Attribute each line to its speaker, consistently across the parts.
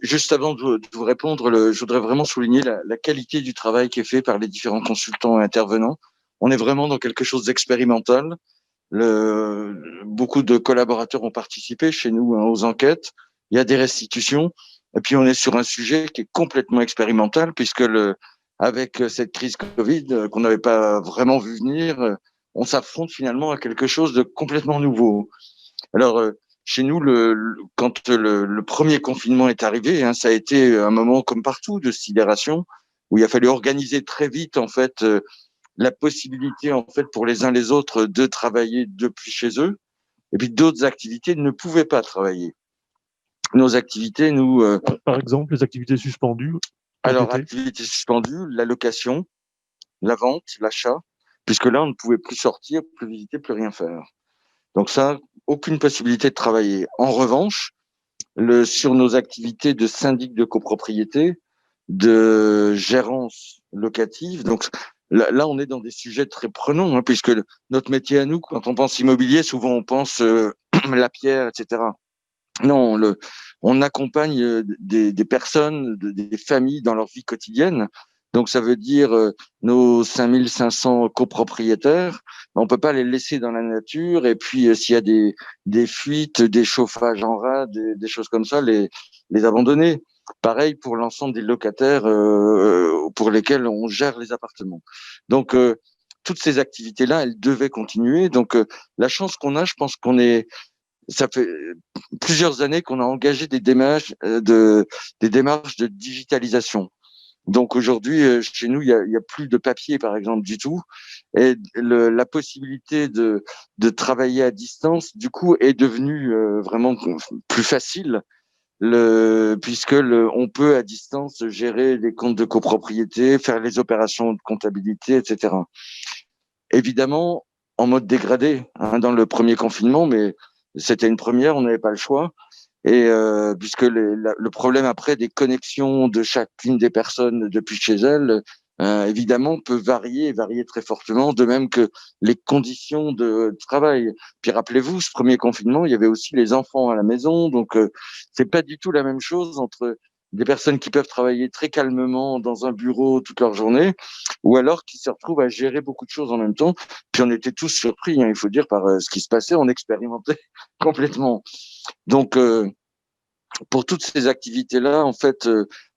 Speaker 1: Juste avant de vous répondre, je voudrais vraiment souligner la qualité du travail qui est fait par les différents consultants et intervenants. On est vraiment dans quelque chose d'expérimental. Beaucoup de collaborateurs ont participé chez nous aux enquêtes. Il y a des restitutions. Et puis, on est sur un sujet qui est complètement expérimental puisque avec cette crise Covid qu'on n'avait pas vraiment vu venir, on s'affronte finalement à quelque chose de complètement nouveau. Alors, chez nous, quand le premier confinement est arrivé, ça a été un moment comme partout de sidération où il a fallu organiser très vite, en fait, la possibilité, en fait, pour les uns les autres de travailler depuis chez eux. Et puis, d'autres activités ne pouvaient pas travailler. Nos activités, nous,
Speaker 2: Par exemple, les activités suspendues ont
Speaker 1: alors,
Speaker 2: été.
Speaker 1: activités suspendues, la location, la vente, l'achat, puisque là, on ne pouvait plus sortir, plus visiter, plus rien faire. Donc ça, aucune possibilité de travailler. En revanche, sur nos activités de syndic de copropriété, de gérance locative. Donc là, on est dans des sujets très prenants, puisque notre métier à nous, quand on pense immobilier, souvent on pense la pierre, etc. Non, on accompagne des personnes, des familles dans leur vie quotidienne. Donc ça veut dire nos 5500 copropriétaires, on peut pas les laisser dans la nature. Et puis s'il y a des fuites, des chauffages en rade, des choses comme ça, les abandonner. Pareil pour l'ensemble des locataires pour lesquels on gère les appartements. Donc toutes ces activités-là, elles devaient continuer. Donc la chance qu'on a, je pense ça fait plusieurs années qu'on a engagé des démarches de digitalisation. Donc aujourd'hui, chez nous, il y a plus de papier, par exemple, du tout, et la possibilité de travailler à distance, du coup, est devenue vraiment plus facile, puisque on peut à distance gérer les comptes de copropriété, faire les opérations de comptabilité, etc. Évidemment, en mode dégradé, dans le premier confinement, mais c'était une première, on n'avait pas le choix. Et puisque le problème après des connexions de chacune des personnes depuis chez elles, évidemment, peut varier très fortement, de même que les conditions de travail. Puis rappelez-vous, ce premier confinement, il y avait aussi les enfants à la maison, donc c'est pas du tout la même chose entre des personnes qui peuvent travailler très calmement dans un bureau toute leur journée, ou alors qui se retrouvent à gérer beaucoup de choses en même temps. Puis on était tous surpris, il faut dire, par ce qui se passait, on expérimentait complètement. Donc, pour toutes ces activités-là, en fait,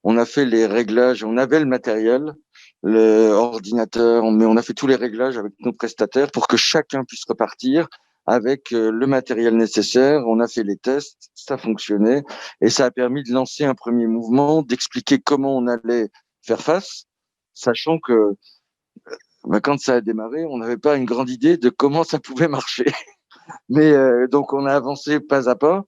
Speaker 1: on a fait les réglages, on avait le matériel, le ordinateur, mais on a fait tous les réglages avec nos prestataires pour que chacun puisse repartir avec le matériel nécessaire. On a fait les tests, ça fonctionnait et ça a permis de lancer un premier mouvement, d'expliquer comment on allait faire face, sachant que quand ça a démarré, on n'avait pas une grande idée de comment ça pouvait marcher. Mais donc on a avancé pas à pas.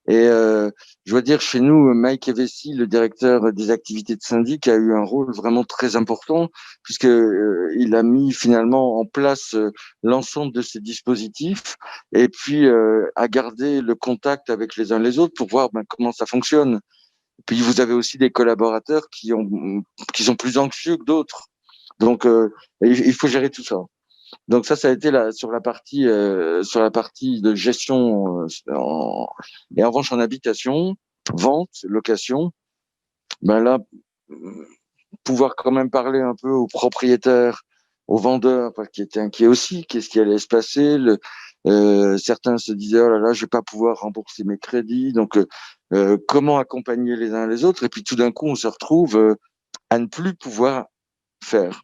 Speaker 1: Et je dois dire, chez nous, Mike Evesi, le directeur des activités de syndic, a eu un rôle vraiment très important puisque il a mis finalement en place l'ensemble de ces dispositifs et puis a gardé le contact avec les uns les autres pour voir comment ça fonctionne. Puis vous avez aussi des collaborateurs qui sont plus anxieux que d'autres. Donc il faut gérer tout ça. Donc ça a été sur la partie de gestion et en revanche en habitation, vente, location, là pouvoir quand même parler un peu aux propriétaires, aux vendeurs qui étaient inquiets aussi, qu'est-ce qui allait se passer. Certains se disaient oh là là, je vais pas pouvoir rembourser mes crédits, donc comment accompagner les uns les autres. Et puis tout d'un coup, on se retrouve à ne plus pouvoir faire.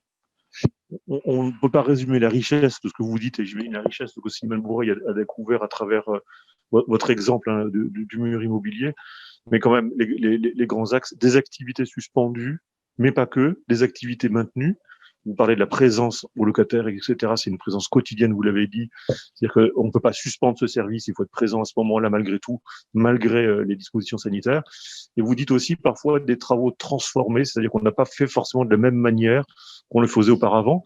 Speaker 2: On ne peut pas résumer la richesse de ce que vous dites, et j'imagine la richesse que Simone Bourreil a découvert à travers votre exemple du mur immobilier, mais quand même les grands axes, des activités suspendues, mais pas que, des activités maintenues. Vous parlez de la présence aux locataires, etc. C'est une présence quotidienne, vous l'avez dit. C'est-à-dire qu'on ne peut pas suspendre ce service, il faut être présent à ce moment-là malgré tout, malgré les dispositions sanitaires. Et vous dites aussi parfois des travaux transformés, c'est-à-dire qu'on n'a pas fait forcément de la même manière qu'on le faisait auparavant.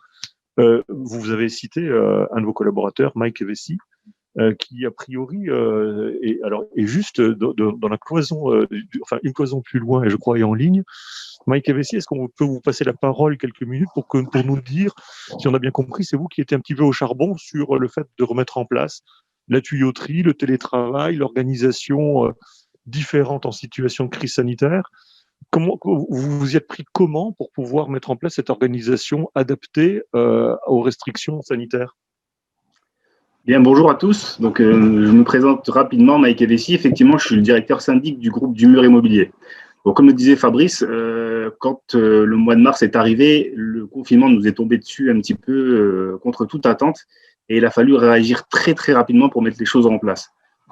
Speaker 2: Vous avez cité un de vos collaborateurs, Mike Evesi, qui a priori est juste dans la cloison, une cloison plus loin, et je crois est en ligne. Mike Evesi, est-ce qu'on peut vous passer la parole quelques minutes pour nous dire, si on a bien compris, c'est vous qui étiez un petit peu au charbon sur le fait de remettre en place la tuyauterie, le télétravail, l'organisation différentes en situation de crise sanitaire. Comment vous vous y êtes pris comment pour pouvoir mettre en place cette organisation adaptée aux restrictions sanitaires?
Speaker 3: Bien, bonjour à tous. Donc, je me présente rapidement, Mike Evessi. Effectivement, je suis le directeur syndic du groupe du Mur Immobilier. Donc, comme le disait Fabrice, quand le mois de mars est arrivé, le confinement nous est tombé dessus un petit peu contre toute attente et il a fallu réagir très, très rapidement pour mettre les choses en place.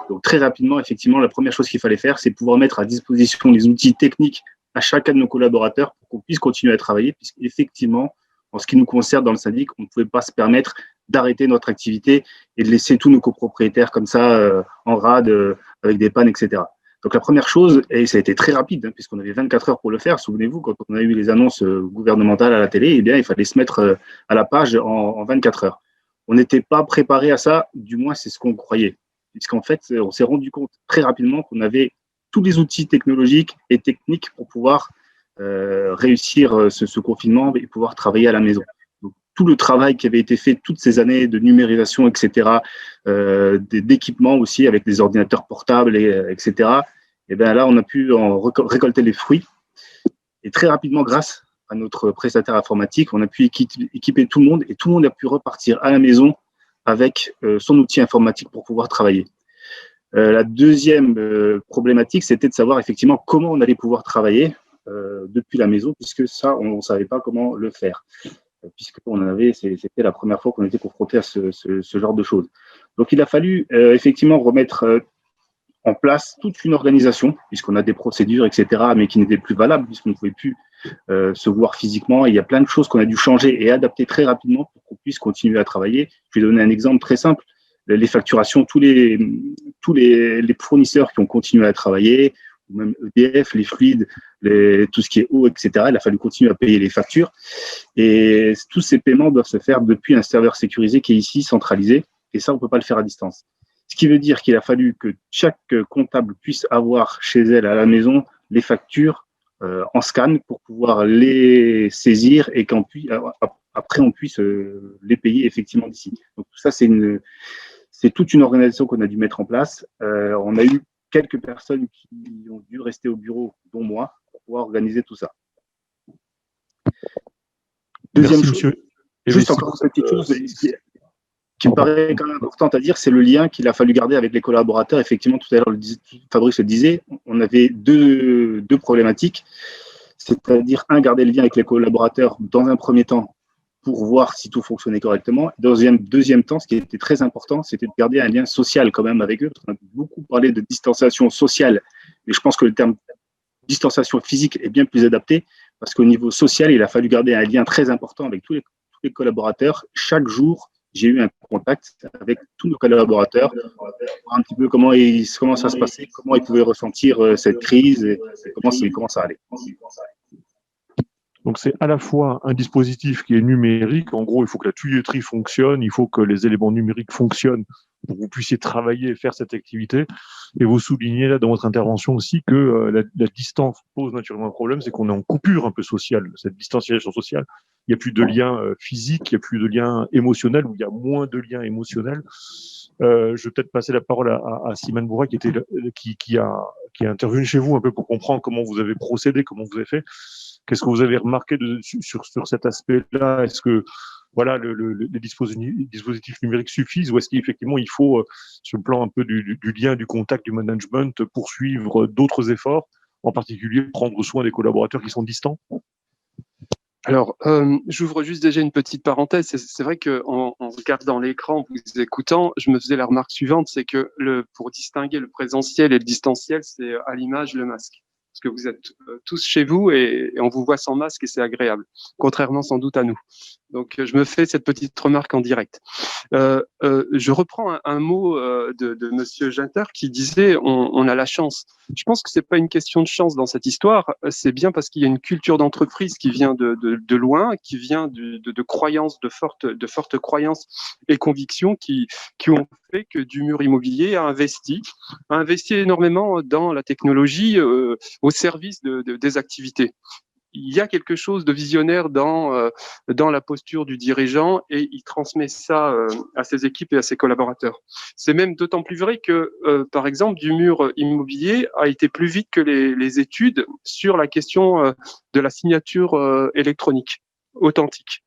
Speaker 3: Donc, très rapidement, effectivement, la première chose qu'il fallait faire, c'est pouvoir mettre à disposition les outils techniques à chacun de nos collaborateurs pour qu'on puisse continuer à travailler, puisqu'effectivement, en ce qui nous concerne dans le syndic, on ne pouvait pas se permettre d'arrêter notre activité et de laisser tous nos copropriétaires comme ça en rade avec des pannes, etc. Donc la première chose, et ça a été très rapide, hein, puisqu'on avait 24 heures pour le faire, souvenez-vous, quand on a eu les annonces gouvernementales à la télé, eh bien, il fallait se mettre à la page en 24 heures. On n'était pas préparé à ça, du moins c'est ce qu'on croyait, puisqu'en fait, on s'est rendu compte très rapidement qu'on avait tous les outils technologiques et techniques pour pouvoir réussir ce confinement et pouvoir travailler à la maison. Donc, tout le travail qui avait été fait toutes ces années de numérisation, etc., d'équipement aussi avec des ordinateurs portables, etc., et bien là, on a pu en récolter les fruits. Et très rapidement, grâce à notre prestataire informatique, on a pu équiper tout le monde et tout le monde a pu repartir à la maison avec son outil informatique pour pouvoir travailler. La deuxième problématique, c'était de savoir effectivement comment on allait pouvoir travailler depuis la maison, puisque ça, on ne savait pas comment le faire, c'était la première fois qu'on était confronté à ce genre de choses. Donc, il a fallu effectivement remettre en place toute une organisation, puisqu'on a des procédures, etc., mais qui n'étaient plus valables, puisqu'on ne pouvait plus se voir physiquement. Et il y a plein de choses qu'on a dû changer et adapter très rapidement pour qu'on puisse continuer à travailler. Je vais donner un exemple très simple. Les facturations, tous les fournisseurs qui ont continué à travailler, ou même EDF, les fluides, tout ce qui est eau, etc., il a fallu continuer à payer les factures. Et tous ces paiements doivent se faire depuis un serveur sécurisé qui est ici, centralisé. Et ça, on ne peut pas le faire à distance. Ce qui veut dire qu'il a fallu que chaque comptable puisse avoir chez elle, à la maison, les factures en scan pour pouvoir les saisir et qu'après, on puisse les payer effectivement d'ici. Donc, tout ça, c'est toute une organisation qu'on a dû mettre en place. On a eu quelques personnes qui ont dû rester au bureau, dont moi, pour pouvoir organiser tout ça. Deuxième chose, juste encore une petite chose qui me paraît quand même importante à dire, c'est le lien qu'il a fallu garder avec les collaborateurs. Effectivement, tout à l'heure, Fabrice le disait, on avait deux problématiques, c'est-à-dire, garder le lien avec les collaborateurs dans un premier temps pour voir si tout fonctionnait correctement. Deuxième temps, ce qui était très important, c'était de garder un lien social quand même avec eux. On a beaucoup parlé de distanciation sociale, mais je pense que le terme distanciation physique est bien plus adapté parce qu'au niveau social, il a fallu garder un lien très important avec tous les collaborateurs. Chaque jour, j'ai eu un contact avec tous nos collaborateurs pour voir un petit peu comment ça se passait, comment ils pouvaient ressentir cette crise et comment ça allait.
Speaker 2: Donc, c'est à la fois un dispositif qui est numérique. En gros, il faut que la tuyauterie fonctionne, il faut que les éléments numériques fonctionnent pour que vous puissiez travailler et faire cette activité. Et vous soulignez là dans votre intervention aussi que la distance pose naturellement un problème, c'est qu'on est en coupure un peu sociale, cette distanciation sociale. Il n'y a plus de lien physique, il n'y a plus de lien émotionnel, ou il y a moins de liens émotionnels. Je vais peut-être passer la parole à Simone Bourret qui est intervenue chez vous un peu pour comprendre comment vous avez procédé, comment vous avez fait. Qu'est-ce que vous avez remarqué sur cet aspect-là? Est-ce que voilà, les dispositifs numériques suffisent ou est-ce qu'effectivement il faut, sur le plan un peu du lien, du contact, du management, poursuivre d'autres efforts, en particulier prendre soin des collaborateurs qui sont distants?
Speaker 4: Alors, j'ouvre juste déjà une petite parenthèse. C'est vrai qu'en regardant l'écran, vous écoutant, je me faisais la remarque suivante, c'est que pour distinguer le présentiel et le distanciel, c'est à l'image le masque. Parce que vous êtes tous chez vous et on vous voit sans masque et c'est agréable, contrairement sans doute à nous. Donc, je me fais cette petite remarque en direct. Je reprends un mot de Monsieur Ginter qui disait on a la chance. Je pense que c'est pas une question de chance dans cette histoire, c'est bien parce qu'il y a une culture d'entreprise qui vient de loin, qui vient de croyances, de fortes croyances et convictions qui ont fait que du Mur Immobilier a investi énormément dans la technologie au service des activités. il y a quelque chose de visionnaire dans la posture du dirigeant et il transmet ça à ses équipes et à ses collaborateurs. C'est même d'autant plus vrai que, par exemple, du mur immobilier a été plus vite que les études sur la question de la signature électronique authentique.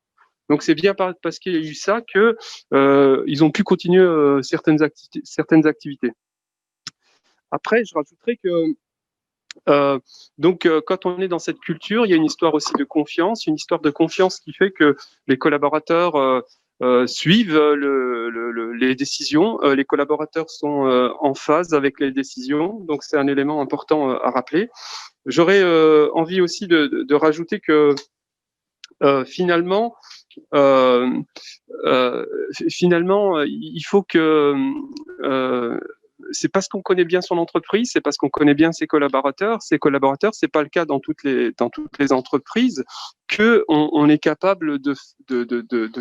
Speaker 4: Donc c'est bien parce qu'il y a eu ça que ils ont pu continuer certaines activités. Après, je rajouterais que quand on est dans cette culture, il y a une histoire aussi de confiance, une histoire de confiance qui fait que les collaborateurs suivent les décisions, les collaborateurs sont en phase avec les décisions, donc c'est un élément important à rappeler. J'aurais envie aussi de rajouter que finalement, il faut que c'est parce qu'on connaît bien son entreprise, c'est parce qu'on connaît bien ses collaborateurs. Ses collaborateurs, c'est pas le cas dans toutes les entreprises, que on est capable de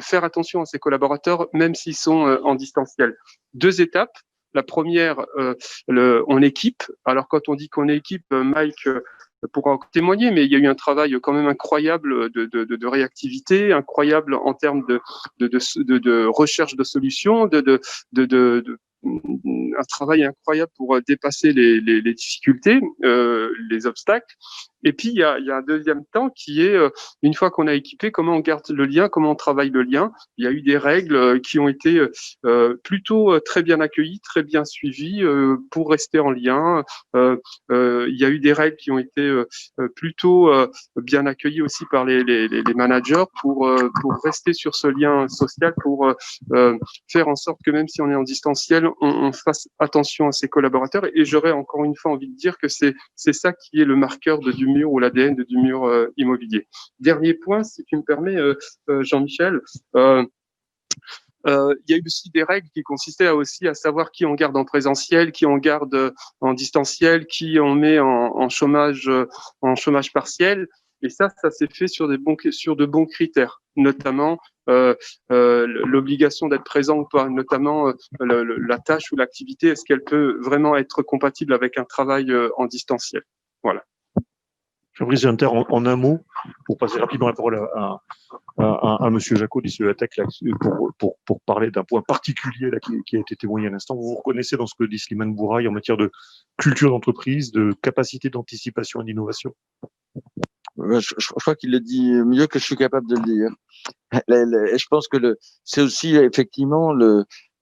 Speaker 4: faire attention à ses collaborateurs, même s'ils sont en distanciel. 2 étapes. La première, on équipe. Alors quand on dit qu'on équipe, Mike pourra témoigner, mais il y a eu un travail quand même incroyable de réactivité, incroyable en termes de recherche de solutions, un travail incroyable pour dépasser les difficultés, les obstacles. Et puis, il y a un deuxième temps qui est, une fois qu'on a équipé, comment on garde le lien, comment on travaille le lien. Il y a eu des règles qui ont été plutôt très bien accueillies, très bien suivies pour rester en lien. Il y a eu des règles qui ont été plutôt bien accueillies aussi par les managers pour rester sur ce lien social, pour faire en sorte que même si on est en distanciel, on fasse attention à ses collaborateurs. Et j'aurais encore une fois envie de dire que c'est ça qui est le marqueur du mur ou l'ADN du mur immobilier. Dernier point, si tu me permets, Jean-Michel. Il y a eu aussi des règles qui consistaient aussi à savoir qui on garde en présentiel, qui on garde en distanciel, qui on met en chômage partiel. Et ça s'est fait sur de bons critères, notamment l'obligation d'être présent ou pas, notamment la tâche ou l'activité, est-ce qu'elle peut vraiment être compatible avec un travail en distanciel. Voilà.
Speaker 2: Fabrice Ginter, en un mot, pour passer rapidement la parole à Monsieur Jacot d'ICEATEC pour parler d'un point particulier là, qui a été témoigné à l'instant. Vous vous reconnaissez dans ce que dit Slimane Bouraï en matière de culture d'entreprise, de capacité d'anticipation et d'innovation?
Speaker 1: Je crois qu'il le dit mieux que je suis capable de le dire. Et je pense que c'est aussi effectivement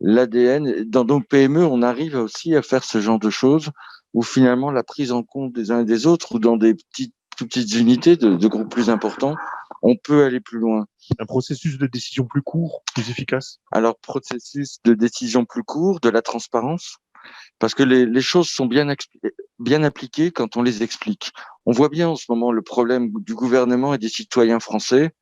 Speaker 1: l'ADN. Dans nos PME, on arrive aussi à faire ce genre de choses où finalement la prise en compte des uns et des autres ou dans des plus petites unités de groupes plus importants, on peut aller plus loin.
Speaker 2: Un processus de décision plus court, plus efficace?
Speaker 1: Alors, processus de décision plus court, de la transparence, parce que les choses sont bien appliquées quand on les explique. On voit bien en ce moment le problème du gouvernement et des citoyens français.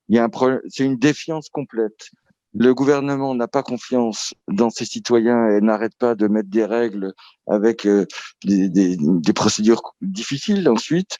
Speaker 1: Il y a un problème, c'est une défiance complète. Le gouvernement n'a pas confiance dans ses citoyens et n'arrête pas de mettre des règles avec des procédures difficiles ensuite.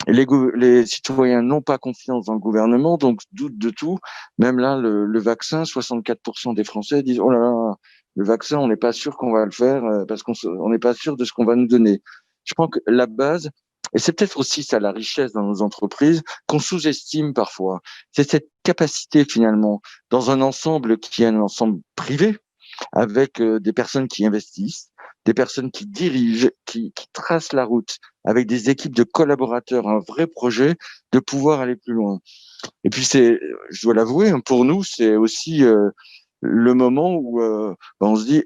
Speaker 1: Les citoyens n'ont pas confiance dans le gouvernement, donc doutent de tout. Même là, le vaccin, 64% des Français disent « Oh là là, le vaccin, on n'est pas sûr qu'on va le faire parce qu'on n'est pas sûr de ce qu'on va nous donner. » Je pense que la base, et c'est peut-être aussi ça la richesse dans nos entreprises, qu'on sous-estime parfois, c'est cette capacité finalement, dans un ensemble qui est un ensemble privé, avec des personnes qui investissent, des personnes qui dirigent, qui tracent la route, avec des équipes de collaborateurs, un vrai projet, de pouvoir aller plus loin. Et puis je dois l'avouer, pour nous, c'est aussi le moment où on se dit,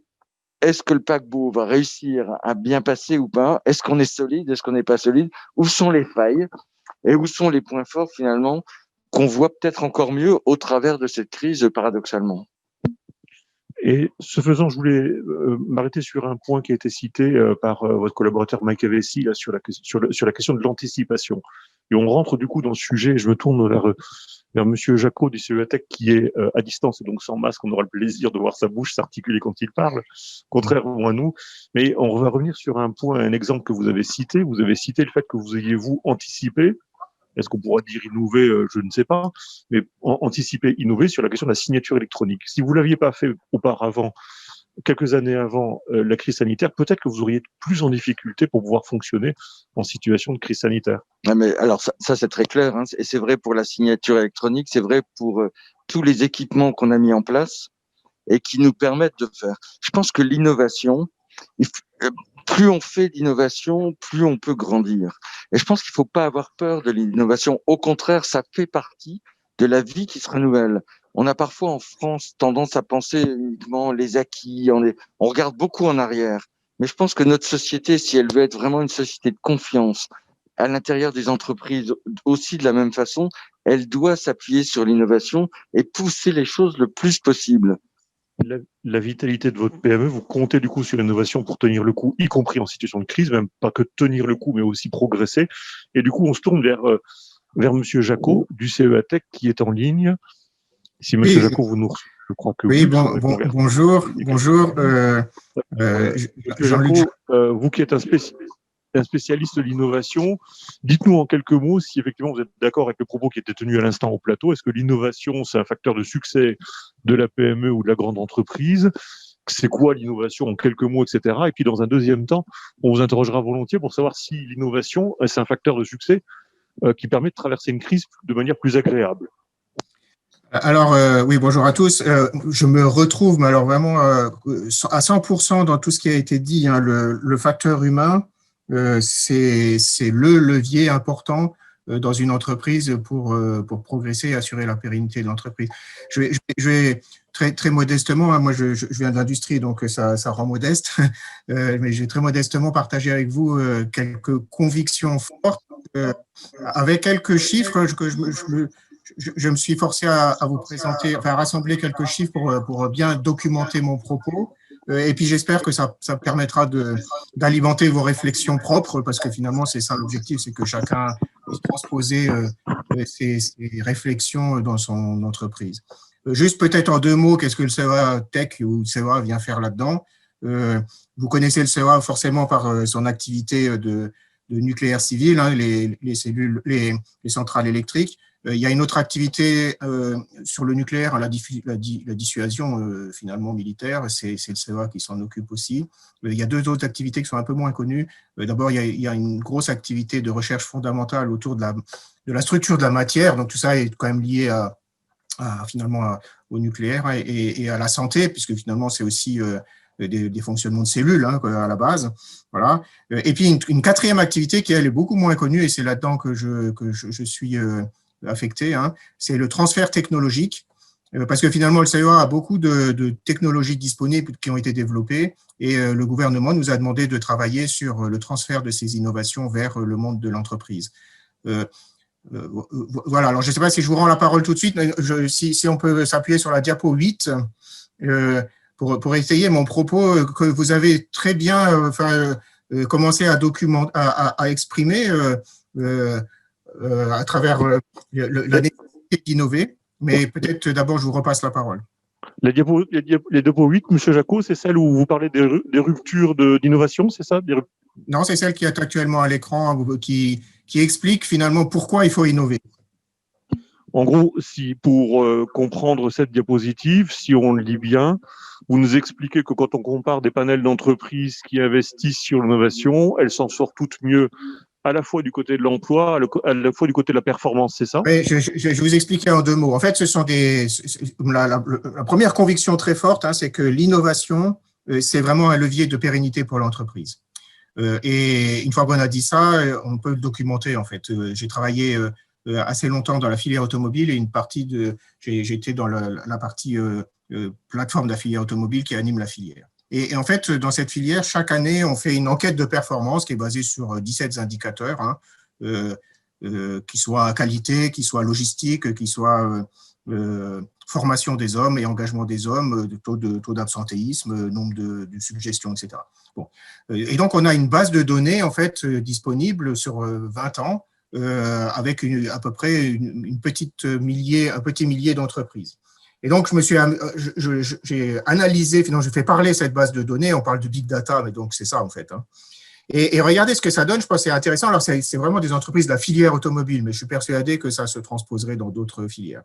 Speaker 1: est-ce que le paquebot va réussir à bien passer ou pas? Est-ce qu'on est solide? Est-ce qu'on n'est pas solide? Où sont les failles? Et où sont les points forts finalement qu'on voit peut-être encore mieux au travers de cette crise paradoxalement?
Speaker 2: Et ce faisant, je voulais m'arrêter sur un point qui a été cité par votre collaborateur Mike Avessi là, sur la question de l'anticipation. Et on rentre du coup dans le sujet, je me tourne vers Monsieur Jacot du CEATEC qui est à distance et donc sans masque, on aura le plaisir de voir sa bouche s'articuler quand il parle, contrairement à nous. Mais on va revenir sur un point, un exemple que vous avez cité. Vous avez cité le fait que vous ayez, vous, anticipé. Est-ce qu'on pourra dire innover? Je ne sais pas. Mais anticiper, innover sur la question de la signature électronique. Si vous l'aviez pas fait auparavant, quelques années avant la crise sanitaire, peut-être que vous auriez été plus en difficulté pour pouvoir fonctionner en situation de crise sanitaire.
Speaker 1: Ah, mais alors ça c'est très clair, hein, et c'est vrai pour la signature électronique, c'est vrai pour tous les équipements qu'on a mis en place et qui nous permettent de faire. Je pense que l'innovation, plus on fait d'innovation, plus on peut grandir. Et je pense qu'il ne faut pas avoir peur de l'innovation. Au contraire, ça fait partie de la vie qui se renouvelle. On a parfois en France tendance à penser uniquement les acquis, on regarde beaucoup en arrière. Mais je pense que notre société, si elle veut être vraiment une société de confiance, à l'intérieur des entreprises aussi de la même façon, elle doit s'appuyer sur l'innovation et pousser les choses le plus possible.
Speaker 2: La vitalité de votre PME, vous comptez du coup sur l'innovation pour tenir le coup, y compris en situation de crise, même pas que tenir le coup, mais aussi progresser. Et du coup, on se tourne vers Monsieur Jacot du CEA Tech qui est en ligne. Si Monsieur Jacot, vous nous recevez, je crois que
Speaker 5: oui.
Speaker 2: Bonjour. Monsieur Jacot, vous qui êtes un spécialiste de l'innovation, dites-nous en quelques mots si effectivement vous êtes d'accord avec le propos qui était tenu à l'instant au plateau. Est-ce que l'innovation, c'est un facteur de succès de la PME ou de la grande entreprise? C'est quoi l'innovation en quelques mots, etc. Et puis dans un deuxième temps, on vous interrogera volontiers pour savoir si l'innovation, c'est un facteur de succès qui permet de traverser une crise de manière plus agréable.
Speaker 5: Alors, oui, bonjour à tous. Je me retrouve, mais alors vraiment à 100% dans tout ce qui a été dit, hein, le facteur humain, c'est le levier important dans une entreprise pour progresser et assurer la pérennité de l'entreprise. Je vais très modestement, hein, moi je viens de l'industrie, donc ça rend modeste, mais je vais très modestement partager avec vous quelques convictions fortes, avec quelques chiffres que je me suis forcé à vous présenter, enfin à rassembler quelques chiffres pour bien documenter mon propos. Et puis j'espère que ça permettra d'alimenter vos réflexions propres, parce que finalement c'est ça l'objectif, c'est que chacun puisse transposer ses réflexions dans son entreprise. Juste peut-être en deux mots, qu'est-ce que le CEA Tech ou le CEA vient faire là-dedans? Vous connaissez le CEA forcément par son activité de nucléaire civil, hein, les cellules, les centrales électriques. Il y a une autre activité sur le nucléaire, la dissuasion finalement militaire, c'est le CEA qui s'en occupe aussi. Il y a deux autres activités qui sont un peu moins connues. D'abord, il y a une grosse activité de recherche fondamentale autour de la structure de la matière, donc tout ça est quand même lié finalement au nucléaire et à la santé, puisque finalement c'est aussi des fonctionnements de cellules, hein, à la base. Voilà. Et puis une quatrième activité qui elle est beaucoup moins connue, et c'est là-dedans que je suis affecté, hein, c'est le transfert technologique, parce que finalement le CEA a beaucoup de technologies disponibles qui ont été développées, et le gouvernement nous a demandé de travailler sur le transfert de ces innovations vers le monde de l'entreprise. Voilà, alors je ne sais pas si je vous rends la parole tout de suite, mais si on peut s'appuyer sur la diapo 8 pour essayer mon propos que vous avez très bien commencé à documenter, à exprimer à travers la nécessité d'innover, mais peut-être d'abord je vous repasse la parole.
Speaker 2: Les diapos 8, M. Jacot, c'est celle où vous parlez des ruptures d'innovation, c'est ça?
Speaker 5: Non, c'est celle qui est actuellement à l'écran, qui explique finalement pourquoi il faut innover.
Speaker 2: En gros, pour comprendre cette diapositive, si on le lit bien, vous nous expliquez que quand on compare des panels d'entreprises qui investissent sur l'innovation, elles s'en sortent toutes mieux, à la fois du côté de l'emploi, à la fois du côté de la performance, c'est ça?
Speaker 5: Oui, je vais vous expliquer en deux mots. En fait, ce sont la première conviction très forte, hein, c'est que l'innovation, c'est vraiment un levier de pérennité pour l'entreprise. Et une fois qu'on a dit ça, on peut le documenter, en fait. J'ai travaillé assez longtemps dans la filière automobile, et j'étais dans la partie plateforme de la filière automobile qui anime la filière. Et en fait, dans cette filière, chaque année, on fait une enquête de performance qui est basée sur 17 indicateurs, hein, qui soient qualité, qui soient logistique, qui soient formation des hommes et engagement des hommes, taux d'absentéisme, nombre de suggestions, etc. Bon. Et donc, on a une base de données en fait disponible sur 20 ans avec à peu près un petit millier d'entreprises. Et donc, j'ai analysé, finalement, je fais parler cette base de données, on parle de big data, mais donc c'est ça en fait. Hein. Et regardez ce que ça donne, je pense que c'est intéressant. Alors, c'est vraiment des entreprises de la filière automobile, mais je suis persuadé que ça se transposerait dans d'autres filières.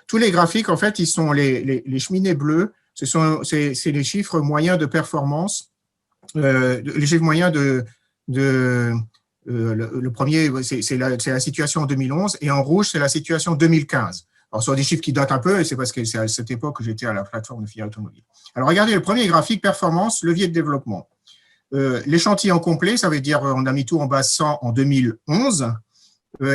Speaker 5: Tous les graphiques, en fait, ils sont les cheminées bleues, c'est les chiffres moyens de performance, les chiffres moyens le premier, c'est la situation en 2011, et en rouge, c'est la situation 2015. Alors, ce sont des chiffres qui datent un peu, et c'est parce que c'est à cette époque que j'étais à la plateforme de filière automobile. Alors, regardez le premier graphique, performance, levier de développement. L'échantillon complet, ça veut dire on a mis tout en base 100 en 2011,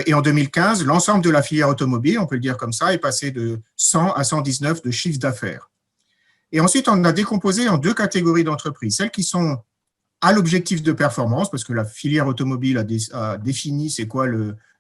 Speaker 5: et en 2015, l'ensemble de la filière automobile, on peut le dire comme ça, est passé de 100 à 119 de chiffre d'affaires. Et ensuite, on a décomposé en deux catégories d'entreprises, celles qui sont à l'objectif de performance, parce que la filière automobile a défini c'est quoi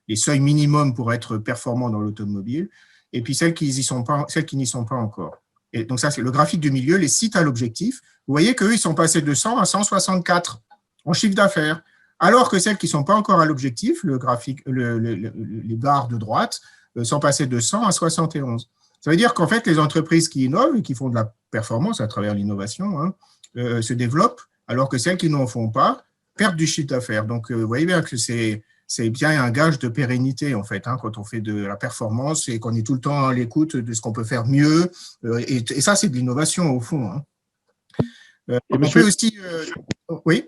Speaker 5: les seuils minimums pour être performant dans l'automobile, et puis celles qui n'y sont pas encore. Et donc ça, c'est le graphique du milieu, les sites à l'objectif. Vous voyez qu'eux, ils sont passés de 100 à 164 en chiffre d'affaires, alors que celles qui ne sont pas encore à l'objectif, le graphique, les barres de droite, sont passées de 100 à 71. Ça veut dire qu'en fait, les entreprises qui innovent et qui font de la performance à travers l'innovation se développent, alors que celles qui n'en font pas perdent du chiffre d'affaires. Donc, vous voyez bien que c'est bien un gage de pérennité, en fait, quand on fait de la performance et qu'on est tout le temps à l'écoute de ce qu'on peut faire mieux. Et ça, c'est de l'innovation, au fond. On peut aussi… oui.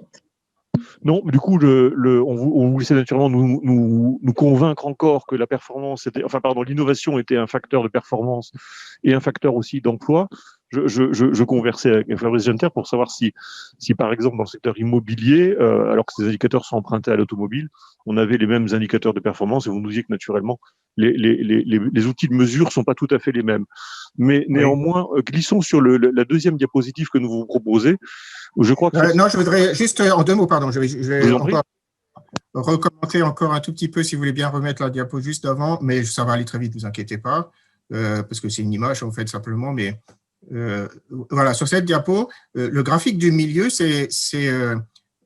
Speaker 2: Non, mais du coup, on vous laissait naturellement nous convaincre encore que la performance l'innovation était un facteur de performance et un facteur aussi d'emploi. Je conversais avec Fabrice Genter pour savoir si par exemple dans le secteur immobilier, alors que ces indicateurs sont empruntés à l'automobile, on avait les mêmes indicateurs de performance, et vous nous disiez que naturellement les outils de mesure sont pas tout à fait les mêmes. Mais néanmoins, glissons sur la deuxième diapositive que nous vous proposez. Je crois que
Speaker 5: non, je voudrais juste en deux mots, pardon, je vais encore recommencer encore un tout petit peu, si vous voulez bien remettre la diapo juste avant, mais ça va aller très vite, ne vous inquiétez pas, parce que c'est une image en fait simplement, mais voilà, sur cette diapo, le graphique du milieu, c'est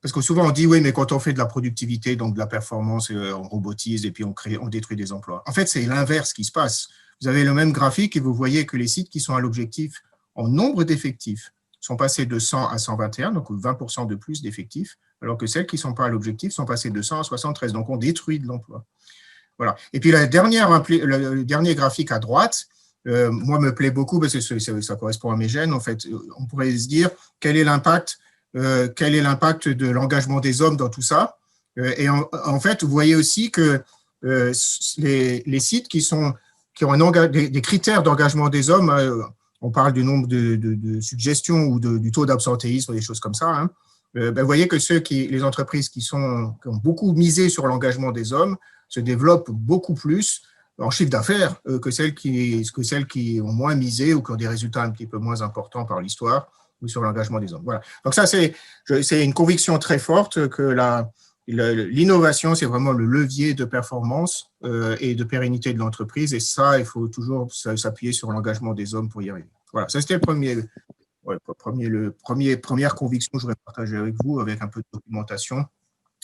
Speaker 5: parce que souvent on dit oui, mais quand on fait de la productivité, donc de la performance, on robotise et puis on détruit des emplois. En fait, c'est l'inverse qui se passe. Vous avez le même graphique et vous voyez que les sites qui sont à l'objectif en nombre d'effectifs sont passés de 100 à 121, donc 20% de plus d'effectifs, alors que celles qui ne sont pas à l'objectif sont passées de 100 à 73, donc on détruit de l'emploi. Voilà. Et puis le dernier graphique à droite, moi, me plaît beaucoup parce que ça correspond à mes gènes. En fait, on pourrait se dire quel est l'impact de l'engagement des hommes dans tout ça. Et en fait, vous voyez aussi que les sites qui ont des critères d'engagement des hommes, on parle du nombre de suggestions ou du taux d'absentéisme, des choses comme ça. Vous voyez que les entreprises qui ont beaucoup misé sur l'engagement des hommes se développent beaucoup plus en chiffre d'affaires que celles qui ont moins misé ou qui ont des résultats un petit peu moins importants par l'histoire ou sur l'engagement des hommes. Voilà. Donc ça, c'est une conviction très forte que l'innovation, c'est vraiment le levier de performance et de pérennité de l'entreprise. Et ça, il faut toujours s'appuyer sur l'engagement des hommes pour y arriver. Voilà, ça c'était première conviction que je voudrais partager avec vous, avec un peu de documentation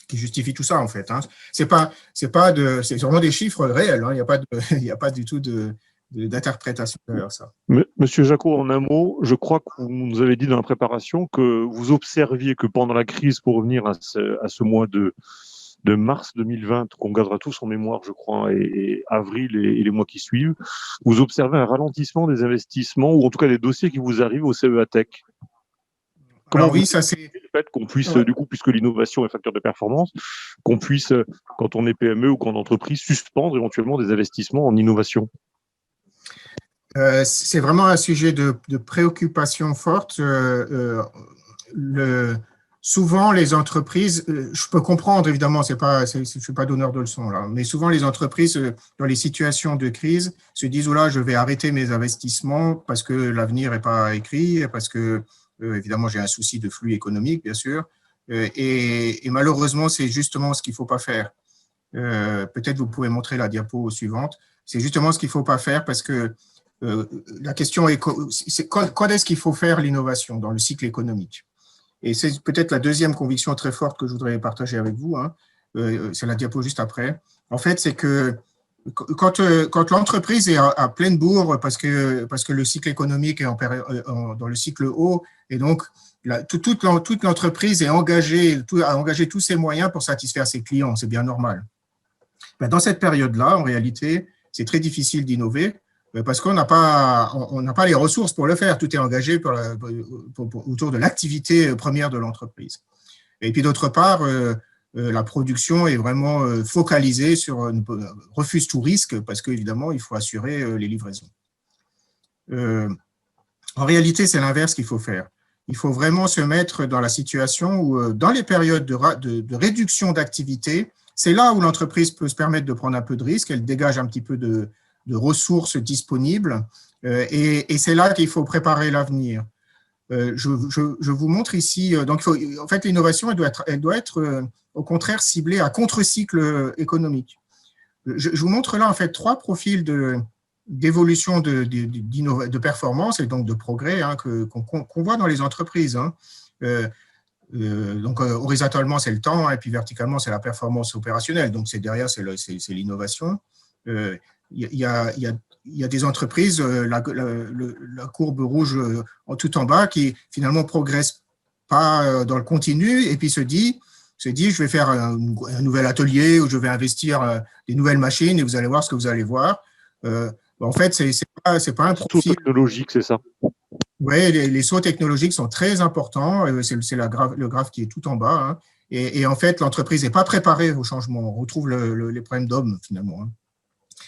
Speaker 5: qui justifie tout ça, en fait. C'est vraiment des chiffres réels. Il n'y a pas du tout d'interprétation derrière ça.
Speaker 2: Monsieur Jacot, en un mot, je crois que vous nous avez dit dans la préparation que vous observiez que pendant la crise, pour revenir à ce mois de mars 2020, qu'on gardera tous en mémoire, je crois, et avril et les mois qui suivent, vous observez un ralentissement des investissements, ou en tout cas des dossiers qui vous arrivent au CEA Tech. Comment oui, ça c'est le fait qu'on puisse, du coup, puisque l'innovation est facteur de performance, qu'on puisse, quand on est PME ou qu'en entreprise, suspendre éventuellement des investissements en innovation.
Speaker 5: C'est vraiment un sujet de préoccupation forte. Souvent, les entreprises, je peux comprendre évidemment, je ne suis pas donneur de leçons là, mais souvent les entreprises, dans les situations de crise, se disent oh là, je vais arrêter mes investissements parce que l'avenir n'est pas écrit, parce que évidemment j'ai un souci de flux économique, bien sûr, et malheureusement, c'est justement ce qu'il ne faut pas faire. Peut-être vous pouvez montrer la diapo suivante. C'est justement ce qu'il ne faut pas faire parce que la question est quand est-ce qu'il faut faire l'innovation dans le cycle économique? Et c'est peut-être la deuxième conviction très forte que je voudrais partager avec vous. C'est la diapo juste après. En fait, c'est que quand l'entreprise est à pleine bourre parce que le cycle économique est dans le cycle haut, et donc toute l'entreprise a engagé tous ses moyens pour satisfaire ses clients, c'est bien normal. Dans cette période-là, en réalité, c'est très difficile d'innover parce qu'on n'a pas, on n'a pas les ressources pour le faire. Tout est engagé autour de l'activité première de l'entreprise. Et puis d'autre part, la production est vraiment focalisée sur refuse tout risque parce qu'évidemment, il faut assurer les livraisons. En réalité, c'est l'inverse qu'il faut faire. Il faut vraiment se mettre dans la situation où, dans les périodes de réduction d'activité, c'est là où l'entreprise peut se permettre de prendre un peu de risque, elle dégage un petit peu de ressources disponibles, et c'est là qu'il faut préparer l'avenir. Je vous montre ici, donc en fait, l'innovation, elle doit être au contraire ciblée à contre-cycle économique. Je vous montre là, en fait, 3 profils d'évolution de performance et donc de progrès qu'on voit dans les entreprises. Donc, horizontalement, c'est le temps, et puis verticalement, c'est la performance opérationnelle. Donc, derrière, c'est l'innovation. Il y a des entreprises, la courbe rouge tout en bas, qui finalement ne progresse pas dans le continu, et puis se dit, je vais faire un nouvel atelier, où je vais investir des nouvelles machines, et vous allez voir ce que vous allez voir. En fait, c'est pas un profil
Speaker 2: technologique, c'est ça.
Speaker 5: Oui, les sauts technologiques sont très importants. C'est le graphe qui est tout en bas. Et en fait, l'entreprise n'est pas préparée au changement. On retrouve les problèmes d'hommes, finalement.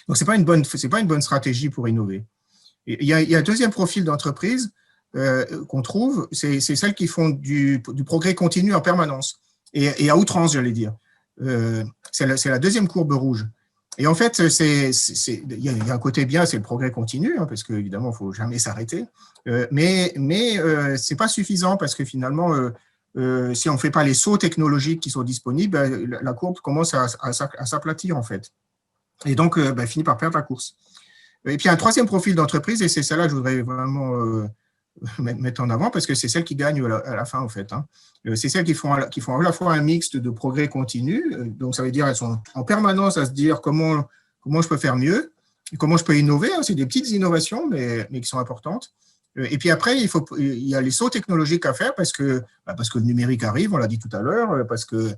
Speaker 5: Donc, ce n'est pas une bonne stratégie pour innover. Et il y a un deuxième profil d'entreprise qu'on trouve, c'est celles qui font du progrès continu en permanence et à outrance, j'allais dire. C'est la deuxième courbe rouge. Et en fait, il y a un côté bien, c'est le progrès continu, parce qu'évidemment, il ne faut jamais s'arrêter. Mais ce n'est pas suffisant parce que finalement, si on ne fait pas les sauts technologiques qui sont disponibles, la courbe commence à s'aplatir, en fait. Et donc, finit par perdre la course. Et puis, un troisième profil d'entreprise, et c'est celle-là que je voudrais vraiment mettre en avant parce que c'est celle qui gagne à la fin, en fait. C'est celles qui font à la fois un mixte de progrès continu, donc ça veut dire qu'elles sont en permanence à se dire comment je peux faire mieux, comment je peux innover, c'est des petites innovations, mais qui sont importantes. Et puis après, il y a les sauts technologiques à faire parce que le numérique arrive, on l'a dit tout à l'heure, parce que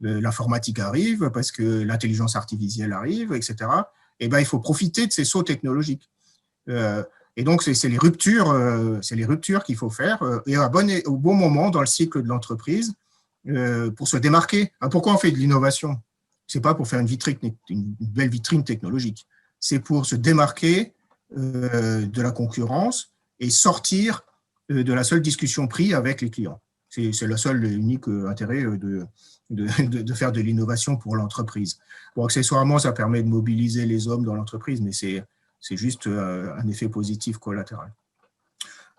Speaker 5: l'informatique arrive, parce que l'intelligence artificielle arrive, etc. Et il faut profiter de ces sauts technologiques. Et donc, c'est les ruptures qu'il faut faire et au bon moment dans le cycle de l'entreprise pour se démarquer. Pourquoi on fait de l'innovation? Ce n'est pas pour faire une belle vitrine technologique. C'est pour se démarquer de la concurrence et sortir de la seule discussion prix avec les clients. C'est le seul et unique intérêt de faire de l'innovation pour l'entreprise. Bon, accessoirement, ça permet de mobiliser les hommes dans l'entreprise, mais c'est juste un effet positif collatéral.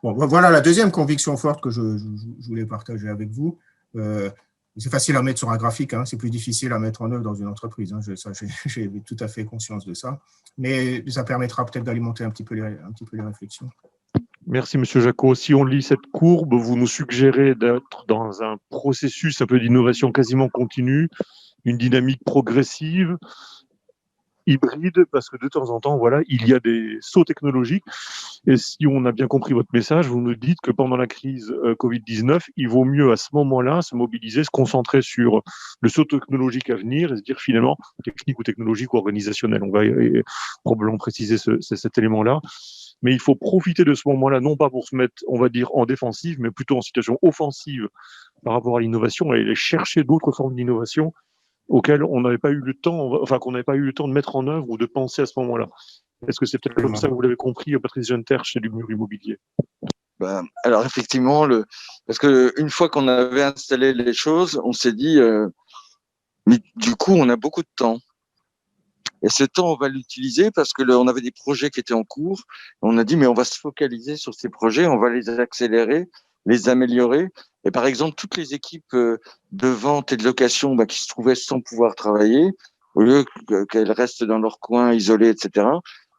Speaker 5: Bon, voilà la deuxième conviction forte que je voulais partager avec vous. C'est facile à mettre sur un graphique, c'est plus difficile à mettre en œuvre dans une entreprise. J'ai tout à fait conscience de ça, mais ça permettra peut-être d'alimenter un petit peu les réflexions.
Speaker 2: Merci, Monsieur Jacot. Si on lit cette courbe, vous nous suggérez d'être dans un processus un peu d'innovation quasiment continue, une dynamique progressive, hybride, parce que de temps en temps, voilà, il y a des sauts technologiques. Et si on a bien compris votre message, vous nous dites que pendant la crise Covid-19, il vaut mieux à ce moment-là se mobiliser, se concentrer sur le saut technologique à venir et se dire finalement, technique ou technologique ou organisationnel. On va probablement préciser cet élément-là. Mais il faut profiter de ce moment-là, non pas pour se mettre, on va dire, en défensive, mais plutôt en situation offensive par rapport à l'innovation et aller chercher d'autres formes d'innovation auxquelles on n'avait pas eu le temps, qu'on n'avait pas eu le temps de mettre en œuvre ou de penser à ce moment-là. Est-ce que c'est peut-être comme ça que vous l'avez compris, Patrice Jeunterche, chez du Mur Immobilier?
Speaker 1: Alors effectivement, parce que une fois qu'on avait installé les choses, on s'est dit, mais du coup, on a beaucoup de temps. Et ce temps, on va l'utiliser parce que on avait des projets qui étaient en cours. On a dit, mais on va se focaliser sur ces projets, on va les accélérer, les améliorer. Et par exemple, toutes les équipes de vente et de location qui se trouvaient sans pouvoir travailler, au lieu qu'elles restent dans leur coin isolées, etc.,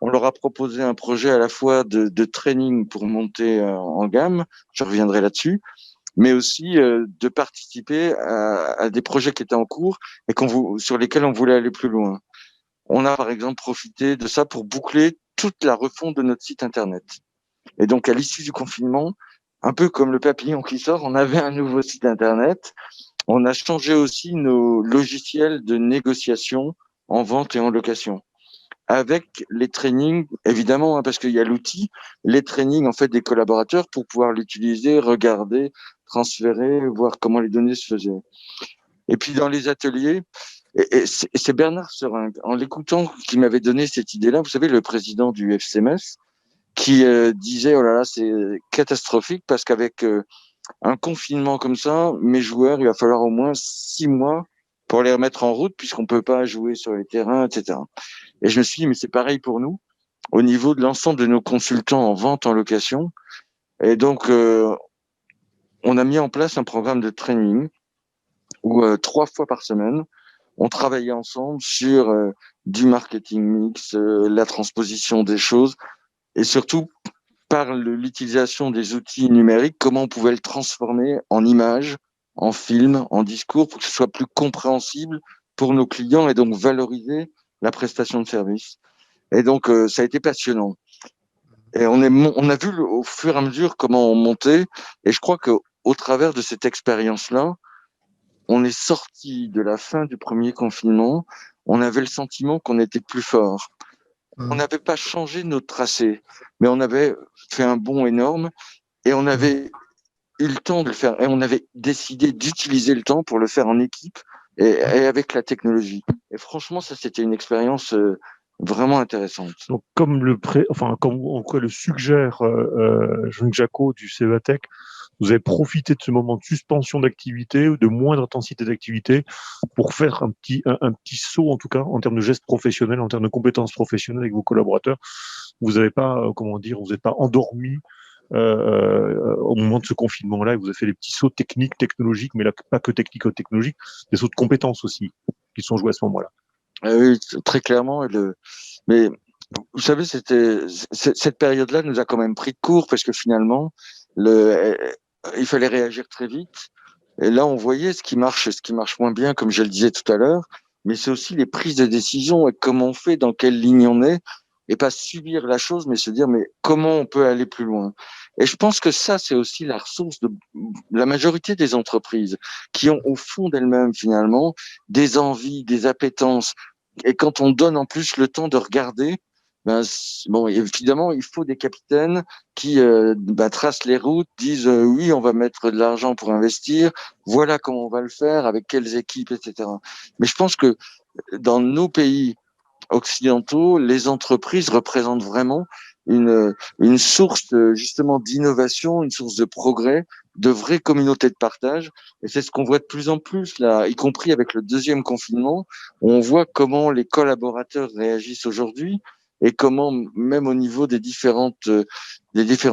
Speaker 1: on leur a proposé un projet à la fois de training pour monter en gamme, je reviendrai là-dessus, mais aussi de participer à des projets qui étaient en cours et sur lesquels on voulait aller plus loin. On a par exemple profité de ça pour boucler toute la refonte de notre site internet. Et donc à l'issue du confinement, un peu comme le papillon qui sort, on avait un nouveau site internet. On a changé aussi nos logiciels de négociation en vente et en location. avec les trainings, évidemment, hein, parce qu'il y a l'outil, les trainings en fait des collaborateurs pour pouvoir l'utiliser, regarder, transférer, voir comment les données se faisaient. Et puis dans les ateliers, et c'est Bernard Serin, en l'écoutant, qui m'avait donné cette idée-là. Vous savez, le président du FCMS, qui disait oh là là, c'est catastrophique parce qu'avec un confinement comme ça, mes joueurs, il va falloir au moins 6 mois pour les remettre en route puisqu'on peut pas jouer sur les terrains, etc. Et je me suis dit, mais c'est pareil pour nous, au niveau de l'ensemble de nos consultants en vente, en location. Et donc, on a mis en place un programme de training où 3 fois par semaine, on travaillait ensemble sur du marketing mix, la transposition des choses et surtout par l'utilisation des outils numériques, comment on pouvait le transformer en images, en films, en discours pour que ce soit plus compréhensible pour nos clients et donc valoriser la prestation de service. Et donc, ça a été passionnant. Et on a vu au fur et à mesure comment on montait. Et je crois que au travers de cette expérience-là, on est sorti de la fin du premier confinement. On avait le sentiment qu'on était plus fort. On n'avait pas changé notre tracé, mais on avait fait un bond énorme et on avait eu le temps de le faire. Et on avait décidé d'utiliser le temps pour le faire en équipe et avec la technologie. Et franchement, ça, c'était une expérience vraiment intéressante.
Speaker 2: Donc, comme en quoi le suggère Jean Jacot du CEATEC, vous avez profité de ce moment de suspension d'activité ou de moindre intensité d'activité pour faire un petit saut, en tout cas, en termes de gestes professionnels, en termes de compétences professionnelles avec vos collaborateurs. Vous n'avez pas, vous n'êtes pas endormi au moment de ce confinement-là, et vous avez fait des petits sauts techniques, technologiques, mais là, pas que technico-technologiques, des sauts de compétences aussi, qui sont joués à ce moment-là.
Speaker 1: Oui, très clairement. Mais vous savez, cette période-là nous a quand même pris de court parce que finalement, il fallait réagir très vite. Et là, on voyait ce qui marche moins bien, comme je le disais tout à l'heure. Mais c'est aussi les prises de décision et comment on fait, dans quelle ligne on est, et pas subir la chose, mais se dire mais comment on peut aller plus loin. Et je pense que ça, c'est aussi la ressource de la majorité des entreprises qui ont au fond d'elles-mêmes finalement des envies, des appétences. Et quand on donne en plus le temps de regarder, ben, bon, évidemment, il faut des capitaines qui tracent les routes, disent oui, on va mettre de l'argent pour investir, voilà comment on va le faire, avec quelles équipes, etc. Mais je pense que dans nos pays occidentaux, les entreprises représentent vraiment une source justement d'innovation, une source de progrès, de vraies communautés de partage. Et c'est ce qu'on voit de plus en plus là, y compris avec le deuxième confinement, où on voit comment les collaborateurs réagissent aujourd'hui et comment même au niveau des différents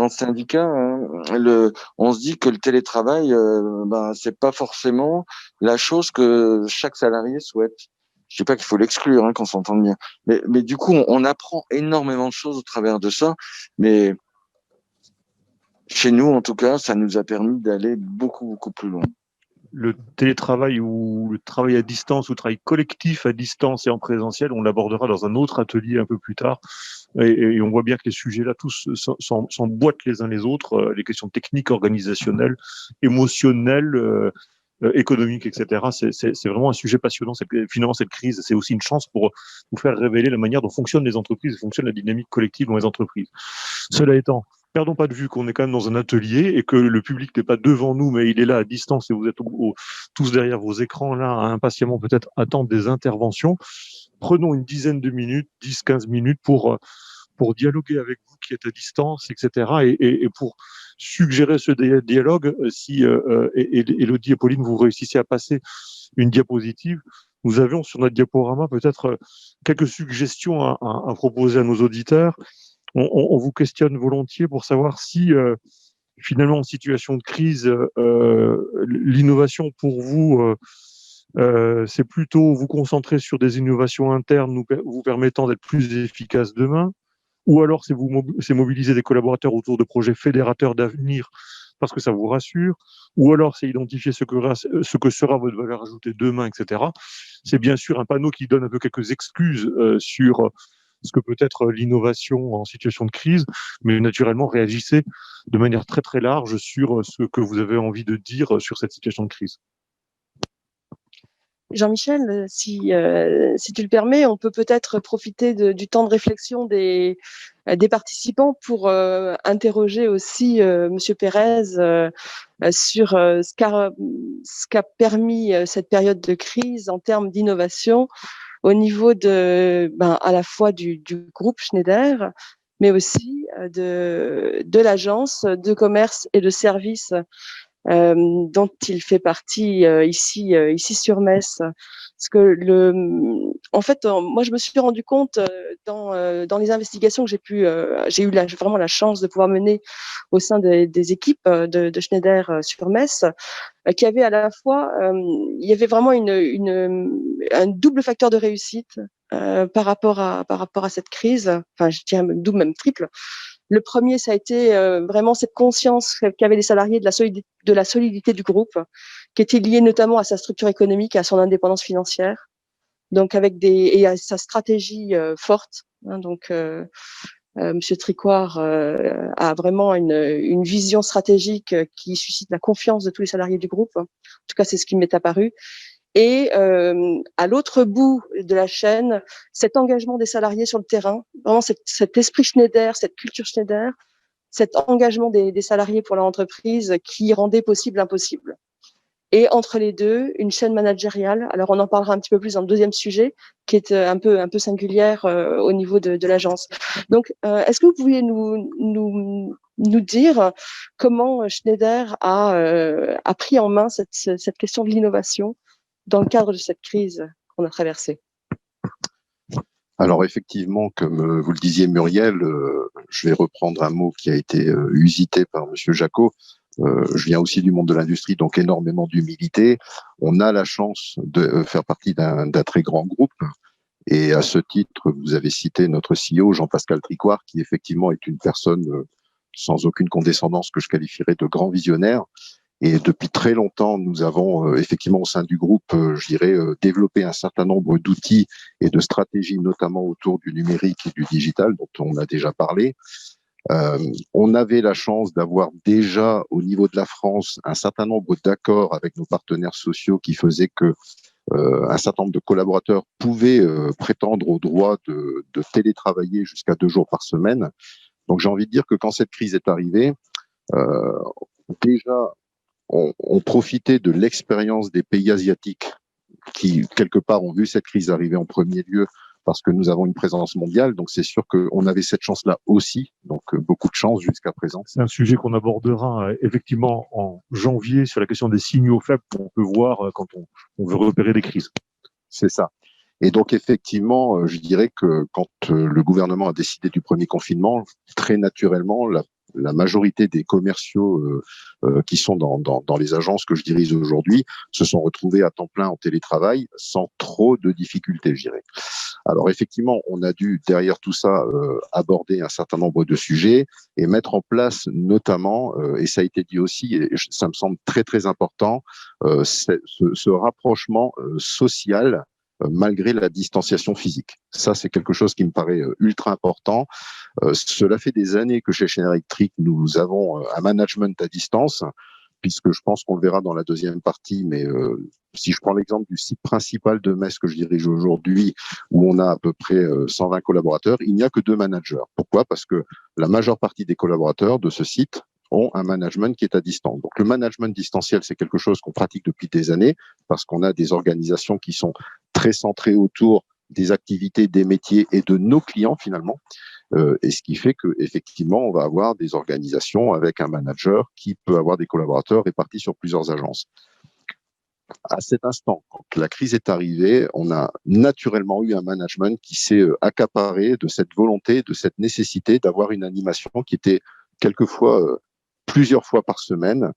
Speaker 1: syndicats, hein, on se dit que le télétravail, c'est pas forcément la chose que chaque salarié souhaite. Je dis pas qu'il faut l'exclure, hein, qu'on s'entende bien. Mais du coup, on apprend énormément de choses au travers de ça. Mais chez nous, en tout cas, ça nous a permis d'aller beaucoup, beaucoup plus loin.
Speaker 2: Le télétravail ou le travail à distance ou le travail collectif à distance et en présentiel, on l'abordera dans un autre atelier un peu plus tard. Et on voit bien que les sujets-là, tous s'emboîtent les uns les autres, les questions techniques, organisationnelles, émotionnelles, économiques, etc. C'est vraiment un sujet passionnant. Finalement, cette crise, c'est aussi une chance pour vous faire révéler la manière dont fonctionnent les entreprises et fonctionne la dynamique collective dans les entreprises. Cela étant, perdons pas de vue qu'on est quand même dans un atelier et que le public n'est pas devant nous, mais il est là à distance et vous êtes tous derrière vos écrans, là, à impatiemment peut-être attendre des interventions. Prenons une dizaine de minutes, 10-15 minutes pour dialoguer avec vous qui êtes à distance, etc. Et pour suggérer ce dialogue, si Élodie et Pauline, vous réussissez à passer une diapositive, nous avions sur notre diaporama peut-être quelques suggestions à proposer à nos auditeurs. On vous questionne volontiers pour savoir si, finalement, en situation de crise, l'innovation pour vous, c'est plutôt vous concentrer sur des innovations internes vous permettant d'être plus efficace demain, ou alors c'est mobiliser des collaborateurs autour de projets fédérateurs d'avenir parce que ça vous rassure, ou alors c'est identifier ce que sera votre valeur ajoutée demain, etc. C'est bien sûr un panneau qui donne un peu quelques excuses sur ce que peut être l'innovation en situation de crise, mais naturellement réagissez de manière très très large sur ce que vous avez envie de dire sur cette situation de crise.
Speaker 6: Jean-Michel, si tu le permets, on peut peut-être profiter du temps de réflexion des participants pour interroger aussi Monsieur Pérez sur ce qu'a permis cette période de crise en termes d'innovation au niveau à la fois du groupe Schneider, mais aussi de l'agence de commerce et de services dont il fait partie ici sur Metz. Parce que en fait, moi, je me suis rendu compte dans les investigations que j'ai eu vraiment la chance de pouvoir mener au sein des équipes de Schneider sur Metz, qu'il y avait à la fois, il y avait vraiment un double facteur de réussite par rapport à cette crise. Enfin, je dirais même double, même triple. Le premier, ça a été vraiment cette conscience qu'avaient les salariés de la solidité du groupe, qui était liée notamment à sa structure économique, à son indépendance financière, donc et à sa stratégie forte. Donc, Monsieur Tricoire a vraiment une vision stratégique qui suscite la confiance de tous les salariés du groupe. En tout cas, c'est ce qui m'est apparu. Et à l'autre bout de la chaîne, cet engagement des salariés sur le terrain, vraiment cet esprit Schneider, cette culture Schneider, cet engagement des salariés pour leur entreprise qui rendait possible l'impossible. Et entre les deux, une chaîne managériale. Alors, on en parlera un petit peu plus dans le deuxième sujet, qui est un peu singulière au niveau de l'agence. Donc, est-ce que vous pouviez nous dire comment Schneider a pris en main cette question de l'innovation dans le cadre de cette crise qu'on a traversée?
Speaker 7: Alors effectivement, comme vous le disiez Muriel, je vais reprendre un mot qui a été usité par Monsieur Jacot. Je viens aussi du monde de l'industrie, donc énormément d'humilité. On a la chance de faire partie d'un très grand groupe. Et à ce titre, vous avez cité notre CEO, Jean-Pascal Tricoire, qui effectivement est une personne sans aucune condescendance que je qualifierais de grand visionnaire. Et depuis très longtemps, nous avons effectivement au sein du groupe, je dirais, développé un certain nombre d'outils et de stratégies, notamment autour du numérique et du digital, dont on a déjà parlé. On avait la chance d'avoir déjà au niveau de la France un certain nombre d'accords avec nos partenaires sociaux qui faisaient que un certain nombre de collaborateurs pouvaient prétendre au droit de télétravailler jusqu'à 2 jours par semaine. Donc j'ai envie de dire que quand cette crise est arrivée, déjà on profitait de l'expérience des pays asiatiques qui, quelque part, ont vu cette crise arriver en premier lieu parce que nous avons une présence mondiale. Donc, c'est sûr qu'on avait cette chance-là aussi. Donc, beaucoup de chance jusqu'à présent.
Speaker 2: C'est un sujet qu'on abordera effectivement en janvier sur la question des signaux faibles qu'on peut voir quand on veut repérer des crises.
Speaker 7: C'est ça. Et donc, effectivement, je dirais que quand le gouvernement a décidé du premier confinement, très naturellement, la majorité des commerciaux qui sont dans les agences que je dirige aujourd'hui se sont retrouvés à temps plein en télétravail sans trop de difficultés, je dirais. Alors effectivement, on a dû derrière tout ça aborder un certain nombre de sujets et mettre en place notamment, et ça a été dit aussi, et ça me semble très très important, ce rapprochement social malgré la distanciation physique. Ça, c'est quelque chose qui me paraît ultra important. Cela fait des années que chez Schneider Electric, nous avons un management à distance, puisque je pense qu'on le verra dans la deuxième partie, mais si je prends l'exemple du site principal de Metz que je dirige aujourd'hui, où on a à peu près 120 collaborateurs, il n'y a que 2 managers. Pourquoi? Parce que la majeure partie des collaborateurs de ce site ont un management qui est à distance. Donc le management distanciel, c'est quelque chose qu'on pratique depuis des années, parce qu'on a des organisations qui sont très centrées autour des activités, des métiers et de nos clients finalement. Et ce qui fait que effectivement, on va avoir des organisations avec un manager qui peut avoir des collaborateurs répartis sur plusieurs agences. À cet instant, quand la crise est arrivée, on a naturellement eu un management qui s'est accaparé de cette volonté, de cette nécessité d'avoir une animation qui était quelquefois plusieurs fois par semaine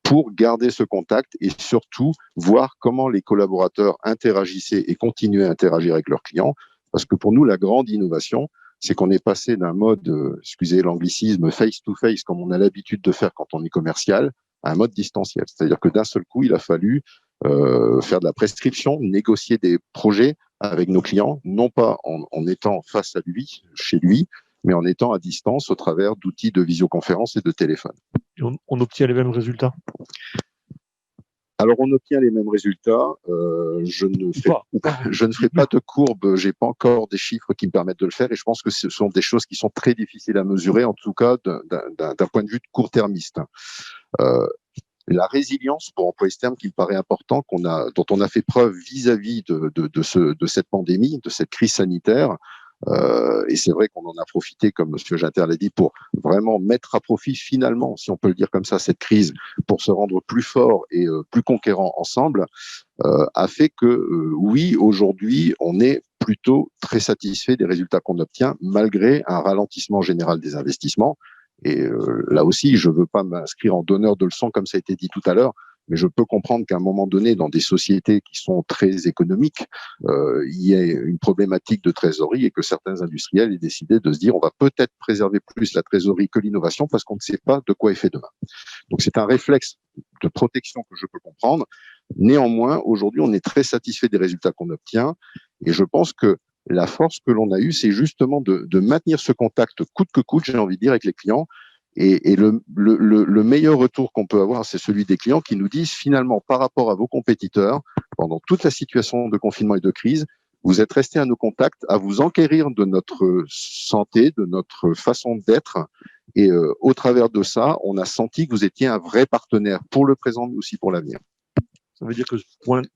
Speaker 7: pour garder ce contact et surtout voir comment les collaborateurs interagissaient et continuaient à interagir avec leurs clients. Parce que pour nous, la grande innovation, c'est qu'on est passé d'un mode, excusez l'anglicisme, face-to-face, comme on a l'habitude de faire quand on est commercial, à un mode distanciel. C'est-à-dire que d'un seul coup, il a fallu faire de la prescription, négocier des projets avec nos clients, non pas en étant face à lui, chez lui, mais en étant à distance au travers d'outils de visioconférence et de téléphone.
Speaker 2: Et on obtient les mêmes résultats?
Speaker 7: Alors, on obtient les mêmes résultats. Je ne ferai pas de courbe. J'ai pas encore des chiffres qui me permettent de le faire, et je pense que ce sont des choses qui sont très difficiles à mesurer, en tout cas d'un point de vue court-termiste. La résilience, pour employer ce terme qui me paraît important, dont on a fait preuve vis-à-vis de cette pandémie, de cette crise sanitaire. Et c'est vrai qu'on en a profité, comme M. Ginter l'a dit, pour vraiment mettre à profit finalement, si on peut le dire comme ça, cette crise, pour se rendre plus fort et plus conquérant ensemble, a fait que oui, aujourd'hui, on est plutôt très satisfait des résultats qu'on obtient, malgré un ralentissement général des investissements. Et là aussi, je ne veux pas m'inscrire en donneur de leçons, comme ça a été dit tout à l'heure, mais je peux comprendre qu'à un moment donné, dans des sociétés qui sont très économiques, il y ait une problématique de trésorerie, et que certains industriels aient décidé de se dire on va peut-être préserver plus la trésorerie que l'innovation parce qu'on ne sait pas de quoi est fait demain. Donc c'est un réflexe de protection que je peux comprendre. Néanmoins, aujourd'hui, on est très satisfait des résultats qu'on obtient, et je pense que la force que l'on a eue, c'est justement de maintenir ce contact coûte que coûte, j'ai envie de dire, avec les clients. Et le meilleur retour qu'on peut avoir, c'est celui des clients qui nous disent finalement, par rapport à vos compétiteurs, pendant toute la situation de confinement et de crise, vous êtes restés à nos contacts, à vous enquérir de notre santé, de notre façon d'être. Et au travers de ça, on a senti que vous étiez un vrai partenaire pour le présent, mais aussi pour l'avenir.
Speaker 2: Ça veut dire que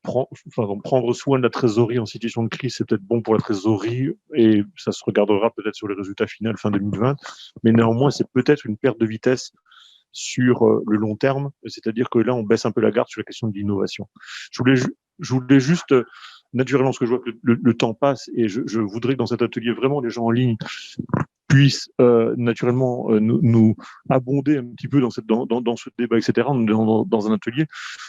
Speaker 2: prendre soin de la trésorerie en situation de crise, c'est peut-être bon pour la trésorerie, et ça se regardera peut-être sur les résultats finaux fin 2020, mais néanmoins, c'est peut-être une perte de vitesse sur le long terme, c'est-à-dire que là, on baisse un peu la garde sur la question de l'innovation. Je voulais juste, naturellement, parce que je vois que le temps passe, et je voudrais que dans cet atelier, vraiment, les gens en ligne puissent naturellement nous abonder un petit peu dans ce débat, etc. Dans un atelier,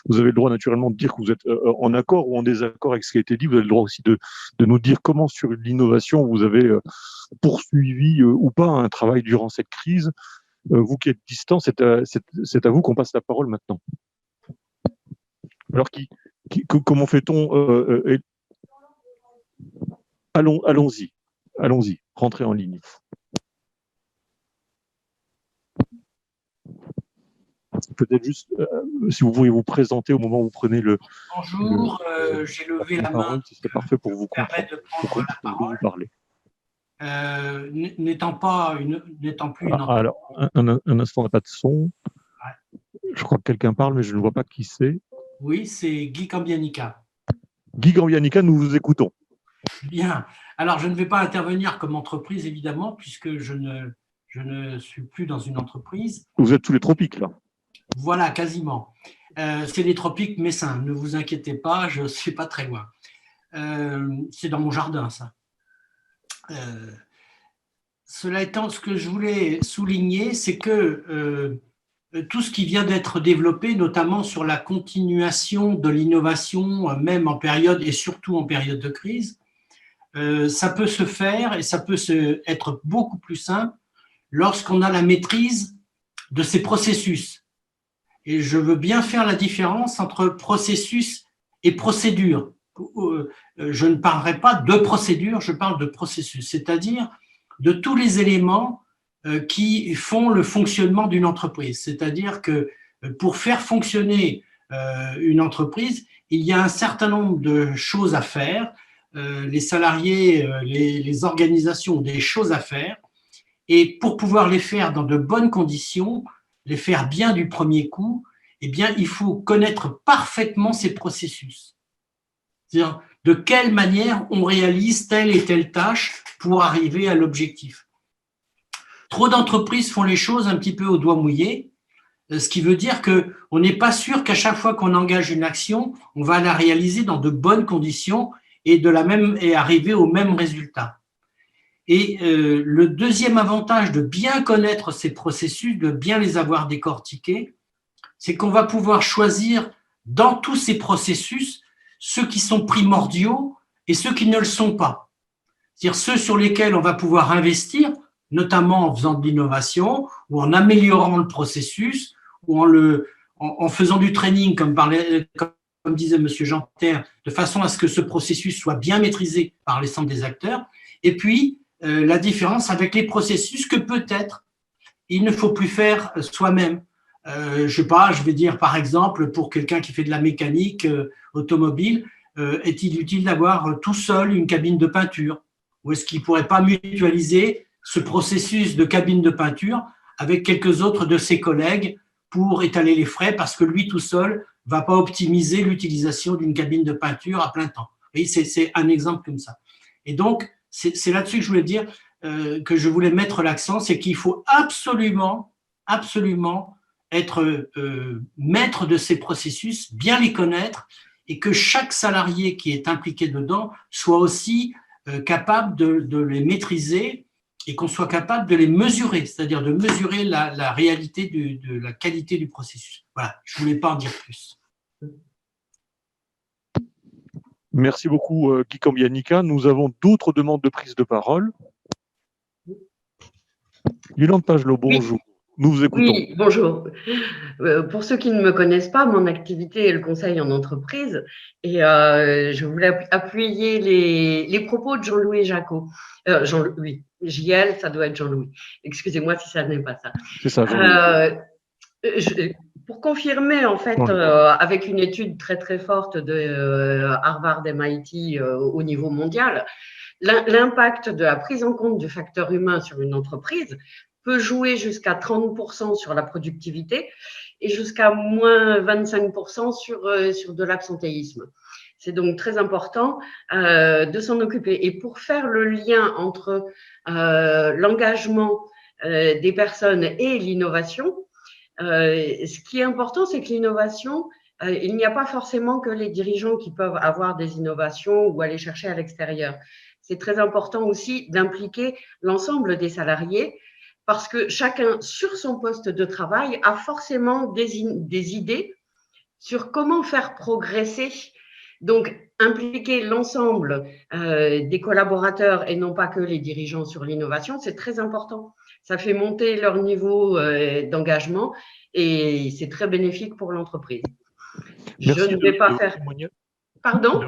Speaker 2: vous avez le droit naturellement de dire que vous êtes en accord ou en désaccord avec ce qui a été dit. Vous avez le droit aussi de nous dire comment sur l'innovation vous avez poursuivi ou pas un travail durant cette crise. Vous qui êtes distant, c'est à vous qu'on passe la parole maintenant. Alors, comment fait-on Allons-y, rentrez en ligne. Peut-être juste, si vous pourriez vous présenter au moment où vous prenez
Speaker 8: Bonjour, j'ai levé la main.
Speaker 2: Ce serait parfait pour vous
Speaker 8: parler. N'étant plus une
Speaker 2: alors, un instant, on n'a pas de son. Ouais. Je crois que quelqu'un parle, mais je ne vois pas qui c'est.
Speaker 8: Oui, c'est Guy Gambianica.
Speaker 2: Guy Gambianica, nous vous écoutons.
Speaker 8: Bien. Alors, je ne vais pas intervenir comme entreprise, évidemment, puisque je ne suis plus dans une entreprise.
Speaker 2: Vous êtes sous les tropiques, là.
Speaker 8: Voilà, quasiment. C'est les tropiques messins. Ne vous inquiétez pas, je ne suis pas très loin. C'est dans mon jardin, ça. Cela étant, ce que je voulais souligner, c'est que tout ce qui vient d'être développé, notamment sur la continuation de l'innovation, même en période et surtout en période de crise, ça peut se faire et ça peut être beaucoup plus simple lorsqu'on a la maîtrise de ces processus. Et je veux bien faire la différence entre processus et procédure. Je ne parlerai pas de procédure, je parle de processus, c'est-à-dire de tous les éléments qui font le fonctionnement d'une entreprise. C'est-à-dire que pour faire fonctionner une entreprise, il y a un certain nombre de choses à faire. Les salariés, les organisations ont des choses à faire. Et pour pouvoir les faire dans de bonnes conditions, les faire bien du premier coup, eh bien, il faut connaître parfaitement ces processus. C'est-à-dire de quelle manière on réalise telle et telle tâche pour arriver à l'objectif. Trop d'entreprises font les choses un petit peu au doigt mouillé, ce qui veut dire qu'on n'est pas sûr qu'à chaque fois qu'on engage une action, on va la réaliser dans de bonnes conditions et arriver au même résultat. Et le deuxième avantage de bien connaître ces processus, de bien les avoir décortiqués, c'est qu'on va pouvoir choisir dans tous ces processus ceux qui sont primordiaux et ceux qui ne le sont pas. C'est-à-dire ceux sur lesquels on va pouvoir investir, notamment en faisant de l'innovation ou en améliorant le processus ou en faisant du training, comme disait M. Ginter, de façon à ce que ce processus soit bien maîtrisé par l'ensemble des acteurs. Et puis, la différence avec les processus que peut-être il ne faut plus faire soi-même. je sais pas, je vais dire par exemple, pour quelqu'un qui fait de la mécanique automobile, est-il utile d'avoir tout seul une cabine de peinture? Ou est-ce qu'il ne pourrait pas mutualiser ce processus de cabine de peinture avec quelques autres de ses collègues pour étaler les frais, parce que lui tout seul ne va pas optimiser l'utilisation d'une cabine de peinture à plein temps. Vous voyez, c'est un exemple comme ça. Et donc, c'est là-dessus que je voulais dire que je voulais mettre l'accent, c'est qu'il faut absolument, absolument être maître de ces processus, bien les connaître, et que chaque salarié qui est impliqué dedans soit aussi capable de les maîtriser et qu'on soit capable de les mesurer, c'est-à-dire de mesurer la réalité de la qualité du processus. Voilà, je ne voulais pas en dire plus.
Speaker 2: Merci beaucoup, Guy Cambianica. Nous avons d'autres demandes de prise de parole. Yolande Pagelot, bonjour. Oui. Nous vous écoutons.
Speaker 9: Oui, bonjour. Pour ceux qui ne me connaissent pas, mon activité est le conseil en entreprise et je voulais appuyer les propos de Jean-Louis Jacot. Jean-Louis, JL, ça doit être Jean-Louis. Excusez-moi si ça n'est pas ça.
Speaker 2: C'est ça,
Speaker 9: pour confirmer, en fait, avec une étude très, très forte de Harvard MIT au niveau mondial, l'impact de la prise en compte du facteur humain sur une entreprise peut jouer jusqu'à 30% sur la productivité et jusqu'à moins 25% sur de l'absentéisme. C'est donc très important de s'en occuper. Et pour faire le lien entre l'engagement des personnes et l'innovation, ce qui est important, c'est que l'innovation, il n'y a pas forcément que les dirigeants qui peuvent avoir des innovations ou aller chercher à l'extérieur. C'est très important aussi d'impliquer l'ensemble des salariés parce que chacun, sur son poste de travail, a forcément des idées sur comment faire progresser. Donc, impliquer l'ensemble des collaborateurs et non pas que les dirigeants sur l'innovation, c'est très important. Ça fait monter leur niveau d'engagement et c'est très bénéfique pour l'entreprise. Je ne vais pas faire… Pardon ?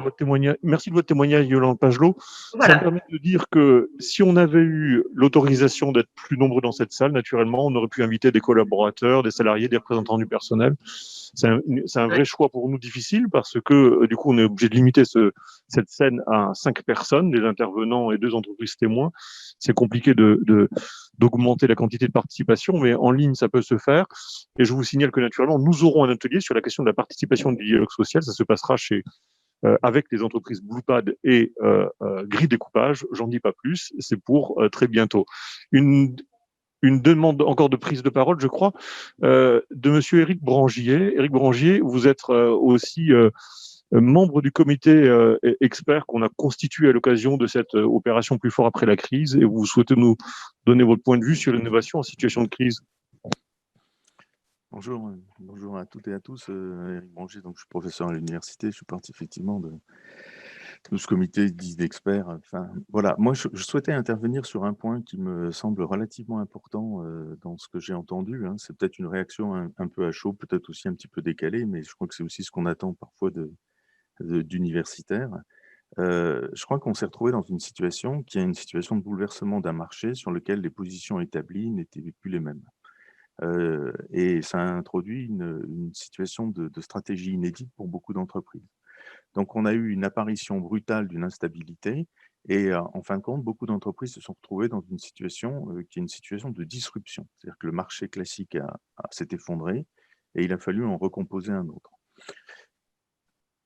Speaker 2: Merci de votre témoignage, Yolande Pagelot. Voilà. Ça me permet de dire que si on avait eu l'autorisation d'être plus nombreux dans cette salle, naturellement, on aurait pu inviter des collaborateurs, des salariés, des représentants du personnel. C'est un vrai choix pour nous difficile parce que du coup, on est obligé de limiter cette scène à 5 personnes, des intervenants et 2 entreprises témoins. C'est compliqué d'augmenter la quantité de participation, mais en ligne, ça peut se faire. Et je vous signale que naturellement, nous aurons un atelier sur la question de la participation du dialogue social. Ça se passera avec les entreprises Bluepad et Gris Découpage. J'en dis pas plus. C'est pour très bientôt. Une demande encore de prise de parole, je crois, de monsieur Éric Brangier. Éric Brangier, vous êtes aussi membre du comité expert qu'on a constitué à l'occasion de cette opération Plus fort après la crise et vous souhaitez nous donner votre point de vue sur l'innovation en situation de crise.
Speaker 10: Bonjour à toutes et à tous. Éric Brangier, donc je suis professeur à l'université. Je suis partie effectivement de ce comité dit d'experts. Enfin, voilà. Moi, je souhaitais intervenir sur un point qui me semble relativement important dans ce que j'ai entendu. Hein. C'est peut-être une réaction un peu à chaud, peut-être aussi un petit peu décalée, mais je crois que c'est aussi ce qu'on attend parfois d'universitaires. Je crois qu'on s'est retrouvé dans une situation qui est une situation de bouleversement d'un marché sur lequel les positions établies n'étaient plus les mêmes. Et ça a introduit une situation de stratégie inédite pour beaucoup d'entreprises. Donc, on a eu une apparition brutale d'une instabilité et en fin de compte, beaucoup d'entreprises se sont retrouvées dans une situation qui est une situation de disruption. C'est-à-dire que le marché classique s'est effondré et il a fallu en recomposer un autre.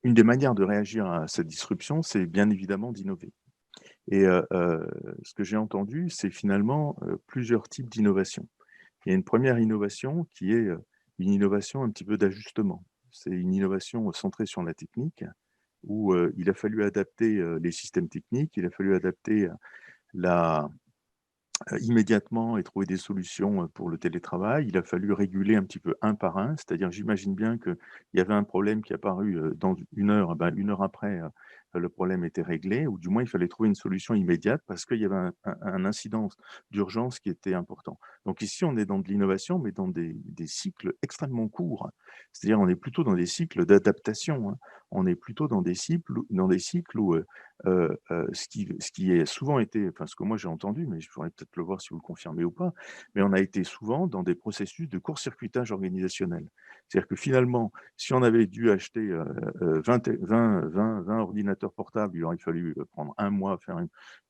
Speaker 10: Une des manières de réagir à cette disruption, c'est bien évidemment d'innover. Et ce que j'ai entendu, c'est finalement plusieurs types d'innovation. Il y a une première innovation qui est une innovation un petit peu d'ajustement. C'est une innovation centrée sur la technique, où il a fallu adapter les systèmes techniques, il a fallu adapter immédiatement et trouver des solutions pour le télétravail. Il a fallu réguler un petit peu un par un, c'est-à-dire j'imagine bien qu'il y avait un problème qui est apparu dans une heure, une heure après, le problème était réglé, ou du moins il fallait trouver une solution immédiate parce qu'il y avait un incident d'urgence qui était important. Donc ici, on est dans de l'innovation, mais dans des cycles extrêmement courts. C'est-à-dire on est plutôt dans des cycles d'adaptation. Hein. on est plutôt dans des cycles où ce qui est souvent été, enfin ce que moi j'ai entendu, mais je pourrais peut-être le voir si vous le confirmez ou pas, mais on a été souvent dans des processus de court-circuitage organisationnel. C'est-à-dire que finalement, si on avait dû acheter 20 ordinateurs portables, il aurait fallu prendre un mois, faire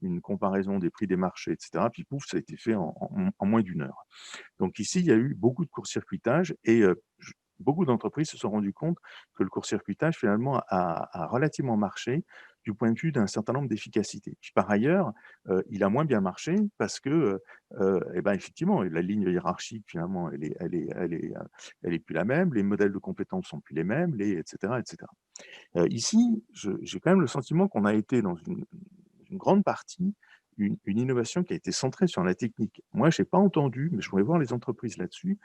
Speaker 10: une comparaison des prix des marchés, etc. Puis pouf, ça a été fait en moins d'1 heure. Donc ici, il y a eu beaucoup de court-circuitage et beaucoup d'entreprises se sont rendues compte que le court-circuitage, finalement, a relativement marché du point de vue d'un certain nombre d'efficacités. Puis par ailleurs, il a moins bien marché parce que, effectivement, la ligne hiérarchique, finalement, elle est plus la même, les modèles de compétences sont plus les mêmes, etc., etc. Ici, j'ai quand même le sentiment qu'on a été dans une grande partie une innovation qui a été centrée sur la technique. Moi, je n'ai pas entendu, mais je voudrais voir les entreprises là-dessus,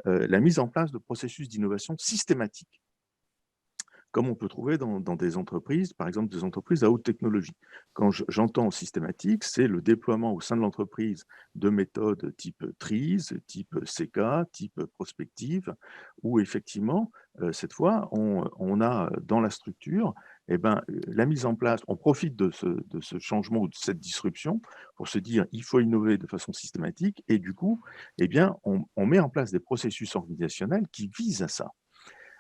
Speaker 10: la mise en place de processus d'innovation systématiques, comme on peut trouver dans des entreprises, par exemple des entreprises à haute technologie. Quand j'entends systématique, c'est le déploiement au sein de l'entreprise de méthodes type TRIZ, type CK, type prospective, où effectivement, cette fois, on a dans la structure la mise en place, on profite de ce changement ou de cette disruption pour se dire il faut innover de façon systématique et du coup, on met en place des processus organisationnels qui visent à ça.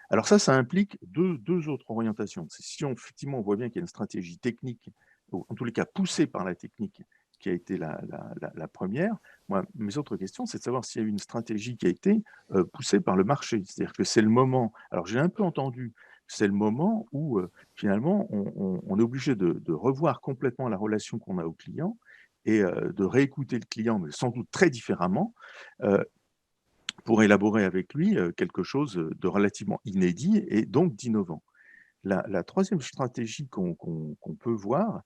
Speaker 10: Alors ça implique deux autres orientations. Si effectivement on voit bien qu'il y a une stratégie technique, ou en tous les cas poussée par la technique, qui a été la première, moi, mes autres questions, c'est de savoir s'il y a eu une stratégie qui a été poussée par le marché. C'est-à-dire que c'est le moment, alors j'ai un peu entendu, c'est le moment où finalement on est obligé de revoir complètement la relation qu'on a au client et de réécouter le client, mais sans doute très différemment, pour élaborer avec lui quelque chose de relativement inédit et donc d'innovant. La troisième stratégie qu'on peut voir,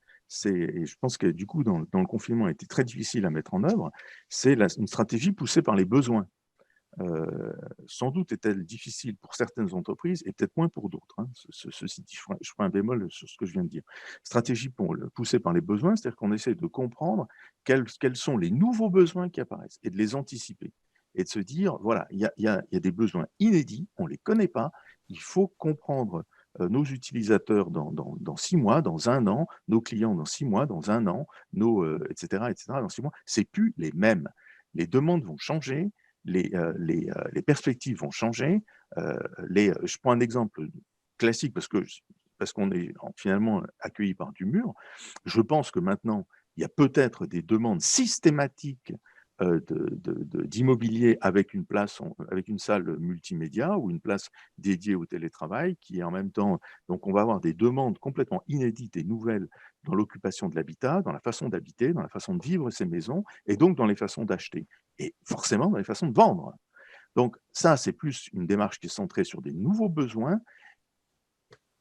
Speaker 10: et je pense que du coup, dans le confinement, a été très difficile à mettre en œuvre, c'est une stratégie poussée par les besoins. Sans doute est-elle difficile pour certaines entreprises et peut-être moins pour d'autres. Ceci dit, je ferai un bémol sur ce que je viens de dire. Stratégie poussée par les besoins, c'est-à-dire qu'on essaie de comprendre quels sont les nouveaux besoins qui apparaissent et de les anticiper. Et de se dire, voilà, il y a des besoins inédits, on ne les connaît pas, il faut comprendre nos utilisateurs dans 6 mois, dans 1 an, nos clients dans 6 mois, dans 1 an, etc., dans 6 mois, ce n'est plus les mêmes. Les demandes vont changer, les perspectives vont changer. Je prends un exemple classique parce qu'on est finalement accueilli par du mur. Je pense que maintenant, il y a peut-être des demandes systématiques d'immobilier avec une salle multimédia ou une place dédiée au télétravail qui est en même temps, donc on va avoir des demandes complètement inédites et nouvelles dans l'occupation de l'habitat, dans la façon d'habiter, dans la façon de vivre ces maisons et donc dans les façons d'acheter et forcément dans les façons de vendre. Donc ça, c'est plus une démarche qui est centrée sur des nouveaux besoins.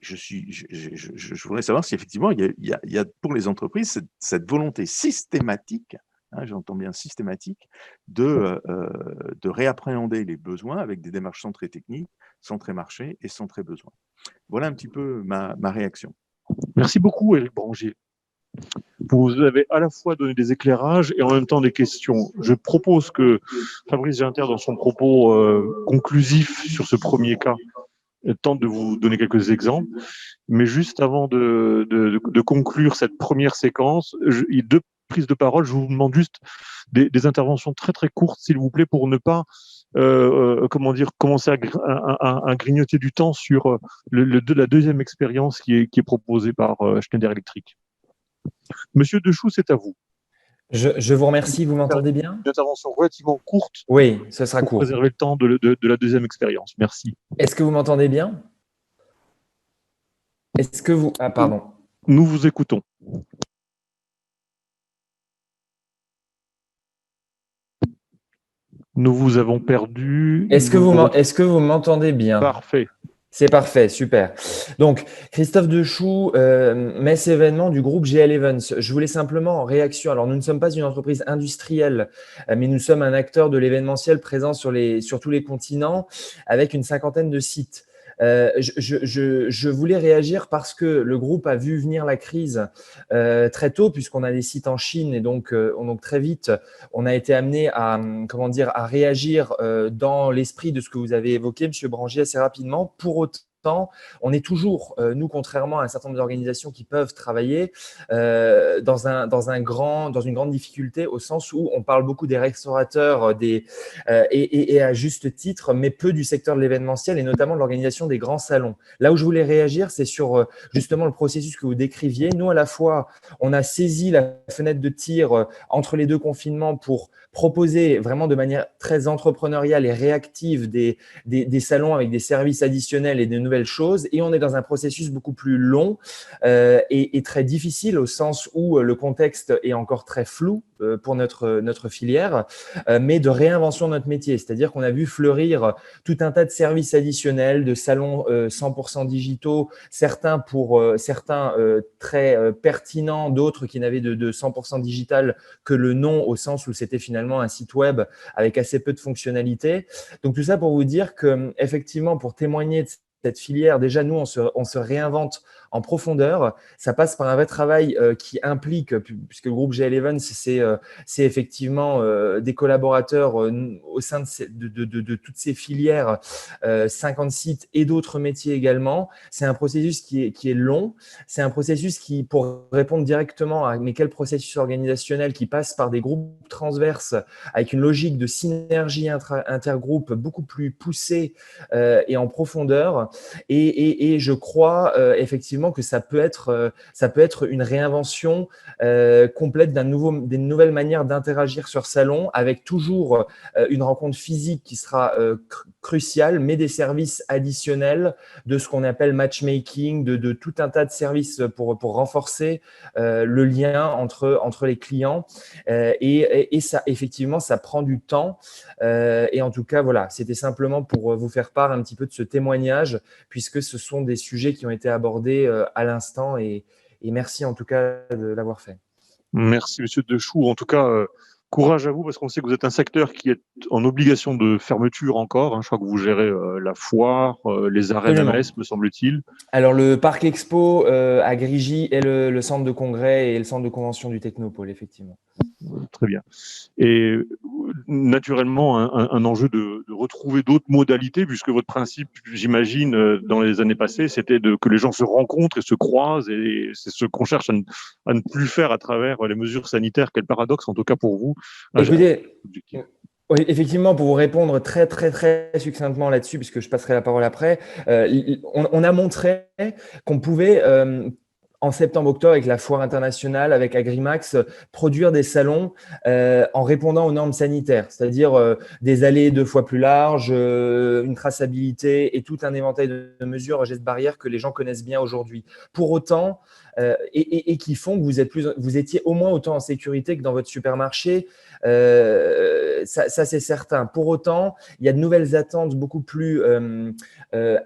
Speaker 10: Je voudrais savoir si effectivement il y a pour les entreprises cette volonté systématique, j'entends bien systématique, de réappréhender les besoins avec des démarches centrées techniques, centrées marché et centrées besoins. Voilà un petit peu ma réaction.
Speaker 2: Merci beaucoup, Éric Brangier. Vous avez à la fois donné des éclairages et en même temps des questions. Je propose que Fabrice Ginter, dans son propos conclusif sur ce premier cas, tente de vous donner quelques exemples. Mais juste avant de conclure cette première séquence, il y a 2 prises de parole. Je vous demande juste des interventions très très courtes, s'il vous plaît, pour ne pas commencer à grignoter du temps sur la deuxième expérience qui est proposée par Schneider Electric. Monsieur Dechoux, c'est à vous.
Speaker 11: Je vous remercie, vous m'entendez bien?
Speaker 2: Une intervention relativement courte.
Speaker 11: Oui, ce sera court.
Speaker 2: Pour préserver le temps de la deuxième expérience. Merci.
Speaker 11: Est-ce que vous m'entendez bien? Est-ce que vous... Ah, pardon.
Speaker 2: Nous vous écoutons. Nous vous avons perdu.
Speaker 11: Est-ce que vous m'entendez bien?
Speaker 2: Parfait.
Speaker 11: C'est parfait, super. Donc, Christophe Dechoux, Messe événement du groupe GL Events. Je voulais simplement, en réaction, alors nous ne sommes pas une entreprise industrielle, mais nous sommes un acteur de l'événementiel présent sur tous les continents avec une 50aine de sites. Je voulais réagir parce que le groupe a vu venir la crise très tôt, puisqu'on a des sites en Chine et donc très vite, on a été amené à réagir dans l'esprit de ce que vous avez évoqué, M. Brangier, assez rapidement. Pour autant, on est toujours, nous, contrairement à un certain nombre d'organisations qui peuvent travailler, dans une grande difficulté, au sens où on parle beaucoup des restaurateurs et à juste titre, mais peu du secteur de l'événementiel et notamment de l'organisation des grands salons. Là où je voulais réagir, c'est sur justement le processus que vous décriviez. Nous, à la fois, on a saisi la fenêtre de tir entre les deux confinements pour proposer vraiment de manière très entrepreneuriale et réactive des salons avec des services additionnels et de nouvelles choses. Et on est dans un processus beaucoup plus long et très difficile au sens où le contexte est encore très flou pour notre filière, mais de réinvention de notre métier. C'est-à-dire qu'on a vu fleurir tout un tas de services additionnels, de salons 100% digitaux, certains très pertinents, d'autres qui n'avaient de 100% digital que le nom, au sens où c'était finalement un site web avec assez peu de fonctionnalités. Donc tout ça pour vous dire que effectivement, pour témoigner de cette filière, déjà nous, on se réinvente en profondeur. Ça passe par un vrai travail qui implique, puisque le groupe GL Events, c'est effectivement des collaborateurs au sein de toutes ces filières, 50 sites et d'autres métiers également. C'est un processus qui est long. C'est un processus qui, pour répondre directement à mais quel processus organisationnel, qui passe par des groupes transverses avec une logique de synergie intergroupe beaucoup plus poussée et en profondeur. Et je crois effectivement que ça peut être une réinvention complète des nouvelles manières d'interagir sur salon, avec toujours une rencontre physique qui sera cruciale, mais des services additionnels, de ce qu'on appelle matchmaking, de tout un tas de services pour renforcer le lien entre les clients. Et ça, effectivement, ça prend du temps. Et en tout cas, voilà, c'était simplement pour vous faire part un petit peu de ce témoignage, puisque ce sont des sujets qui ont été abordés à l'instant, et merci en tout cas de l'avoir fait.
Speaker 2: Merci Monsieur Dechoux. En tout cas, courage à vous, parce qu'on sait que vous êtes un secteur qui est en obligation de fermeture encore. Hein. Je crois que vous gérez la foire, les arènes MLS, me semble-t-il.
Speaker 11: Alors, le Parc Expo à Grigny et le centre de congrès et le centre de convention du Technopôle, effectivement.
Speaker 2: Très bien. Et naturellement, un enjeu de retrouver d'autres modalités, puisque votre principe, j'imagine, dans les années passées, c'était que les gens se rencontrent et se croisent, et c'est ce qu'on cherche à ne plus faire à travers les mesures sanitaires. Quel paradoxe, en tout cas pour vous.
Speaker 11: Écoutez, oui, effectivement, pour vous répondre très, très, très succinctement là-dessus, puisque je passerai la parole après, on a montré qu'on pouvait… en septembre-octobre, avec la foire internationale, avec Agrimax, produire des salons en répondant aux normes sanitaires, c'est-à-dire des allées 2 fois plus larges, une traçabilité et tout un éventail de mesures, gestes barrières que les gens connaissent bien aujourd'hui. Pour autant, et qui font que vous étiez au moins autant en sécurité que dans votre supermarché, ça c'est certain. Pour autant, il y a de nouvelles attentes beaucoup plus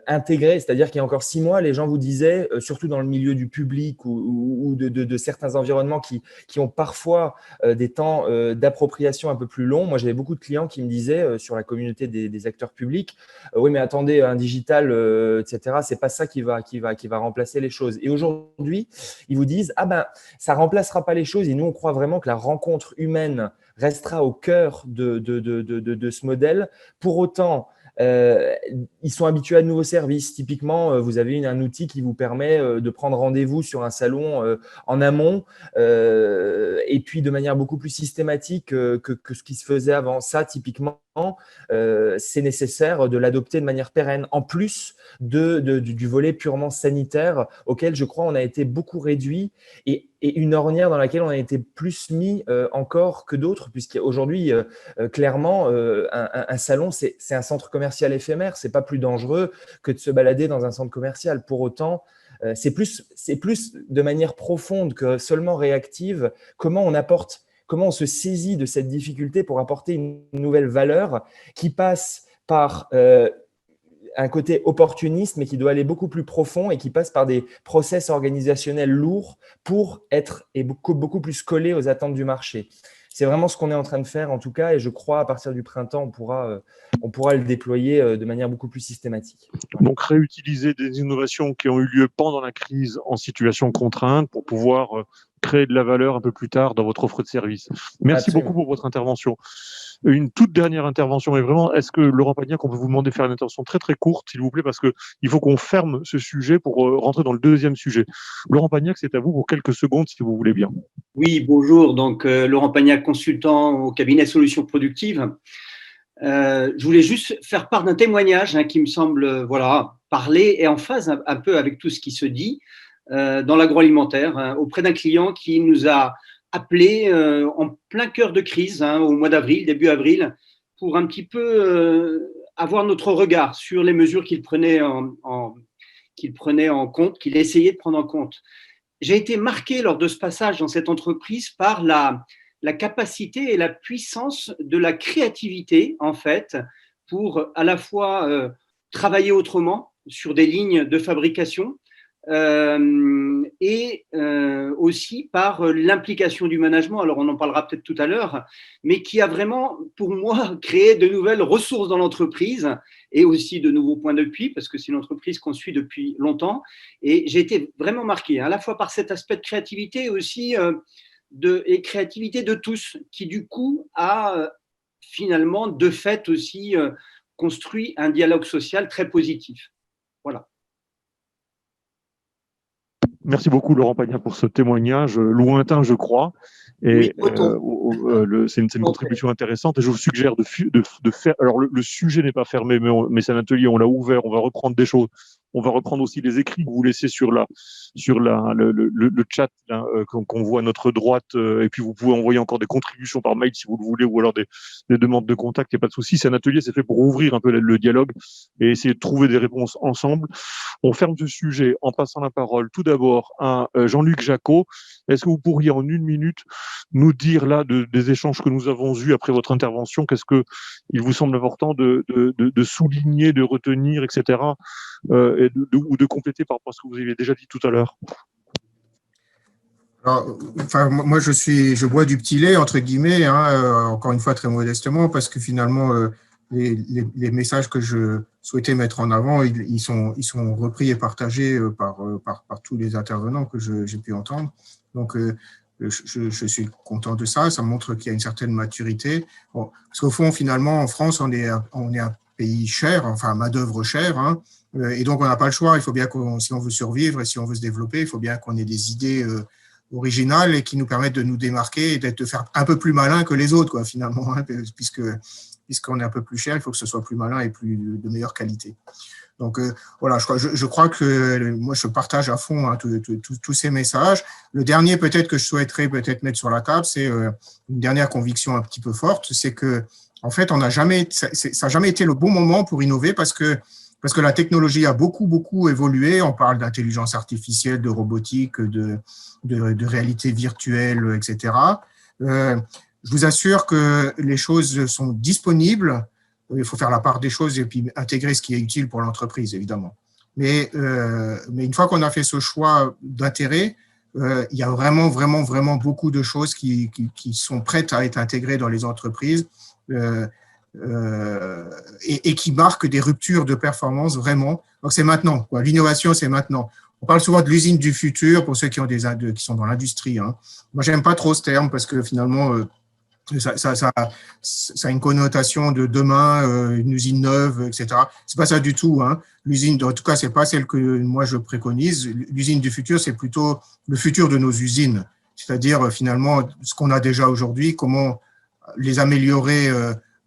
Speaker 11: intégrées, c'est-à-dire qu'il y a encore 6 mois, les gens vous disaient, surtout dans le milieu du public ou de certains environnements qui ont parfois des temps d'appropriation un peu plus longs. Moi, j'avais beaucoup de clients qui me disaient sur la communauté des acteurs publics, oui, mais attendez, un digital, etc., c'est pas ça qui va remplacer les choses. Et aujourd'hui, ils vous disent, ah ben, ça remplacera pas les choses, et nous, on croit vraiment que la rencontre humaine restera au cœur de ce modèle. Pour autant, ils sont habitués à de nouveaux services. Typiquement, vous avez un outil qui vous permet de prendre rendez-vous sur un salon en amont et puis de manière beaucoup plus systématique que ce qui se faisait avant. Ça, typiquement, c'est nécessaire de l'adopter de manière pérenne, en plus du volet purement sanitaire auquel je crois on a été beaucoup réduit, et une ornière dans laquelle on a été plus mis encore que d'autres, puisqu'aujourd'hui, clairement, un salon, c'est un centre commercial éphémère. C'est pas plus dangereux que de se balader dans un centre commercial. Pour autant, c'est plus de manière profonde que seulement réactive, comment on se saisit de cette difficulté pour apporter une nouvelle valeur qui passe par un côté opportuniste, mais qui doit aller beaucoup plus profond et qui passe par des process organisationnels lourds pour être beaucoup plus collé aux attentes du marché. C'est vraiment ce qu'on est en train de faire, en tout cas, et je crois à partir du printemps, on pourra le déployer de manière beaucoup plus systématique.
Speaker 2: Voilà. Donc, réutiliser des innovations qui ont eu lieu pendant la crise en situation contrainte pour pouvoir créer de la valeur un peu plus tard dans votre offre de service. Merci beaucoup pour votre intervention. Une toute dernière intervention, mais vraiment, est-ce que Laurent Pagnac, on peut vous demander de faire une intervention très très courte, s'il vous plaît, parce que il faut qu'on ferme ce sujet pour rentrer dans le deuxième sujet. Laurent Pagnac, c'est à vous pour quelques secondes, si vous voulez bien.
Speaker 12: Oui, bonjour. Donc, Laurent Pagnac, consultant au cabinet Solutions Productives. Je voulais juste faire part d'un témoignage qui me semble parler et en phase un peu avec tout ce qui se dit dans l'agroalimentaire, auprès d'un client qui nous a appelé en plein cœur de crise au mois d'avril, début avril, pour un petit peu avoir notre regard sur les mesures qu'il prenait en compte, qu'il essayait de prendre en compte. J'ai été marqué lors de ce passage dans cette entreprise par la capacité et la puissance de la créativité, en fait, pour à la fois travailler autrement sur des lignes de fabrication et aussi par l'implication du management. Alors, on en parlera peut-être tout à l'heure, mais qui a vraiment, pour moi, créé de nouvelles ressources dans l'entreprise et aussi de nouveaux points d'appui, parce que c'est une entreprise qu'on suit depuis longtemps. Et j'ai été vraiment marqué, à la fois par cet aspect de créativité et aussi et créativité de tous, qui du coup a finalement de fait aussi construit un dialogue social très positif. Voilà.
Speaker 2: Merci beaucoup Laurent Pagnac pour ce témoignage lointain, je crois. Et
Speaker 12: oui,
Speaker 2: c'est une contribution intéressante. Et je vous suggère de faire. Alors le sujet n'est pas fermé, mais c'est un atelier. On l'a ouvert. On va reprendre des choses. On va reprendre aussi les écrits que vous laissez sur le chat qu'on voit à notre droite. Et puis vous pouvez envoyer encore des contributions par mail si vous le voulez, ou alors des demandes de contact. Il n'y a pas de souci. C'est un atelier. C'est fait pour ouvrir un peu le dialogue et essayer de trouver des réponses ensemble. On ferme ce sujet en passant la parole tout d'abord à Jean-Luc Jacot. Est-ce que vous pourriez en une minute nous dire là des échanges que nous avons eus après votre intervention, qu'est-ce que il vous semble important de souligner, de retenir, etc. Ou de compléter par rapport à ce que vous avez déjà dit tout à l'heure?
Speaker 5: Alors, moi, je bois du petit lait, entre guillemets, encore une fois très modestement, parce que finalement, les messages que je souhaitais mettre en avant, ils sont repris et partagés par tous les intervenants que j'ai pu entendre. Donc, je suis content de ça. Ça montre qu'il y a une certaine maturité. Bon, parce qu'au fond, finalement, en France, on est un pays cher, enfin, main-d'œuvre chère, et donc on n'a pas le choix. Il faut bien si on veut survivre et si on veut se développer, il faut bien qu'on ait des idées originales et qui nous permettent de nous démarquer et de faire un peu plus malin que les autres, quoi, finalement, puisqu'on est un peu plus cher, il faut que ce soit plus malin et de meilleure qualité. Donc voilà, je crois que moi je partage à fond tous ces messages. Le dernier peut-être que je souhaiterais peut-être mettre sur la table, c'est une dernière conviction un petit peu forte, c'est que en fait ça n'a jamais été le bon moment pour innover parce que la technologie a beaucoup évolué. On parle d'intelligence artificielle, de robotique, de réalité virtuelle, etc. Je vous assure que les choses sont disponibles. Il faut faire la part des choses et puis intégrer ce qui est utile pour l'entreprise, évidemment. Mais une fois qu'on a fait ce choix d'intérêt, il y a vraiment beaucoup de choses qui sont prêtes à être intégrées dans les entreprises et qui marquent des ruptures de performance, vraiment. Donc, c'est maintenant. L'innovation, c'est maintenant. On parle souvent de l'usine du futur pour ceux qui sont dans l'industrie. Moi, j'aime pas trop ce terme parce que finalement, ça a une connotation de demain, une usine neuve, etc. C'est pas ça du tout. L'usine, en tout cas, c'est pas celle que moi je préconise. L'usine du futur, c'est plutôt le futur de nos usines. C'est-à-dire, finalement, ce qu'on a déjà aujourd'hui, comment les améliorer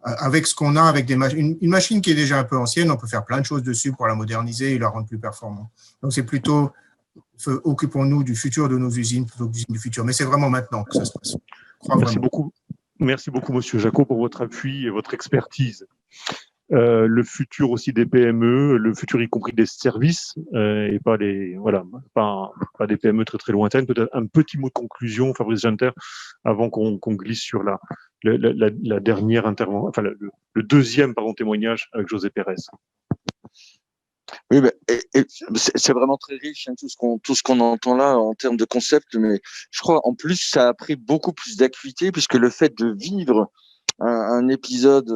Speaker 5: avec ce qu'on a, avec une machine qui est déjà un peu ancienne, on peut faire plein de choses dessus pour la moderniser et la rendre plus performante. Donc, c'est plutôt, occupons-nous du futur de nos usines plutôt que de l'usine du futur. Mais c'est vraiment maintenant que ça se passe.
Speaker 2: Merci beaucoup. Merci beaucoup, Monsieur Jacot, pour votre appui et votre expertise. Le futur aussi des PME, le futur y compris des services, et pas pas des PME très lointaines. Peut-être un petit mot de conclusion, Fabrice Genter, avant qu'on glisse sur la dernière intervention, enfin le deuxième témoignage avec José Pérez.
Speaker 1: Oui, c'est vraiment très riche, tout ce qu'on entend là en termes de concept, mais je crois en plus ça a pris beaucoup plus d'acuité puisque le fait de vivre un épisode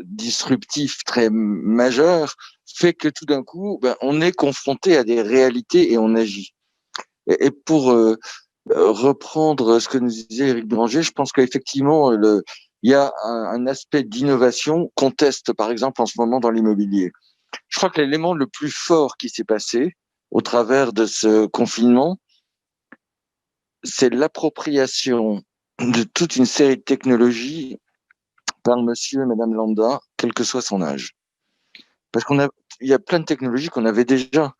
Speaker 1: disruptif très majeur fait que tout d'un coup, on est confronté à des réalités et on agit. Et pour reprendre ce que nous disait Éric Béranger, je pense qu'effectivement il il y a un aspect d'innovation qu'on teste, par exemple, en ce moment dans l'immobilier. Je crois que l'élément le plus fort qui s'est passé au travers de ce confinement, c'est l'appropriation de toute une série de technologies par monsieur et madame lambda, quel que soit son âge. Parce il y a plein de technologies qu'on avait déjà.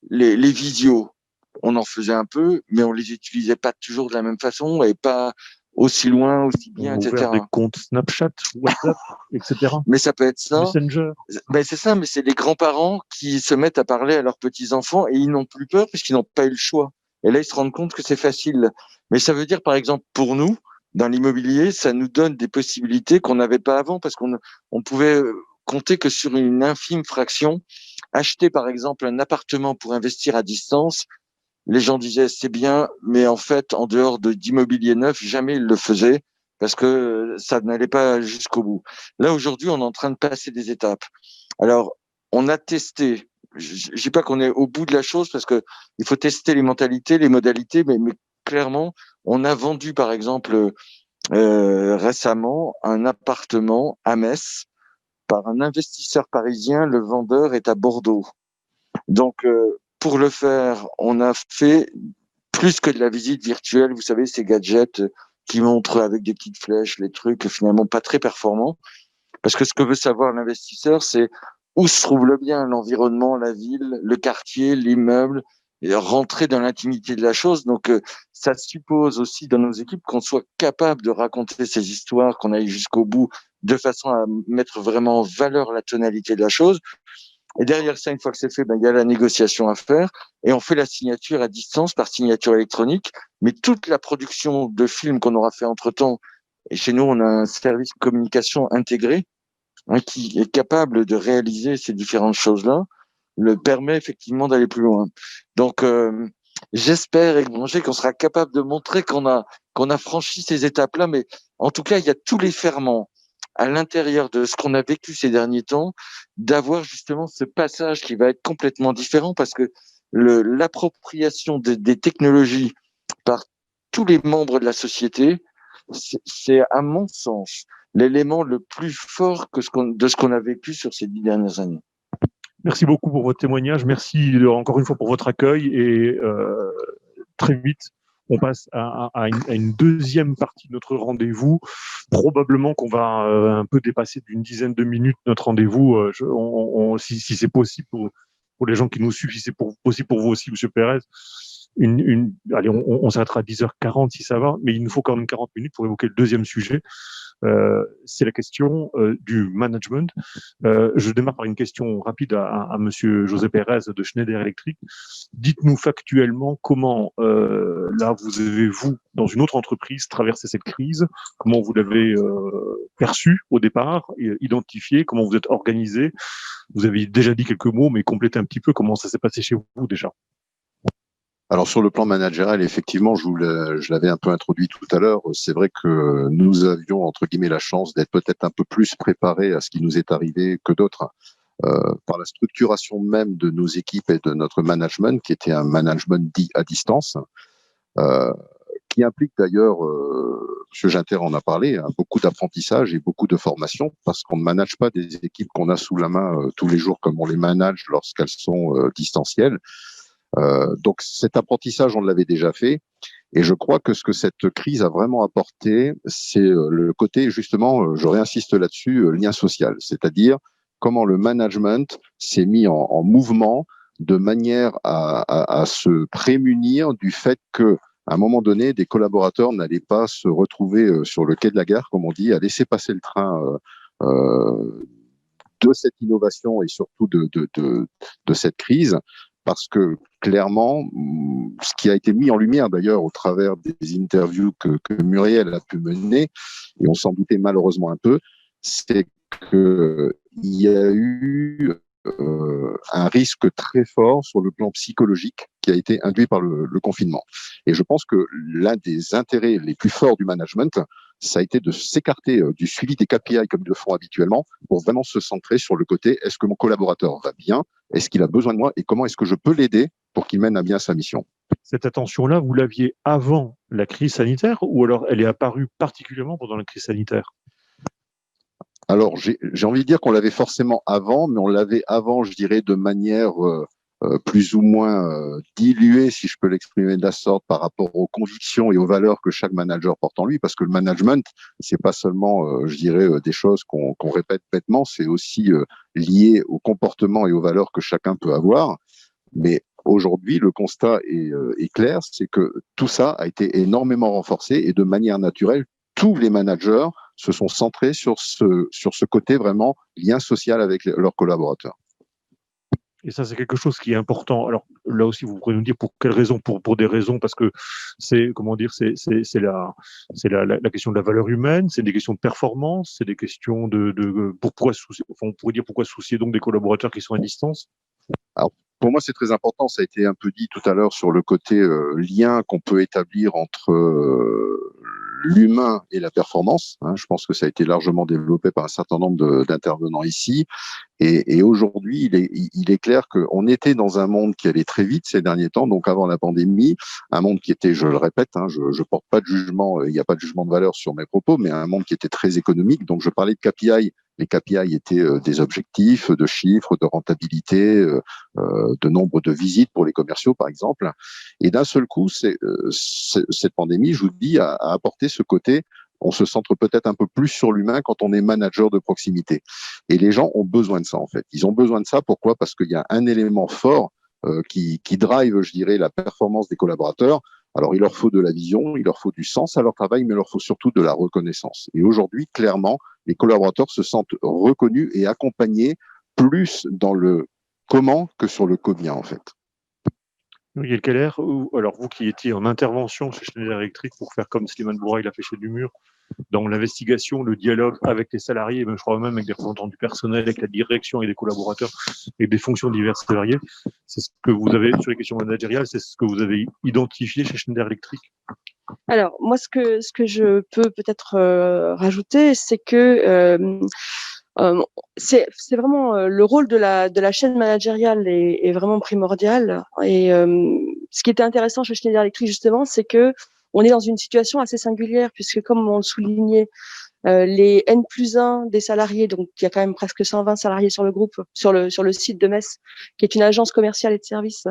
Speaker 1: Les visios, on en faisait un peu, mais on les utilisait pas toujours de la même façon et pas aussi loin, aussi bien,
Speaker 2: On a
Speaker 1: etc.
Speaker 2: ouvert des comptes Snapchat, WhatsApp, etc.
Speaker 1: Mais ça peut être ça.
Speaker 2: Messenger.
Speaker 1: Ben c'est ça, mais c'est les grands-parents qui se mettent à parler à leurs petits-enfants et ils n'ont plus peur puisqu'ils n'ont pas eu le choix. Et là, ils se rendent compte que c'est facile. Mais ça veut dire, par exemple, pour nous, dans l'immobilier, ça nous donne des possibilités qu'on n'avait pas avant parce on pouvait compter que sur une infime fraction. Acheter, par exemple, un appartement pour investir à distance, les gens disaient c'est bien, mais en fait, en dehors d'immobilier neuf, jamais ils le faisaient parce que ça n'allait pas jusqu'au bout. Là, aujourd'hui, on est en train de passer des étapes. Alors, on a testé. Je dis pas qu'on est au bout de la chose parce que il faut tester les mentalités, les modalités, mais clairement, on a vendu, par exemple, récemment un appartement à Metz par un investisseur parisien. Le vendeur est à Bordeaux. Donc, pour le faire, on a fait plus que de la visite virtuelle. Vous savez, ces gadgets qui montrent avec des petites flèches les trucs finalement pas très performants. Parce que ce que veut savoir l'investisseur, c'est où se trouve le bien, l'environnement, la ville, le quartier, l'immeuble, et rentrer dans l'intimité de la chose. Donc, ça suppose aussi dans nos équipes qu'on soit capable de raconter ces histoires, qu'on aille jusqu'au bout, de façon à mettre vraiment en valeur la tonalité de la chose. Et derrière ça, une fois que c'est fait, il y a la négociation à faire et on fait la signature à distance par signature électronique. Mais toute la production de films qu'on aura fait entre-temps, et chez nous, on a un service de communication intégré qui est capable de réaliser ces différentes choses-là, le permet effectivement d'aller plus loin. Donc, j'espère, Eric Branger, qu'on sera capable de montrer qu'on a franchi ces étapes-là. Mais en tout cas, il y a tous les ferments à l'intérieur de ce qu'on a vécu ces derniers temps, d'avoir justement ce passage qui va être complètement différent parce que l'appropriation des technologies par tous les membres de la société, c'est à mon sens l'élément le plus fort de ce qu'on a vécu sur ces 10 dernières années.
Speaker 2: Merci beaucoup pour votre témoignage. Merci encore une fois pour votre accueil et très vite, on passe à une deuxième partie de notre rendez-vous. Probablement qu'on va un peu dépasser d'une dizaine de minutes notre rendez-vous. Si c'est possible pour les gens qui nous suivent, si c'est possible pour vous aussi, Monsieur Pérez. Allez, on s'arrêtera à 10h40 si ça va, mais il nous faut quand même 40 minutes pour évoquer le deuxième sujet. C'est la question du management. Je démarre par une question rapide à Monsieur José Pérez de Schneider Electric. Dites-nous factuellement comment, là, vous avez, vous, dans une autre entreprise, traversé cette crise, comment vous l'avez perçue au départ, identifié, comment vous êtes organisé. Vous avez déjà dit quelques mots, mais complétez un petit peu comment ça s'est passé chez vous déjà.
Speaker 7: Alors sur le plan managérial, effectivement, je l'avais un peu introduit tout à l'heure. C'est vrai que nous avions entre guillemets la chance d'être peut-être un peu plus préparés à ce qui nous est arrivé que d'autres par la structuration même de nos équipes et de notre management, qui était un management dit à distance, qui implique d'ailleurs, M. Ginter en a parlé, beaucoup d'apprentissage et beaucoup de formation, parce qu'on ne manage pas des équipes qu'on a sous la main tous les jours comme on les manage lorsqu'elles sont distancielles. Donc cet apprentissage, on l'avait déjà fait. Et je crois que ce que cette crise a vraiment apporté, c'est le côté, justement, je réinsiste là-dessus, lien social. C'est-à-dire comment le management s'est mis en mouvement de manière à se prémunir du fait que, à un moment donné, des collaborateurs n'allaient pas se retrouver sur le quai de la gare, comme on dit, à laisser passer le train de cette innovation et surtout de cette crise. Parce que clairement, ce qui a été mis en lumière d'ailleurs au travers des interviews que Muriel a pu mener, et on s'en doutait malheureusement un peu, c'est qu'il y a eu un risque très fort sur le plan psychologique qui a été induit par le confinement. Et je pense que l'un des intérêts les plus forts du management, ça a été de s'écarter du suivi des KPI comme ils le font habituellement pour vraiment se centrer sur le côté est-ce que mon collaborateur va bien, est-ce qu'il a besoin de moi et comment est-ce que je peux l'aider pour qu'il mène à bien sa mission.
Speaker 2: Cette attention-là, vous l'aviez avant la crise sanitaire ou alors elle est apparue particulièrement pendant la crise sanitaire?
Speaker 7: Alors, j'ai envie de dire qu'on l'avait forcément avant, mais on l'avait avant, je dirais, de manière plus ou moins diluée, si je peux l'exprimer de la sorte, par rapport aux convictions et aux valeurs que chaque manager porte en lui, parce que le management, c'est pas seulement, je dirais, des choses qu'on répète bêtement, c'est aussi lié au comportement et aux valeurs que chacun peut avoir. Mais aujourd'hui, le constat est clair, c'est que tout ça a été énormément renforcé et de manière naturelle, tous les managers se sont centrés sur ce côté vraiment lien social avec leurs collaborateurs.
Speaker 2: Et ça, c'est quelque chose qui est important. Alors là aussi, vous pourrez nous dire pour quelles raisons, pour des raisons, parce que c'est, comment dire, c'est la question de la valeur humaine, c'est des questions de performance, c'est des questions pourquoi soucier, enfin, on pourrait dire pourquoi soucier donc des collaborateurs qui sont à distance.
Speaker 7: Alors, pour moi, c'est très important. Ça a été un peu dit tout à l'heure sur le côté lien qu'on peut établir entre l'humain et la performance. Je pense que ça a été largement développé par un certain nombre d'intervenants ici. Et aujourd'hui, il est clair qu'on était dans un monde qui allait très vite ces derniers temps, donc avant la pandémie, un monde qui était, je le répète, je porte pas de jugement, il n'y a pas de jugement de valeur sur mes propos, mais un monde qui était très économique. Donc je parlais de KPI. Les KPI étaient des objectifs de chiffres, de rentabilité, de nombre de visites pour les commerciaux, par exemple. Et d'un seul coup, cette pandémie, je vous dis, a apporté ce côté. On se centre peut-être un peu plus sur l'humain quand on est manager de proximité. Et les gens ont besoin de ça, en fait. Ils ont besoin de ça. Pourquoi? Parce qu'il y a un élément fort qui drive, je dirais, la performance des collaborateurs. Alors, il leur faut de la vision, il leur faut du sens à leur travail, mais il leur faut surtout de la reconnaissance. Et aujourd'hui, clairement, les collaborateurs se sentent reconnus et accompagnés plus dans le comment que sur le combien, en fait.
Speaker 2: Miguel Keller, alors vous qui étiez en intervention chez Schneider Electric pour faire comme Slimane Boura il a fait chez Dumur, dans l'investigation, le dialogue avec les salariés, même, je crois même avec des représentants du personnel, avec la direction et des collaborateurs, et des fonctions diverses et variées, c'est ce que vous avez, sur les questions managériales, c'est ce que vous avez identifié chez Schneider Electric?
Speaker 6: Alors, moi, ce que je peux peut-être rajouter, c'est que c'est vraiment le rôle de la chaîne managériale est vraiment primordial. Et ce qui était intéressant chez Schneider Electric, justement, c'est que on est dans une situation assez singulière, puisque comme on le soulignait, les N+1 des salariés, donc il y a quand même presque 120 salariés sur le groupe, sur le site de Metz, qui est une agence commerciale et de services.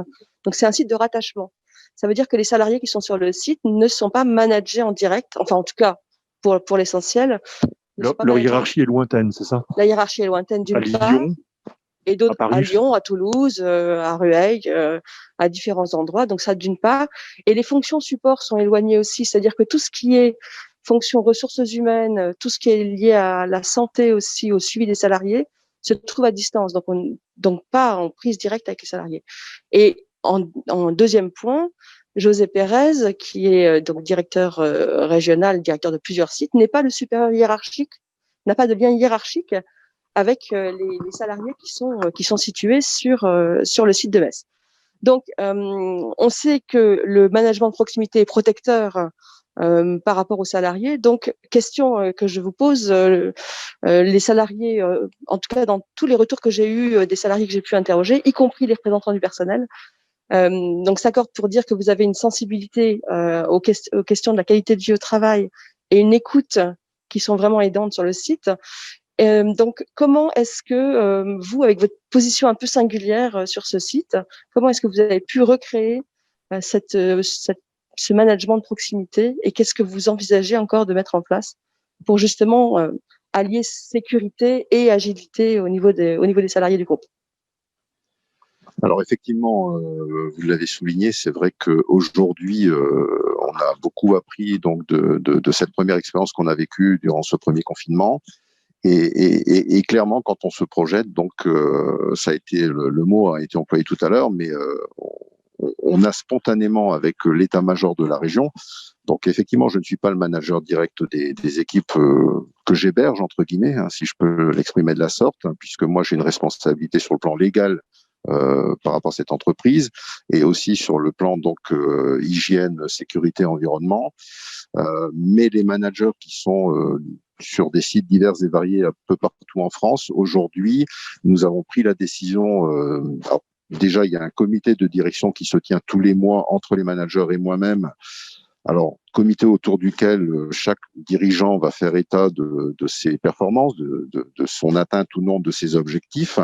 Speaker 6: Donc c'est un site de rattachement. Ça veut dire que les salariés qui sont sur le site ne sont pas managés en direct, enfin en tout cas pour l'essentiel.
Speaker 2: Leur hiérarchie est lointaine, c'est ça?
Speaker 6: La hiérarchie est lointaine d'une part.
Speaker 2: Lyon,
Speaker 6: et d'autres à Lyon, à Toulouse, à Rueil, à différents endroits. Donc ça d'une part. Et les fonctions support sont éloignées aussi, c'est-à-dire que tout ce qui est fonctions ressources humaines, tout ce qui est lié à la santé aussi, au suivi des salariés, se trouve à distance. Donc pas en prise directe avec les salariés. Et en deuxième point, José Pérez, qui est donc directeur régional, directeur de plusieurs sites, n'est pas le supérieur hiérarchique, n'a pas de lien hiérarchique avec les salariés qui sont situés sur le site de Metz. Donc, on sait que le management de proximité est protecteur par rapport aux salariés. Donc, question que je vous pose, les salariés, en tout cas dans tous les retours que j'ai eus des salariés que j'ai pu interroger, y compris les représentants du personnel, donc s'accordent pour dire que vous avez une sensibilité aux questions de la qualité de vie au travail et une écoute qui sont vraiment aidantes sur le site. Donc, comment est-ce que vous, avec votre position un peu singulière sur ce site, comment est-ce que vous avez pu recréer ce management de proximité et qu'est-ce que vous envisagez encore de mettre en place pour justement allier sécurité et agilité au niveau des salariés du groupe?
Speaker 7: Alors effectivement, vous l'avez souligné, c'est vrai qu'aujourd'hui, on a beaucoup appris donc de cette première expérience qu'on a vécue durant ce premier confinement. Et clairement, quand on se projette, donc ça a été le mot a été employé tout à l'heure, mais on a spontanément avec l'état-major de la région. Donc effectivement, je ne suis pas le manager direct des équipes que j'héberge entre guillemets, si je peux l'exprimer de la sorte, puisque moi j'ai une responsabilité sur le plan légal par rapport à cette entreprise et aussi sur le plan donc hygiène, sécurité, environnement. Mais les managers qui sont sur des sites divers et variés un peu partout en France, aujourd'hui, nous avons pris la décision. Déjà, il y a un comité de direction qui se tient tous les mois entre les managers et moi-même Alors, comité autour duquel chaque dirigeant va faire état de ses performances, de son atteinte ou non de ses objectifs.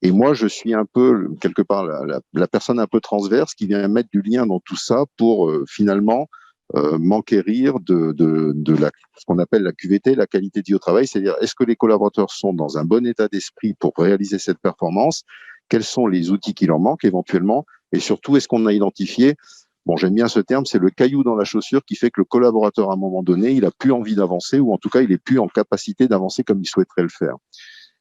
Speaker 7: Et moi, je suis un peu, quelque part, la personne un peu transverse qui vient mettre du lien dans tout ça pour finalement m'enquérir de ce qu'on appelle la QVT, la qualité de vie au travail, c'est-à-dire est-ce que les collaborateurs sont dans un bon état d'esprit pour réaliser cette performance, quels sont les outils qui leur manquent éventuellement, et surtout, est-ce qu'on a identifié, bon, j'aime bien ce terme, c'est le caillou dans la chaussure qui fait que le collaborateur, à un moment donné, il a plus envie d'avancer, ou en tout cas, il est plus en capacité d'avancer comme il souhaiterait le faire.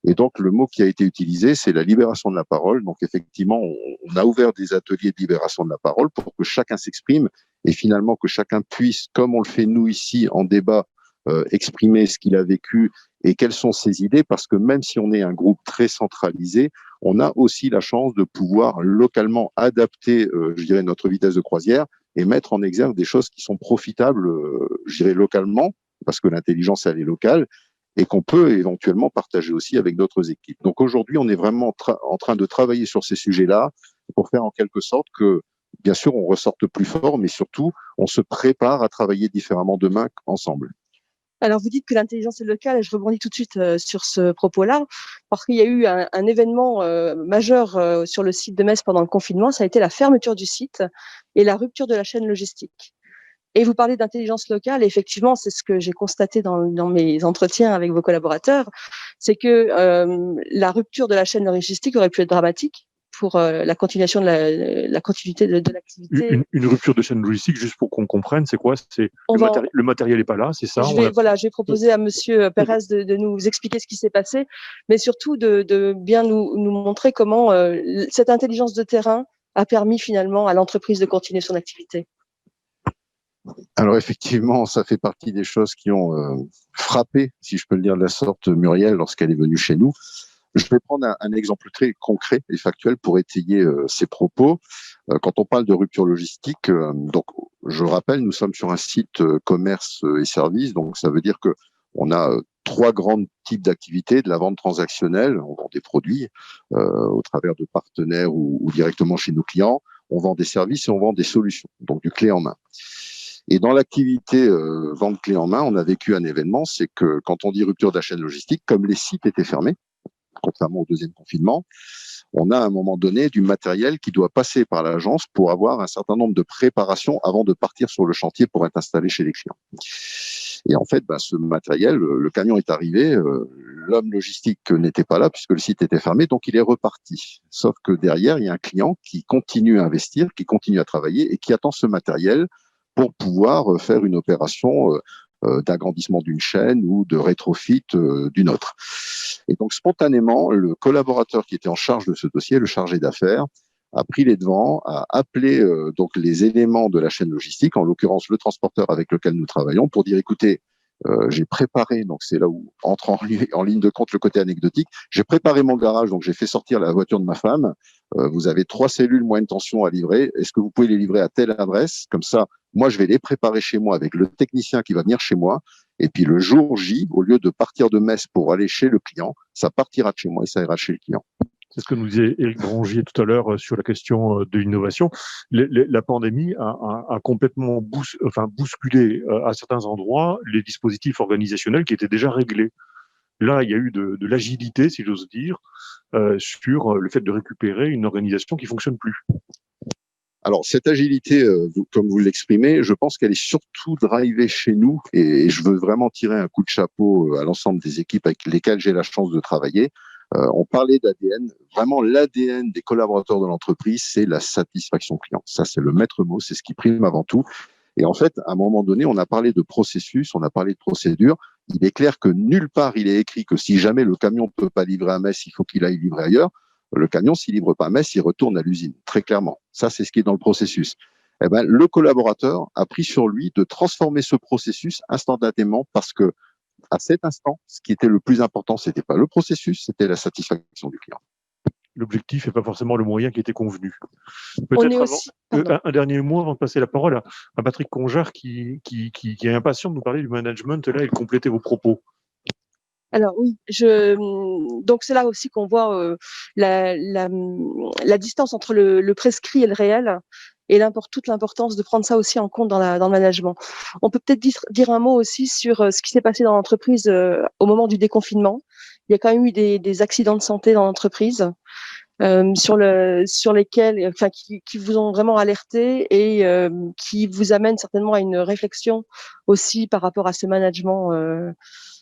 Speaker 7: Et donc, le mot qui a été utilisé, c'est la libération de la parole. Donc, effectivement, on a ouvert des ateliers de libération de la parole pour que chacun s'exprime et finalement que chacun puisse, comme on le fait nous ici en débat, exprimer ce qu'il a vécu et quelles sont ses idées, parce que même si on est un groupe très centralisé, on a aussi la chance de pouvoir localement adapter, je dirais, notre vitesse de croisière et mettre en exergue des choses qui sont profitables, je dirais, localement, parce que l'intelligence, elle est locale, et qu'on peut éventuellement partager aussi avec d'autres équipes. Donc aujourd'hui, on est vraiment en train de travailler sur ces sujets-là pour faire en quelque sorte que, bien sûr, on ressorte plus fort, mais surtout, on se prépare à travailler différemment demain ensemble.
Speaker 6: Alors, vous dites que l'intelligence est locale, et je rebondis tout de suite sur ce propos-là, parce qu'il y a eu un événement majeur sur le site de Metz pendant le confinement, ça a été la fermeture du site et la rupture de la chaîne logistique. Et vous parlez d'intelligence locale, et effectivement, c'est ce que j'ai constaté dans mes entretiens avec vos collaborateurs, c'est que la rupture de la chaîne logistique aurait pu être dramatique pour la continuation de la continuité de l'activité.
Speaker 2: Une rupture de chaîne logistique, juste pour qu'on comprenne, c'est quoi? C'est le matériel n'est pas là, c'est ça?
Speaker 6: Je vais proposer à Monsieur Pérez de nous expliquer ce qui s'est passé, mais surtout de bien nous montrer comment cette intelligence de terrain a permis finalement à l'entreprise de continuer son activité.
Speaker 7: Alors effectivement, ça fait partie des choses qui ont frappé, si je peux le dire de la sorte, Muriel lorsqu'elle est venue chez nous. Je vais prendre un exemple très concret et factuel pour étayer ces propos. Quand on parle de rupture logistique, donc je rappelle, nous sommes sur un site commerce et services, donc ça veut dire que on a trois grands types d'activités: de la vente transactionnelle, on vend des produits au travers de partenaires ou directement chez nos clients, on vend des services et on vend des solutions, donc du clé en main. Et dans l'activité vente clé en main, on a vécu un événement, c'est que quand on dit rupture de la chaîne logistique, comme les sites étaient fermés, contrairement au deuxième confinement, on a à un moment donné du matériel qui doit passer par l'agence pour avoir un certain nombre de préparations avant de partir sur le chantier pour être installé chez les clients. Et en fait, ce matériel, le camion est arrivé, l'homme logistique n'était pas là puisque le site était fermé, donc il est reparti. Sauf que derrière, il y a un client qui continue à investir, qui continue à travailler et qui attend ce matériel pour pouvoir faire une opération d'agrandissement d'une chaîne ou de rétrofit d'une autre. Et donc, spontanément, le collaborateur qui était en charge de ce dossier, le chargé d'affaires, a pris les devants, a appelé donc les éléments de la chaîne logistique, en l'occurrence le transporteur avec lequel nous travaillons, pour dire, écoutez, j'ai préparé, donc c'est là où entre en ligne de compte le côté anecdotique, j'ai préparé mon garage, donc j'ai fait sortir la voiture de ma femme, vous avez 3 cellules moyenne tension à livrer, est-ce que vous pouvez les livrer à telle adresse? Comme ça, moi je vais les préparer chez moi avec le technicien qui va venir chez moi, et puis le jour J, au lieu de partir de Metz pour aller chez le client, ça partira de chez moi et ça ira chez le client.
Speaker 2: C'est ce que nous disait Éric Brangier tout à l'heure sur la question de l'innovation. La pandémie a complètement bousculé à certains endroits les dispositifs organisationnels qui étaient déjà réglés. Là, il y a eu de l'agilité, si j'ose dire, sur le fait de récupérer une organisation qui fonctionne plus.
Speaker 7: Alors, cette agilité, comme vous l'exprimez, je pense qu'elle est surtout drivée chez nous et je veux vraiment tirer un coup de chapeau à l'ensemble des équipes avec lesquelles j'ai la chance de travailler. On parlait d'ADN. Vraiment, l'ADN des collaborateurs de l'entreprise, c'est la satisfaction client. Ça, c'est le maître mot, c'est ce qui prime avant tout. Et en fait, à un moment donné, on a parlé de processus, on a parlé de procédure. Il est clair que nulle part il est écrit que si jamais le camion ne peut pas livrer à Metz, il faut qu'il aille livrer ailleurs. Le camion, s'il livre pas à Metz, il retourne à l'usine, très clairement. Ça, c'est ce qui est dans le processus. Eh ben, le collaborateur a pris sur lui de transformer ce processus instantanément parce que à cet instant, ce qui était le plus important, c'était pas le processus, c'était la satisfaction du client.
Speaker 2: L'objectif n'est pas forcément le moyen qui était convenu. Peut-être un dernier mot avant de passer la parole à Patrick Conjar qui est impatient de nous parler du management là et de compléter vos propos.
Speaker 6: Alors oui, donc c'est là aussi qu'on voit la distance entre le prescrit et le réel. et toute l'importance de prendre ça aussi en compte dans le management. On peut peut-être dire un mot aussi sur ce qui s'est passé dans l'entreprise au moment du déconfinement. Il y a quand même eu des accidents de santé dans l'entreprise sur lesquels, enfin, qui vous ont vraiment alerté et qui vous amènent certainement à une réflexion aussi par rapport à ce management,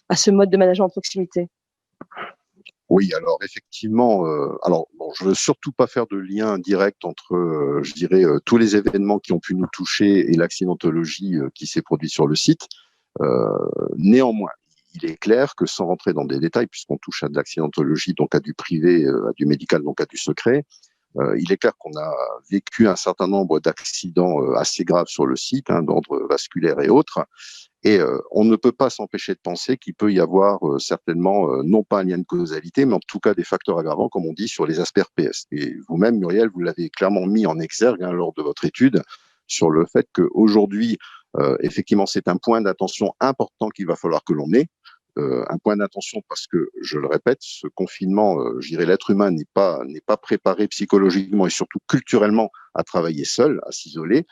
Speaker 6: à ce mode de management en proximité.
Speaker 7: Oui, alors effectivement, je veux surtout pas faire de lien direct entre, je dirais, tous les événements qui ont pu nous toucher et l'accidentologie qui s'est produite sur le site. Néanmoins, il est clair que sans rentrer dans des détails, puisqu'on touche à de l'accidentologie, donc à du privé, à du médical, donc à du secret, il est clair qu'on a vécu un certain nombre d'accidents assez graves sur le site, d'ordre vasculaire et autres. Et on ne peut pas s'empêcher de penser qu'il peut y avoir certainement, non pas un lien de causalité, mais en tout cas des facteurs aggravants, comme on dit, sur les aspects RPS. Et vous-même, Muriel, vous l'avez clairement mis en exergue lors de votre étude sur le fait qu'aujourd'hui, effectivement, c'est un point d'attention important qu'il va falloir que l'on ait. Un point d'attention parce que, je le répète, ce confinement, je dirais, l'être humain n'est pas préparé psychologiquement et surtout culturellement à travailler seul, à s'isoler.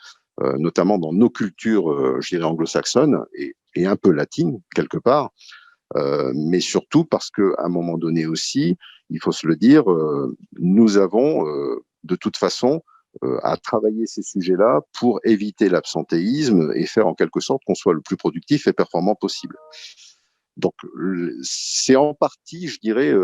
Speaker 7: Notamment dans nos cultures, je dirais anglo-saxonnes et un peu latines quelque part, mais surtout parce que à un moment donné aussi, il faut se le dire, nous avons de toute façon à travailler ces sujets-là pour éviter l'absentéisme et faire en quelque sorte qu'on soit le plus productif et performant possible. Donc, c'est en partie, je dirais,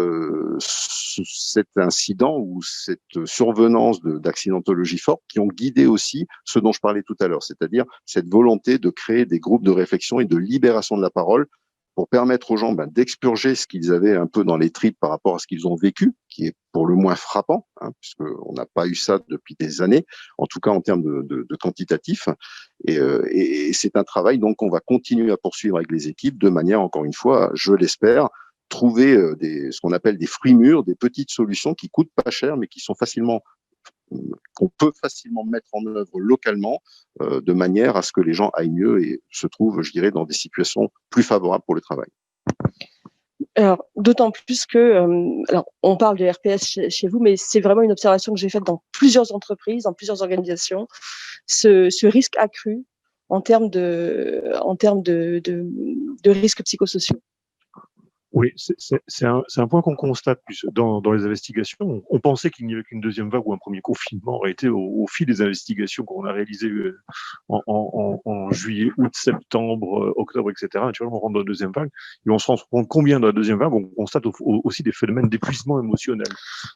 Speaker 7: cet incident ou cette survenance d'accidentologie forte qui ont guidé aussi ce dont je parlais tout à l'heure, c'est-à-dire cette volonté de créer des groupes de réflexion et de libération de la parole pour permettre aux gens d'expurger ce qu'ils avaient un peu dans les tripes par rapport à ce qu'ils ont vécu, qui est pour le moins frappant, puisqu'on n'a pas eu ça depuis des années, en tout cas en termes de quantitatif. Et c'est un travail donc qu'on va continuer à poursuivre avec les équipes de manière, encore une fois, je l'espère, trouver ce qu'on appelle des fruits mûrs, des petites solutions qui coûtent pas cher, mais qui sont qu'on peut facilement mettre en œuvre localement de manière à ce que les gens aillent mieux et se trouvent, je dirais, dans des situations plus favorables pour le travail.
Speaker 6: Alors, d'autant plus que, alors, on parle de RPS chez vous, mais c'est vraiment une observation que j'ai faite dans plusieurs entreprises, dans plusieurs organisations, ce risque accru en termes de risques psychosociaux.
Speaker 2: Oui, c'est un point qu'on constate dans les investigations. On pensait qu'il n'y avait qu'une deuxième vague ou un premier confinement aurait été au fil des investigations qu'on a réalisées en juillet, août, septembre, octobre, etc. Naturellement, on rentre dans la deuxième vague et on se rend compte combien dans la deuxième vague, on constate aussi des phénomènes d'épuisement émotionnel.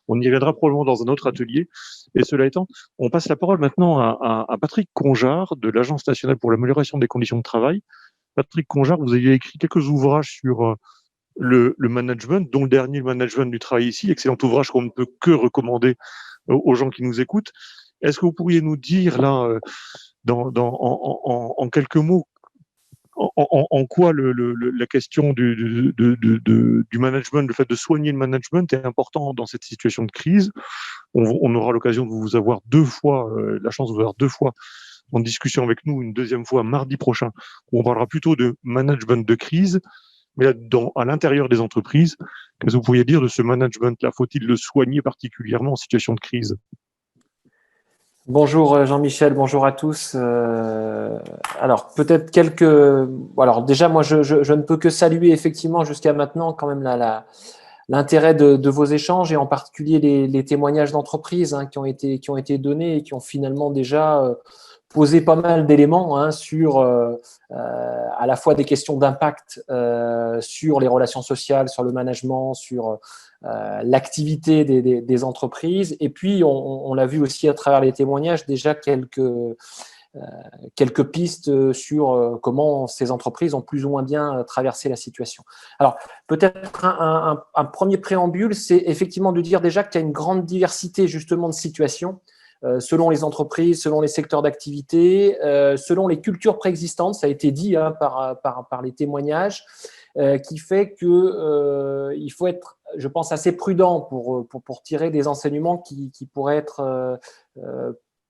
Speaker 2: On y reviendra probablement dans un autre atelier. Et cela étant, on passe la parole maintenant à Patrick Conjard de l'Agence nationale pour l'amélioration des conditions de travail. Patrick Conjard, vous avez écrit quelques ouvrages sur le management, dont le dernier, le management du travail ici, excellent ouvrage qu'on ne peut que recommander aux gens qui nous écoutent. Est-ce que vous pourriez nous dire là, en quelques mots, en quoi la question du management, le fait de soigner le management est important dans cette situation de crise? On aura l'occasion de vous avoir la chance de vous avoir deux fois en discussion avec nous, une deuxième fois mardi prochain, où on parlera plutôt de management de crise. Mais là, à l'intérieur des entreprises, qu'est-ce que vous pourriez dire de ce management-là? Faut-il le soigner particulièrement en situation de crise?
Speaker 13: Bonjour Jean-Michel, bonjour à tous. Alors peut-être Alors déjà, moi, je ne peux que saluer effectivement jusqu'à maintenant quand même l'intérêt de vos échanges et en particulier les témoignages d'entreprises qui ont été donnés et qui ont finalement déjà posé pas mal d'éléments sur à la fois des questions d'impact sur les relations sociales, sur le management, sur l'activité des entreprises. Et puis, on l'a vu aussi à travers les témoignages, déjà quelques pistes sur comment ces entreprises ont plus ou moins bien traversé la situation. Alors, peut-être un premier préambule, c'est effectivement de dire déjà qu'il y a une grande diversité justement de situations selon les entreprises, selon les secteurs d'activité, selon les cultures préexistantes, ça a été dit par les témoignages, qui fait que il faut être, je pense, assez prudent pour tirer des enseignements qui pourraient être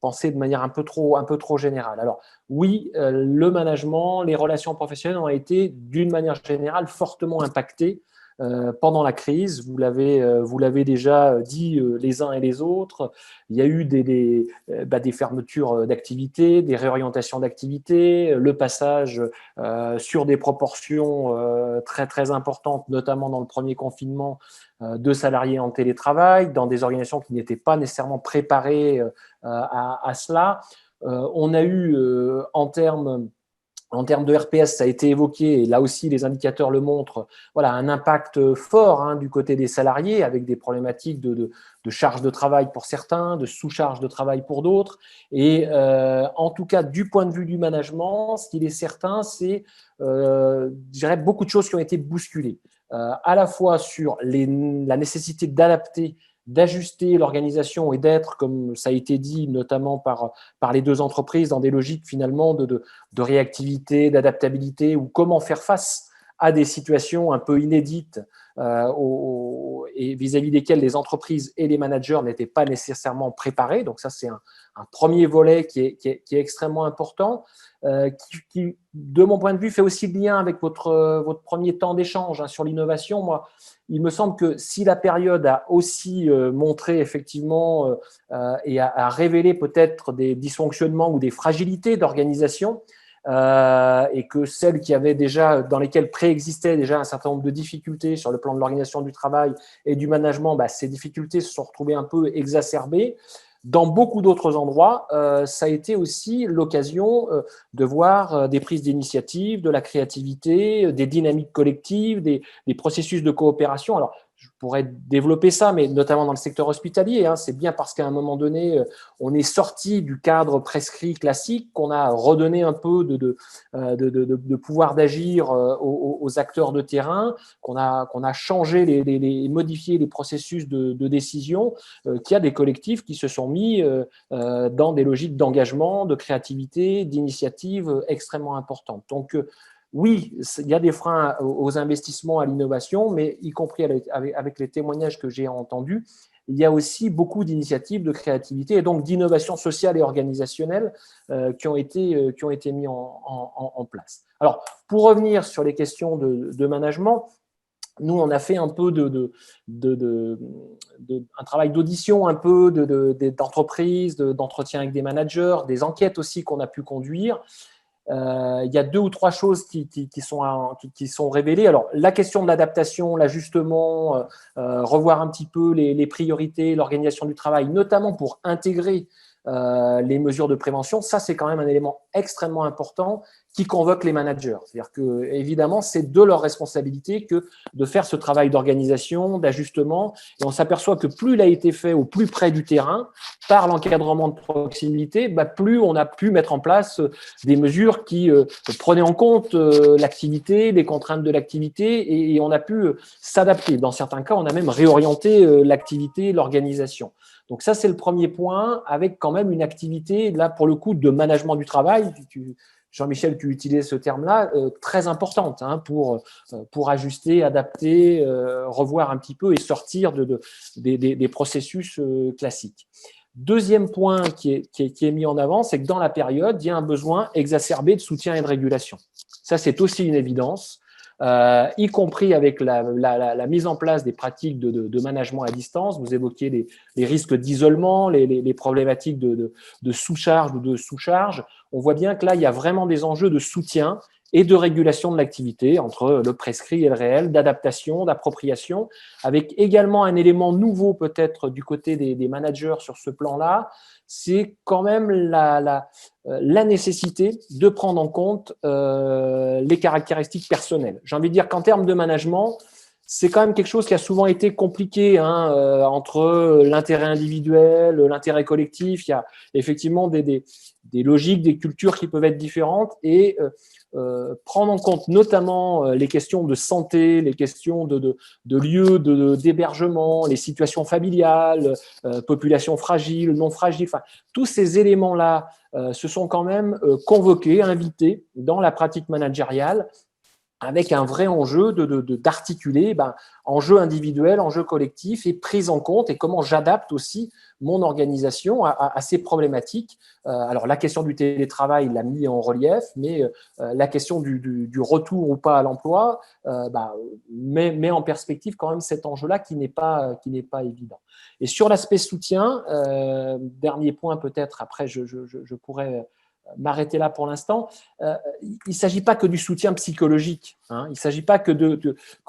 Speaker 13: pensés de manière un peu trop générale. Alors oui, le management, les relations professionnelles ont été d'une manière générale fortement impactées pendant la crise. Vous l'avez déjà dit les uns et les autres. Il y a eu des fermetures d'activités, des réorientations d'activités, le passage sur des proportions très très importantes, notamment dans le premier confinement, de salariés en télétravail, dans des organisations qui n'étaient pas nécessairement préparées à cela. On a eu en termes de RPS, ça a été évoqué, et là aussi les indicateurs le montrent, voilà, un impact fort du côté des salariés, avec des problématiques de charge de travail pour certains, de sous-charge de travail pour d'autres. Et en tout cas, du point de vue du management, ce qu'il est certain, c'est, je dirais, beaucoup de choses qui ont été bousculées, à la fois sur la nécessité d'adapter, d'ajuster l'organisation et d'être, comme ça a été dit notamment par les deux entreprises, dans des logiques finalement de réactivité, d'adaptabilité, ou comment faire face à des situations un peu inédites et vis-à-vis desquelles les entreprises et les managers n'étaient pas nécessairement préparés. Donc ça, c'est un premier volet qui est extrêmement important, qui, de mon point de vue, fait aussi le lien avec votre premier temps d'échange sur l'innovation. Moi, il me semble que si la période a aussi montré effectivement et a révélé peut-être des dysfonctionnements ou des fragilités d'organisation, et que celles dans lesquelles préexistaient déjà un certain nombre de difficultés sur le plan de l'organisation du travail et du management, ces difficultés se sont retrouvées un peu exacerbées. Dans beaucoup d'autres endroits, ça a été aussi l'occasion de voir des prises d'initiative, de la créativité, des dynamiques collectives, des processus de coopération. Alors, je pourrais développer ça, mais notamment dans le secteur hospitalier. C'est bien parce qu'à un moment donné, on est sorti du cadre prescrit classique, qu'on a redonné un peu de pouvoir d'agir aux acteurs de terrain, qu'on a changé, modifié les processus de décision, qu'il y a des collectifs qui se sont mis dans des logiques d'engagement, de créativité, d'initiative extrêmement importantes. Donc, oui, il y a des freins aux investissements, à l'innovation, mais y compris avec les témoignages que j'ai entendus, il y a aussi beaucoup d'initiatives de créativité et donc d'innovation sociale et organisationnelle qui ont été mis en place. Alors, pour revenir sur les questions de management, nous, on a fait un peu un travail d'audition, un peu d'entreprise, d'entretien avec des managers, des enquêtes aussi qu'on a pu conduire. Il y a 2 ou 3 choses qui sont révélées. Alors, la question de l'adaptation, l'ajustement, revoir un petit peu les priorités, l'organisation du travail, notamment pour intégrer les mesures de prévention, ça, c'est quand même un élément extrêmement important qui convoque les managers. C'est-à-dire que, évidemment, c'est de leur responsabilité que de faire ce travail d'organisation, d'ajustement. Et on s'aperçoit que plus il a été fait au plus près du terrain, par l'encadrement de proximité, plus on a pu mettre en place des mesures qui prenaient en compte l'activité, les contraintes de l'activité, et on a pu s'adapter. Dans certains cas, on a même réorienté l'activité, l'organisation. Donc ça, c'est le premier point, avec quand même une activité, là, pour le coup, de management du travail. Jean-Michel, tu utilisais ce terme-là, très importante pour ajuster, adapter, revoir un petit peu et sortir des processus classiques. Deuxième point qui est mis en avant, c'est que dans la période, il y a un besoin exacerbé de soutien et de régulation. Ça, c'est aussi une évidence. Y compris avec la mise en place des pratiques de management à distance. Vous évoquiez les risques d'isolement, les problématiques de sous-charge ou de sous-charge. On voit bien que là, il y a vraiment des enjeux de soutien et de régulation de l'activité entre le prescrit et le réel, d'adaptation, d'appropriation, avec également un élément nouveau peut-être du côté des managers sur ce plan-là, c'est quand même la nécessité de prendre en compte les caractéristiques personnelles. J'ai envie de dire qu'en termes de management, c'est quand même quelque chose qui a souvent été compliqué entre l'intérêt individuel, l'intérêt collectif. Il y a effectivement des logiques, des cultures qui peuvent être différentes et prendre en compte notamment les questions de santé, les questions de lieux d'hébergement, les situations familiales, population fragile, non fragile. Enfin, tous ces éléments-là se sont quand même convoqués, invités dans la pratique managériale avec un vrai enjeu d'articuler enjeu individuel, enjeu collectif et prise en compte et comment j'adapte aussi mon organisation à ces problématiques. Alors, la question du télétravail l'a mis en relief, mais la question du retour ou pas à l'emploi met en perspective quand même cet enjeu-là qui n'est pas évident. Et sur l'aspect soutien, dernier point peut-être, après je pourrais m'arrêter là pour l'instant. Il ne s'agit pas que du soutien psychologique. Il ne s'agit pas que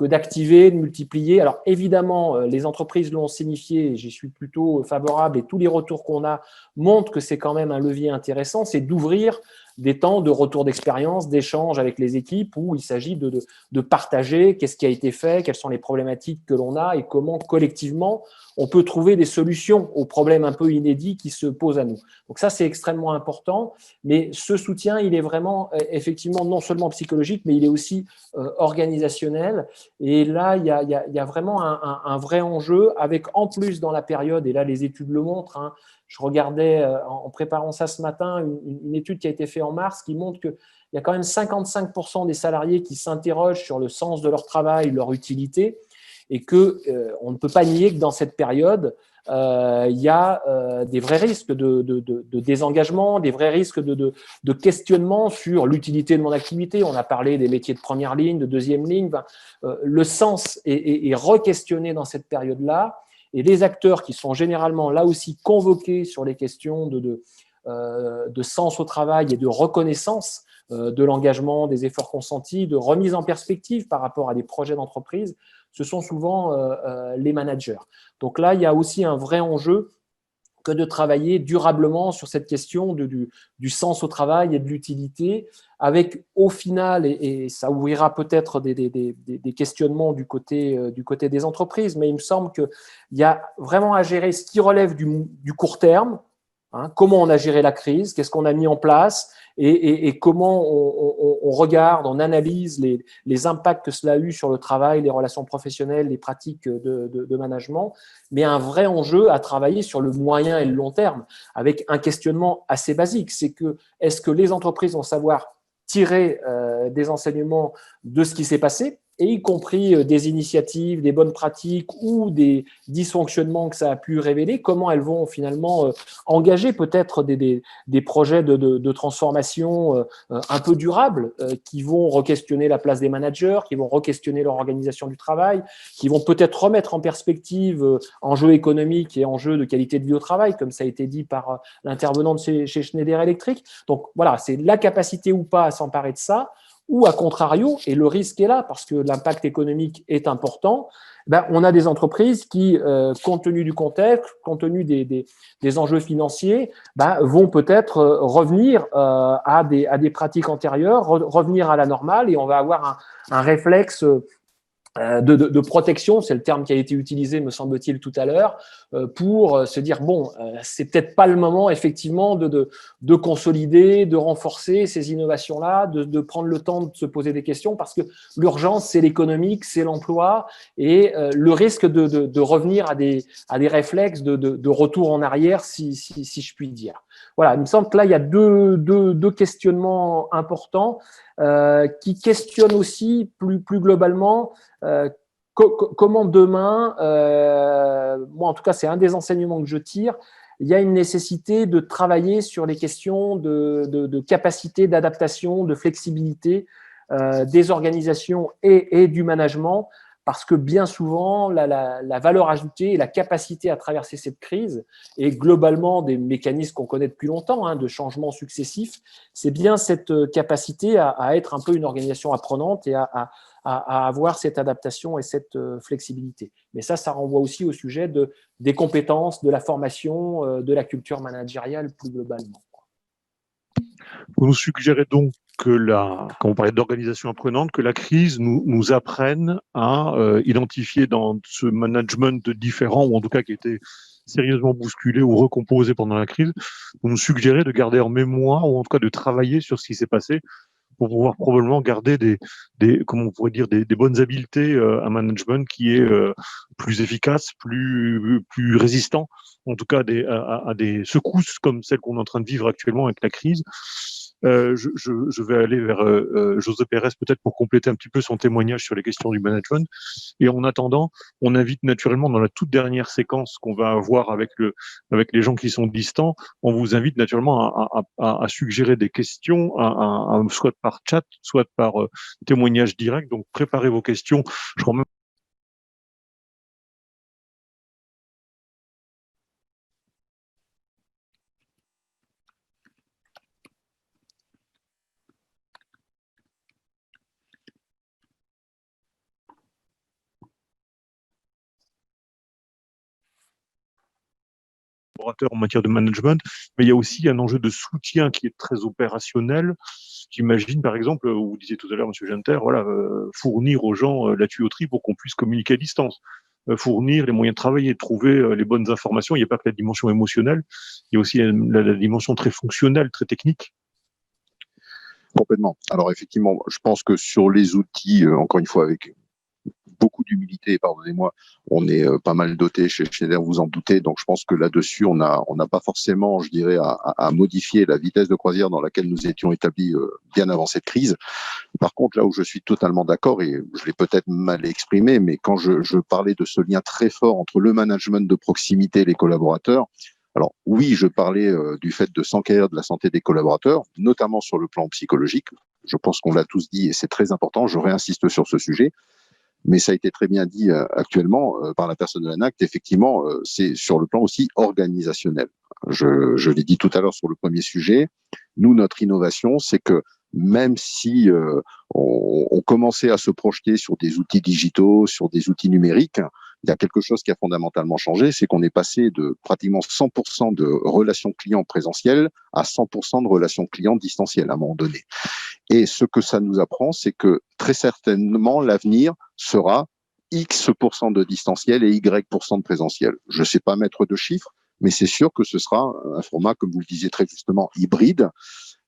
Speaker 13: d'activer, de multiplier. Alors évidemment, les entreprises l'ont signifié, j'y suis plutôt favorable et tous les retours qu'on a montrent que c'est quand même un levier intéressant, c'est d'ouvrir des temps de retour d'expérience, d'échange avec les équipes où il s'agit de partager qu'est-ce qui a été fait, quelles sont les problématiques que l'on a et comment collectivement on peut trouver des solutions aux problèmes un peu inédits qui se posent à nous. Donc ça, c'est extrêmement important, mais ce soutien, il est vraiment effectivement non seulement psychologique, mais il est aussi organisationnel. Et là, il y a vraiment un vrai enjeu avec en plus dans la période, et là les études le montrent, je regardais en préparant ça ce matin, une étude qui a été faite en mars qui montre qu'il y a quand même 55% des salariés qui s'interrogent sur le sens de leur travail, leur utilité, et qu'on ne peut pas nier que dans cette période, il y a des vrais risques de désengagement, des vrais risques de questionnement sur l'utilité de mon activité. On a parlé des métiers de première ligne, de deuxième ligne. Le sens est re-questionné dans cette période-là. Et les acteurs qui sont généralement là aussi convoqués sur les questions de sens au travail et de reconnaissance de l'engagement, des efforts consentis, de remise en perspective par rapport à des projets d'entreprise, ce sont souvent les managers. Donc là, il y a aussi un vrai enjeu que de travailler durablement sur cette question du sens au travail et de l'utilité, avec au final, et ça ouvrira peut-être des questionnements du côté des entreprises, mais il me semble qu'il y a vraiment à gérer ce qui relève du court terme, comment on a géré la crise, qu'est-ce qu'on a mis en place et comment on regarde, on analyse les impacts que cela a eu sur le travail, les relations professionnelles, les pratiques de management, mais un vrai enjeu à travailler sur le moyen et le long terme, avec un questionnement assez basique, c'est que est-ce que les entreprises vont savoir tirer des enseignements de ce qui s'est passé, et y compris des initiatives, des bonnes pratiques ou des dysfonctionnements que ça a pu révéler, comment elles vont finalement engager peut-être des projets de transformation un peu durables qui vont re-questionner la place des managers, qui vont re-questionner leur organisation du travail, qui vont peut-être remettre en perspective enjeux économiques et enjeux de qualité de vie au travail, comme ça a été dit par l'intervenant chez Schneider Electric. Donc voilà, c'est la capacité ou pas à s'emparer de ça, ou à contrario, et le risque est là parce que l'impact économique est important, on a des entreprises qui, compte tenu du contexte, compte tenu des enjeux financiers, vont peut-être revenir à des pratiques antérieures, revenir à la normale, et on va avoir un réflexe de protection, c'est le terme qui a été utilisé, me semble-t-il, tout à l'heure, pour se dire, c'est peut-être pas le moment, effectivement, de consolider, de renforcer ces innovations-là, de prendre le temps de se poser des questions, parce que l'urgence, c'est l'économique, c'est l'emploi, et le risque de revenir à des réflexes de retour en arrière, si je puis dire. Voilà, il me semble que là, il y a deux questionnements importants qui questionnent aussi plus globalement comment demain, moi en tout cas c'est un des enseignements que je tire, il y a une nécessité de travailler sur les questions de capacité d'adaptation, de flexibilité des organisations et du management, parce que bien souvent, la valeur ajoutée et la capacité à traverser cette crise, et globalement des mécanismes qu'on connaît depuis longtemps, de changements successifs, c'est bien cette capacité à être un peu une organisation apprenante et à avoir cette adaptation et cette flexibilité. Mais ça renvoie aussi au sujet des compétences, de la formation, de la culture managériale plus globalement.
Speaker 2: Vous nous suggérez donc quand on parlait d'organisation apprenante, que la crise nous apprenne à identifier dans ce management différent, ou en tout cas qui était sérieusement bousculé ou recomposé pendant la crise, vous nous suggérez de garder en mémoire, ou en tout cas de travailler sur ce qui s'est passé, pour pouvoir probablement garder comment on pourrait dire, des bonnes habiletés à management qui est plus efficace, plus résistant, en tout cas à des secousses comme celles qu'on est en train de vivre actuellement avec la crise. Je vais aller vers José Pérez peut-être pour compléter un petit peu son témoignage sur les questions du management. Et en attendant, on invite naturellement dans la toute dernière séquence qu'on va avoir avec les gens qui sont distants, on vous invite naturellement à suggérer des questions, soit par chat, soit par témoignage direct. Donc préparez vos questions. Je crois même en matière de management, mais il y a aussi un enjeu de soutien qui est très opérationnel. J'imagine, par exemple, vous disiez tout à l'heure, M. Genter, voilà, fournir aux gens la tuyauterie pour qu'on puisse communiquer à distance, fournir les moyens de travailler, trouver les bonnes informations. Il n'y a pas que la dimension émotionnelle, il y a aussi la dimension très fonctionnelle, très technique.
Speaker 7: Complètement. Alors effectivement, je pense que sur les outils, encore une fois, avec beaucoup d'humilité, pardonnez-moi, on est pas mal doté chez Schneider, vous en doutez, donc je pense que là-dessus, on n'a pas forcément, je dirais, à modifier la vitesse de croisière dans laquelle nous étions établis bien avant cette crise. Par contre, là où je suis totalement d'accord, et je l'ai peut-être mal exprimé, mais quand je parlais de ce lien très fort entre le management de proximité et les collaborateurs, alors oui, je parlais du fait de s'enquérir de la santé des collaborateurs, notamment sur le plan psychologique. Je pense qu'on l'a tous dit et c'est très important, je réinsiste sur ce sujet. Mais ça a été très bien dit actuellement par la personne de l'ANACT. Effectivement, c'est sur le plan aussi organisationnel. Je l'ai dit tout à l'heure sur le premier sujet. Nous, notre innovation, c'est que même si on commençait à se projeter sur des outils digitaux, sur des outils numériques, il y a quelque chose qui a fondamentalement changé, c'est qu'on est passé de pratiquement 100% de relations clients présentielles à 100% de relations clients distancielles à un moment donné. Et ce que ça nous apprend, c'est que très certainement, l'avenir sera X% de distanciel et Y% de présentiel. Je ne sais pas mettre de chiffres, mais c'est sûr que ce sera un format, comme vous le disiez très justement, hybride.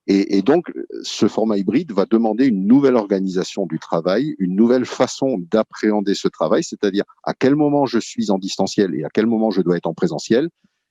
Speaker 7: Et donc, ce format hybride va demander une nouvelle organisation du travail, une nouvelle façon d'appréhender ce travail, c'est-à-dire à quel moment je suis en distanciel et à quel moment je dois être en présentiel.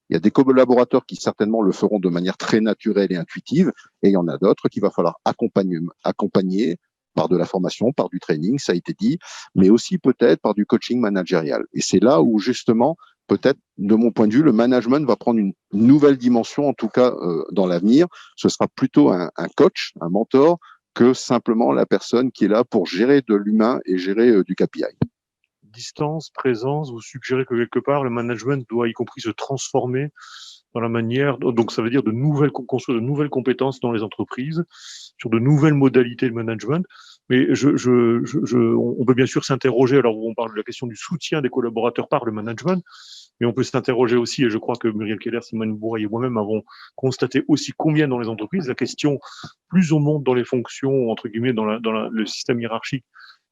Speaker 7: Il y a des collaborateurs qui certainement le feront de manière très naturelle et intuitive, et il y en a d'autres qu'il va falloir accompagner par de la formation, par du training, ça a été dit, mais aussi peut-être par du coaching managérial. Et c'est là où justement, peut-être, de mon point de vue, le management va prendre une nouvelle dimension, en tout cas dans l'avenir. Ce sera plutôt un coach, un mentor, que simplement la personne qui est là pour gérer de l'humain et gérer du KPI.
Speaker 2: Distance, présence, vous suggérez que quelque part, le management doit y compris se transformer dans la manière, donc ça veut dire construire de nouvelles compétences dans les entreprises, sur de nouvelles modalités de management. Mais on peut bien sûr s'interroger, alors on parle de la question du soutien des collaborateurs par le management, mais on peut s'interroger aussi, et je crois que Muriel Keller, Simone Bourreil et moi-même avons constaté aussi combien dans les entreprises, la question, plus on monte dans les fonctions, entre guillemets, dans le système hiérarchique,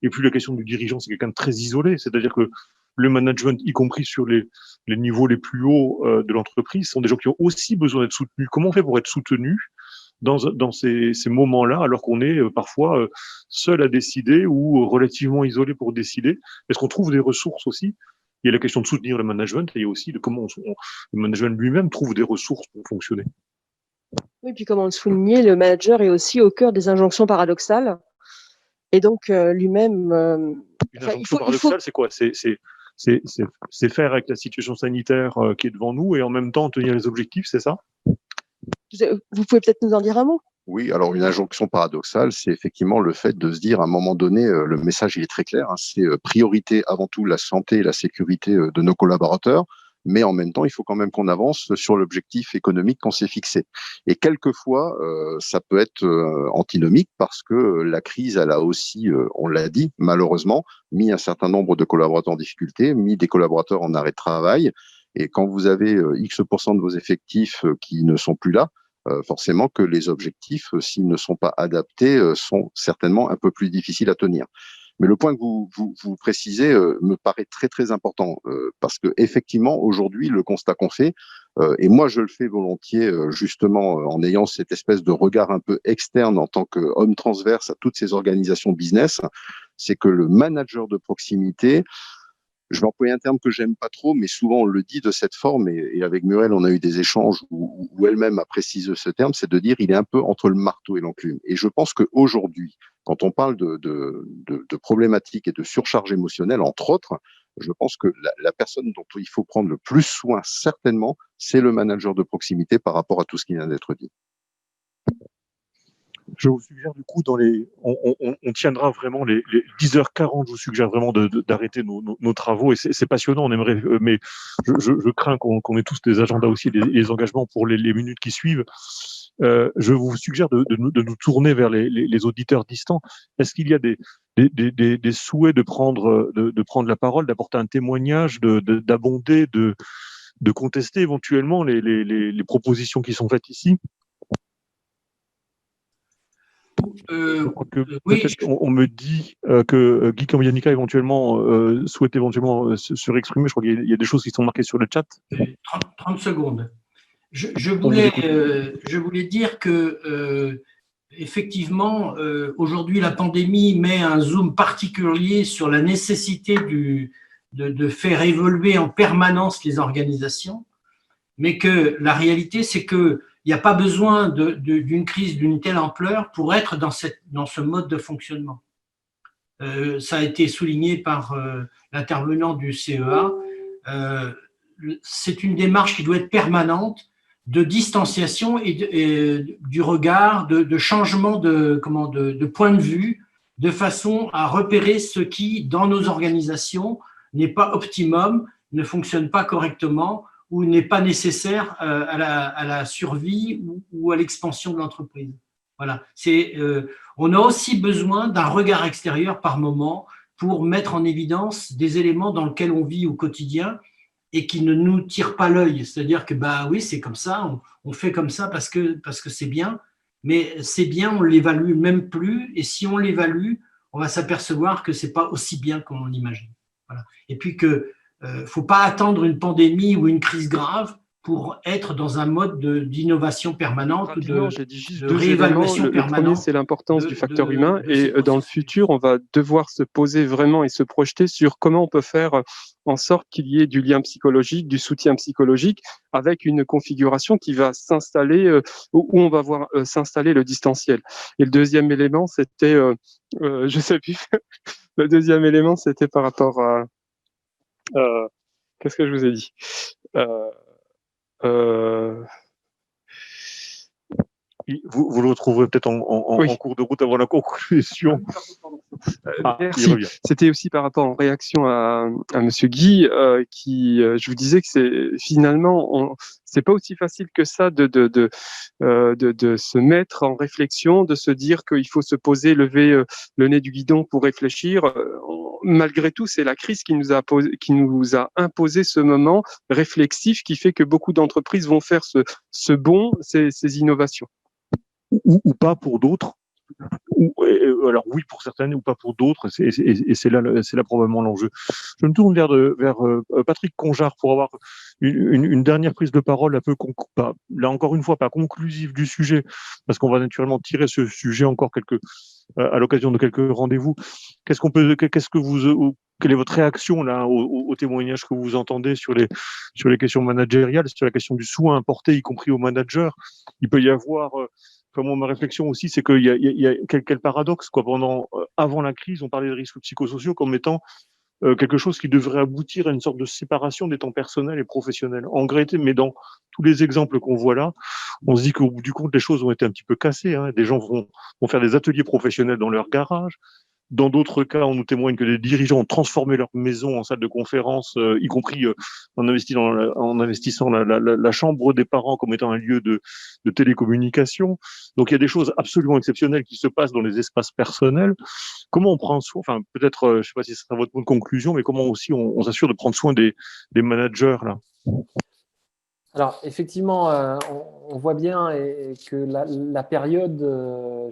Speaker 2: et plus la question du dirigeant, c'est quelqu'un de très isolé, c'est-à-dire que le management, y compris sur les niveaux les plus hauts de l'entreprise, sont des gens qui ont aussi besoin d'être soutenus. Comment on fait pour être soutenu dans ces moments-là, alors qu'on est parfois seul à décider ou relativement isolé pour décider? Est-ce qu'on trouve des ressources aussi? Il y a la question de soutenir le management et il y a aussi de comment le management lui-même trouve des ressources pour fonctionner.
Speaker 6: Oui, puis comme on le soulignait, le manager est aussi au cœur des injonctions paradoxales. Et donc, lui-même...
Speaker 2: Une injonction paradoxale, c'est quoi? C'est faire avec la situation sanitaire qui est devant nous et en même temps tenir les objectifs, c'est ça?
Speaker 6: Vous pouvez peut-être nous en dire un mot?
Speaker 7: Oui, alors une injonction paradoxale, c'est effectivement le fait de se dire à un moment donné, le message il est très clair, hein, c'est priorité avant tout la santé et la sécurité de nos collaborateurs, mais en même temps, il faut quand même qu'on avance sur l'objectif économique qu'on s'est fixé. Et quelquefois, ça peut être antinomique parce que la crise, elle a aussi, on l'a dit, malheureusement, mis un certain nombre de collaborateurs en difficulté, mis des collaborateurs en arrêt de travail. Et quand vous avez X% de vos effectifs qui ne sont plus là, forcément que les objectifs, s'ils ne sont pas adaptés, sont certainement un peu plus difficiles à tenir. Mais le point que vous précisez me paraît très très important parce que effectivement aujourd'hui le constat qu'on fait et moi je le fais volontiers justement en ayant cette espèce de regard un peu externe en tant qu'homme transverse à toutes ces organisations business, c'est que le manager de proximité je vais employer un terme que j'aime pas trop, mais souvent on le dit de cette forme, et avec Muriel, on a eu des échanges où elle-même a précisé ce terme, c'est de dire il est un peu entre le marteau et l'enclume. Et je pense qu'aujourd'hui, quand on parle de problématiques et de surcharge émotionnelle, entre autres, je pense que la personne dont il faut prendre le plus soin, certainement, c'est le manager de proximité par rapport à tout ce qui vient d'être dit.
Speaker 2: Je vous suggère du coup, on tiendra vraiment les 10h40, je vous suggère vraiment d'arrêter nos travaux, et c'est passionnant, on aimerait, mais je crains qu'on ait tous des agendas aussi, les engagements pour les minutes qui suivent. Je vous suggère de nous tourner vers les auditeurs distants. Est-ce qu'il y a des souhaits de prendre la parole, d'apporter un témoignage, d'abonder, de contester éventuellement les propositions qui sont faites ici? Je crois que peut-être on me dit que Guy Cambianica éventuellement souhaite éventuellement se réexprimer. Je crois qu'il y a des choses qui sont marquées sur le chat.
Speaker 8: 30 secondes. Je voulais dire que effectivement, aujourd'hui, la pandémie met un zoom particulier sur la nécessité de faire évoluer en permanence les organisations, mais que la réalité, c'est que il n'y a pas besoin d'une crise d'une telle ampleur pour être dans ce mode de fonctionnement. Ça a été souligné par l'intervenant du CEA. C'est une démarche qui doit être permanente de distanciation et du regard, de changement de point de vue, de façon à repérer ce qui, dans nos organisations, n'est pas optimum, ne fonctionne pas correctement, ou n'est pas nécessaire à la survie ou à l'expansion de l'entreprise. Voilà. On a aussi besoin d'un regard extérieur par moment pour mettre en évidence des éléments dans lesquels on vit au quotidien et qui ne nous tirent pas l'œil. C'est-à-dire que, bah oui, c'est comme ça, on fait comme ça parce que c'est bien, mais c'est bien, on ne l'évalue même plus, et si on l'évalue, on va s'apercevoir que ce n'est pas aussi bien qu'on l'imagine. Voilà. Et puis que ne faut pas attendre une pandémie ou une crise grave pour être dans un mode d'innovation permanente ou
Speaker 4: j'ai dit juste
Speaker 8: de
Speaker 4: deux
Speaker 8: réévaluation
Speaker 4: éléments. Le premier,
Speaker 8: permanente.
Speaker 4: c'est l'importance du facteur humain. Et dans le futur, on va devoir se poser vraiment et se projeter sur comment on peut faire en sorte qu'il y ait du lien psychologique, du soutien psychologique, avec une configuration qui va s'installer, où on va voir s'installer le distanciel. Et le deuxième élément, c'était, je sais plus, le deuxième élément, c'était par rapport à... qu'est-ce que je vous ai dit
Speaker 2: Vous le retrouverez peut-être en cours de route avant la conclusion.
Speaker 4: Merci. C'était aussi par rapport en réaction à Monsieur Guy, qui, je vous disais que c'est finalement, c'est pas aussi facile que ça de se mettre en réflexion, de se dire qu'il faut se poser, lever le nez du guidon pour réfléchir. Malgré tout, c'est la crise qui nous a imposé ce moment réflexif qui fait que beaucoup d'entreprises vont faire ce bond, ces innovations.
Speaker 2: Ou pas pour d'autres. Alors oui pour certaines ou pas pour d'autres, et c'est là probablement l'enjeu. Je me tourne vers Patrick Conjard pour avoir une dernière prise de parole un peu, là encore une fois, pas conclusive du sujet, parce qu'on va naturellement tirer ce sujet encore à l'occasion de quelques rendez-vous. Quelle est votre réaction là au témoignage que vous entendez sur les questions managériales, sur la question du soin apporté, y compris aux managers? Il peut y avoir ma réflexion aussi, c'est qu'il y a quel paradoxe, quoi. Avant la crise, on parlait de risques psychosociaux comme étant quelque chose qui devrait aboutir à une sorte de séparation des temps personnels et professionnels. En réalité, mais dans tous les exemples qu'on voit là, on se dit qu'au bout du compte, les choses ont été un petit peu cassées. Des gens vont faire des ateliers professionnels dans leur garage. Dans d'autres cas, on nous témoigne que des dirigeants ont transformé leur maison en salle de conférence, y compris en investissant la chambre des parents comme étant un lieu de télécommunication. Donc il y a des choses absolument exceptionnelles qui se passent dans les espaces personnels. Comment on prend soin, peut-être, je ne sais pas si ce sera votre mot de conclusion, mais comment aussi on s'assure de prendre soin des managers là?
Speaker 13: Alors, effectivement, on voit bien que la période,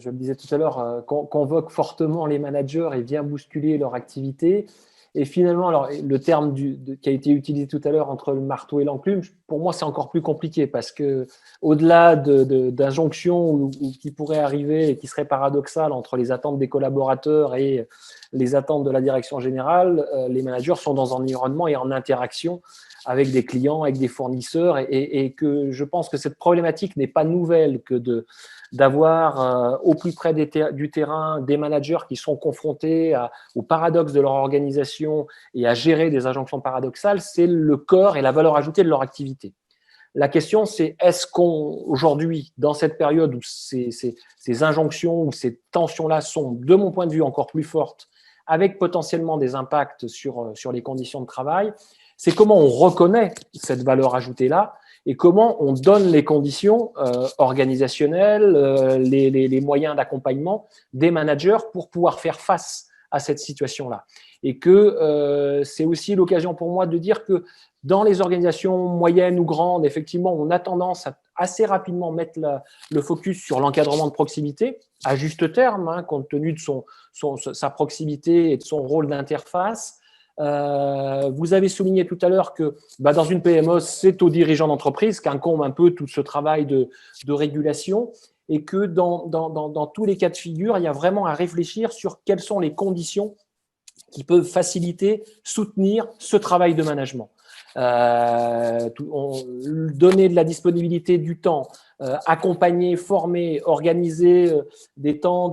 Speaker 13: je le disais tout à l'heure, convoque fortement les managers et vient bousculer leur activité. Et finalement, alors, le terme qui a été utilisé tout à l'heure entre le marteau et l'enclume, pour moi, c'est encore plus compliqué parce que au-delà d'injonctions qui pourraient arriver et qui seraient paradoxales entre les attentes des collaborateurs et les attentes de la direction générale, les managers sont dans un environnement et en interaction avec des clients, avec des fournisseurs, et que je pense que cette problématique n'est pas nouvelle que d'avoir au plus près du terrain des managers qui sont confrontés au paradoxe de leur organisation et à gérer des injonctions paradoxales. C'est le corps et la valeur ajoutée de leur activité. La question, c'est est-ce qu'aujourd'hui, dans cette période où ces injonctions, où ces tensions-là sont, de mon point de vue, encore plus fortes, avec potentiellement des impacts sur les conditions de travail, c'est comment on reconnaît cette valeur ajoutée-là et comment on donne les conditions organisationnelles, les moyens d'accompagnement des managers pour pouvoir faire face à cette situation-là. Et que c'est aussi l'occasion pour moi de dire que dans les organisations moyennes ou grandes, effectivement, on a tendance à assez rapidement mettre le focus sur l'encadrement de proximité, à juste terme, compte tenu de sa proximité et de son rôle d'interface. Vous avez souligné tout à l'heure que dans une PME, c'est aux dirigeants d'entreprise qu'incombe un peu tout ce travail de régulation et que dans tous les cas de figure, il y a vraiment à réfléchir sur quelles sont les conditions qui peuvent faciliter, soutenir ce travail de management. Donner de la disponibilité du temps, accompagner, former, organiser des temps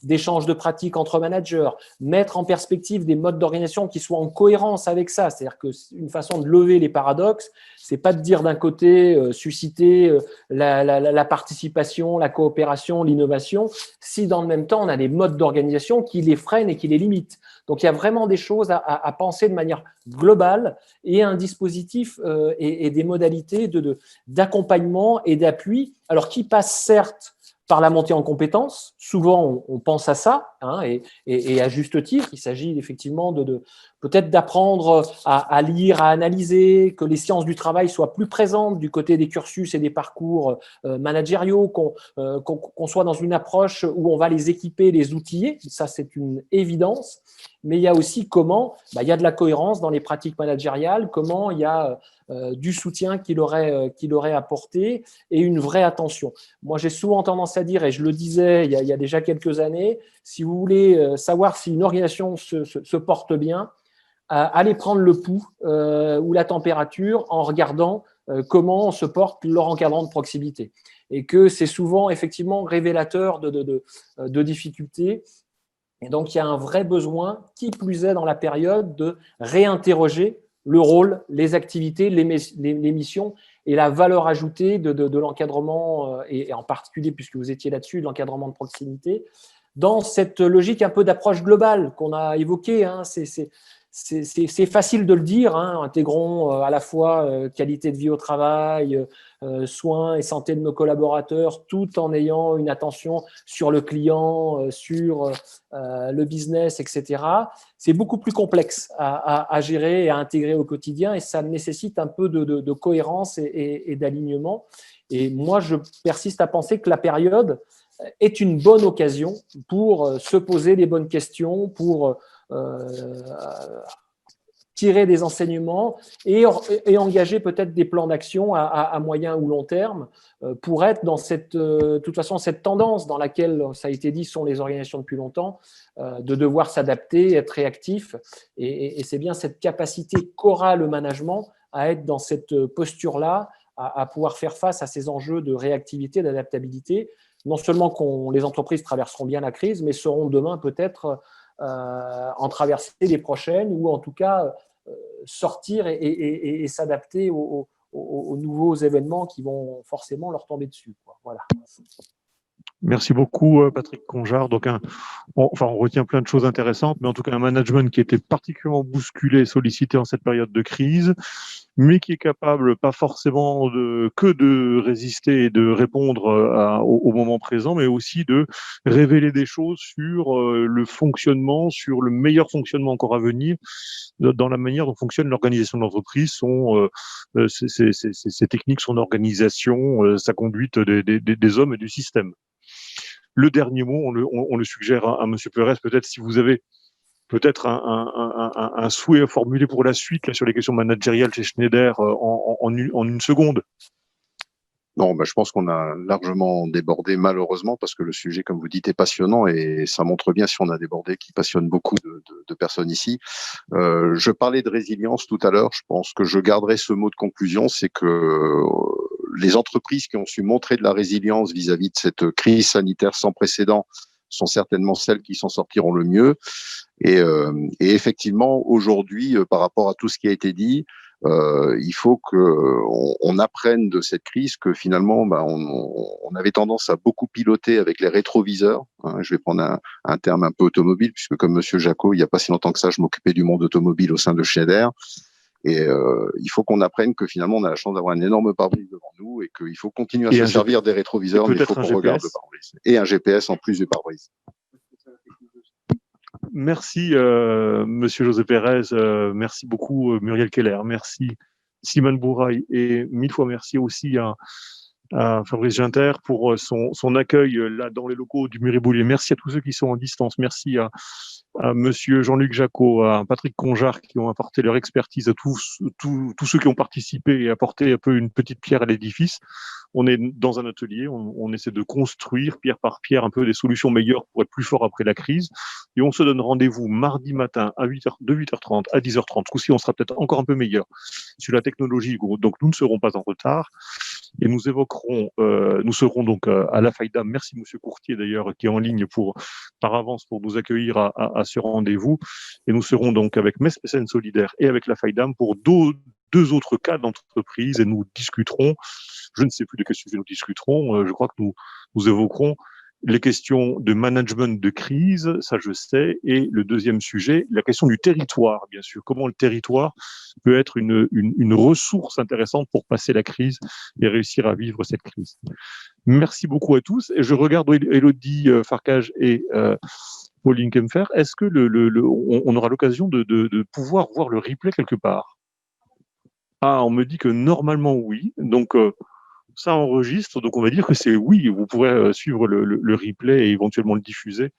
Speaker 13: d'échange de pratiques entre managers, mettre en perspective des modes d'organisation qui soient en cohérence avec ça. C'est-à-dire qu'une façon de lever les paradoxes, c'est pas de dire d'un côté susciter la participation, la coopération, l'innovation, si dans le même temps on a des modes d'organisation qui les freinent et qui les limitent. Donc il y a vraiment des choses à penser de manière globale et un dispositif et des modalités d'accompagnement et d'appui, alors qui passent certes par la montée en compétences. Souvent, on pense à ça, et à juste titre. Il s'agit effectivement peut-être d'apprendre à lire, à analyser, que les sciences du travail soient plus présentes du côté des cursus et des parcours managériaux, qu'on soit dans une approche où on va les équiper, les outiller. Ça, c'est une évidence. Mais il y a aussi comment il y a de la cohérence dans les pratiques managériales, comment il y a du soutien qu'il aurait apporté et une vraie attention. Moi, j'ai souvent tendance à dire, et je le disais il y a déjà quelques années, si vous voulez savoir si une organisation se porte bien, allez prendre le pouls ou la température en regardant comment se porte leur encadrant de proximité. Et que c'est souvent effectivement révélateur de difficultés. Et donc, il y a un vrai besoin, qui plus est dans la période, de réinterroger le rôle, les activités, les missions et la valeur ajoutée de l'encadrement, et en particulier, puisque vous étiez là-dessus, de l'encadrement de proximité, dans cette logique un peu d'approche globale qu'on a évoquée. C'est facile de le dire, intégrons à la fois qualité de vie au travail, soins et santé de nos collaborateurs, tout en ayant une attention sur le client, sur le business, etc. C'est beaucoup plus complexe à gérer et à intégrer au quotidien, et ça nécessite un peu de cohérence et d'alignement. Et moi, je persiste à penser que la période est une bonne occasion pour se poser les bonnes questions, pour tirer des enseignements et engager peut-être des plans d'action à moyen ou long terme pour être dans de toute façon, cette tendance dans laquelle, ça a été dit, sont les organisations depuis longtemps, de devoir s'adapter, être réactif. Et c'est bien cette capacité qu'aura le management à être dans cette posture-là, à pouvoir faire face à ces enjeux de réactivité, d'adaptabilité. Non seulement les entreprises traverseront bien la crise, mais seront demain peut-être en traverser les prochaines, ou en tout cas sortir et s'adapter aux nouveaux événements qui vont forcément leur tomber dessus. Voilà.
Speaker 2: Merci beaucoup, Patrick Conjard. Donc, on retient plein de choses intéressantes, mais en tout cas, un management qui était particulièrement bousculé, sollicité en cette période de crise, mais qui est capable, pas forcément que de résister et de répondre au moment présent, mais aussi de révéler des choses sur le fonctionnement, sur le meilleur fonctionnement encore à venir, dans la manière dont fonctionne l'organisation de l'entreprise, ses techniques, son organisation, sa conduite des hommes et du système. Le dernier mot, on le suggère à Monsieur Perez, peut-être si vous avez peut-être un souhait à formuler pour la suite là, sur les questions managériales chez Schneider en une seconde.
Speaker 7: Non, je pense qu'on a largement débordé malheureusement parce que le sujet, comme vous dites, est passionnant et ça montre bien si on a débordé qui passionne beaucoup de personnes ici. Je parlais de résilience tout à l'heure. Je pense que je garderai ce mot de conclusion, c'est que les entreprises qui ont su montrer de la résilience vis-à-vis de cette crise sanitaire sans précédent sont certainement celles qui s'en sortiront le mieux. Et effectivement, aujourd'hui, par rapport à tout ce qui a été dit, il faut qu'on apprenne de cette crise que finalement, on avait tendance à beaucoup piloter avec les rétroviseurs. Hein, je vais prendre un terme un peu automobile, puisque comme Monsieur Jacot, il n'y a pas si longtemps que ça, je m'occupais du monde automobile au sein de Schneider. Et il faut qu'on apprenne que finalement, on a la chance d'avoir un énorme pare-brise devant nous et qu'il faut continuer à se servir des rétroviseurs, mais il faut qu'on regarde le pare-brise. Et un GPS en plus du pare-brise.
Speaker 2: Merci, Monsieur José Pérez. Merci beaucoup, Muriel Keller. Merci, Simone Bouraille. Et 1000 fois merci aussi à Fabrice Ginter pour son accueil là dans les locaux du Muriboulier. Merci à tous ceux qui sont en distance. Merci à Monsieur Jean-Luc Jacot, à Patrick Conjar qui ont apporté leur expertise, à tous ceux qui ont participé et apporté un peu une petite pierre à l'édifice. On est dans un atelier, on essaie de construire pierre par pierre un peu des solutions meilleures pour être plus fort après la crise. Et on se donne rendez-vous mardi matin à 8h30 à 10h30. Ce coup-ci, on sera peut-être encore un peu meilleur sur la technologie. Donc, nous ne serons pas en retard. Et nous serons donc à la FIDAM. Merci Monsieur Courtier d'ailleurs qui est en ligne par avance pour nous accueillir à ce rendez-vous. Et nous serons donc avec MES-PCN Solidaire et avec la FIDAM pour deux autres cas d'entreprise et nous discuterons, je ne sais plus de quel sujet nous discuterons, je crois que nous évoquerons les questions de management de crise, ça je sais, et le deuxième sujet, la question du territoire, bien sûr. Comment le territoire peut être une ressource intéressante pour passer la crise et réussir à vivre cette crise. Merci beaucoup à tous. Et je regarde Élodie Farcage et Pauline Kempfer. Est-ce que on aura l'occasion de pouvoir voir le replay quelque part? Ah, on me dit que normalement oui. Donc, ça enregistre, donc on va dire que c'est oui, vous pourrez suivre le replay et éventuellement le diffuser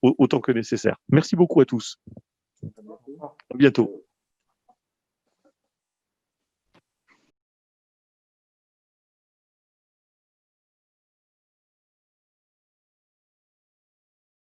Speaker 2: autant que nécessaire. Merci beaucoup à tous. À bientôt.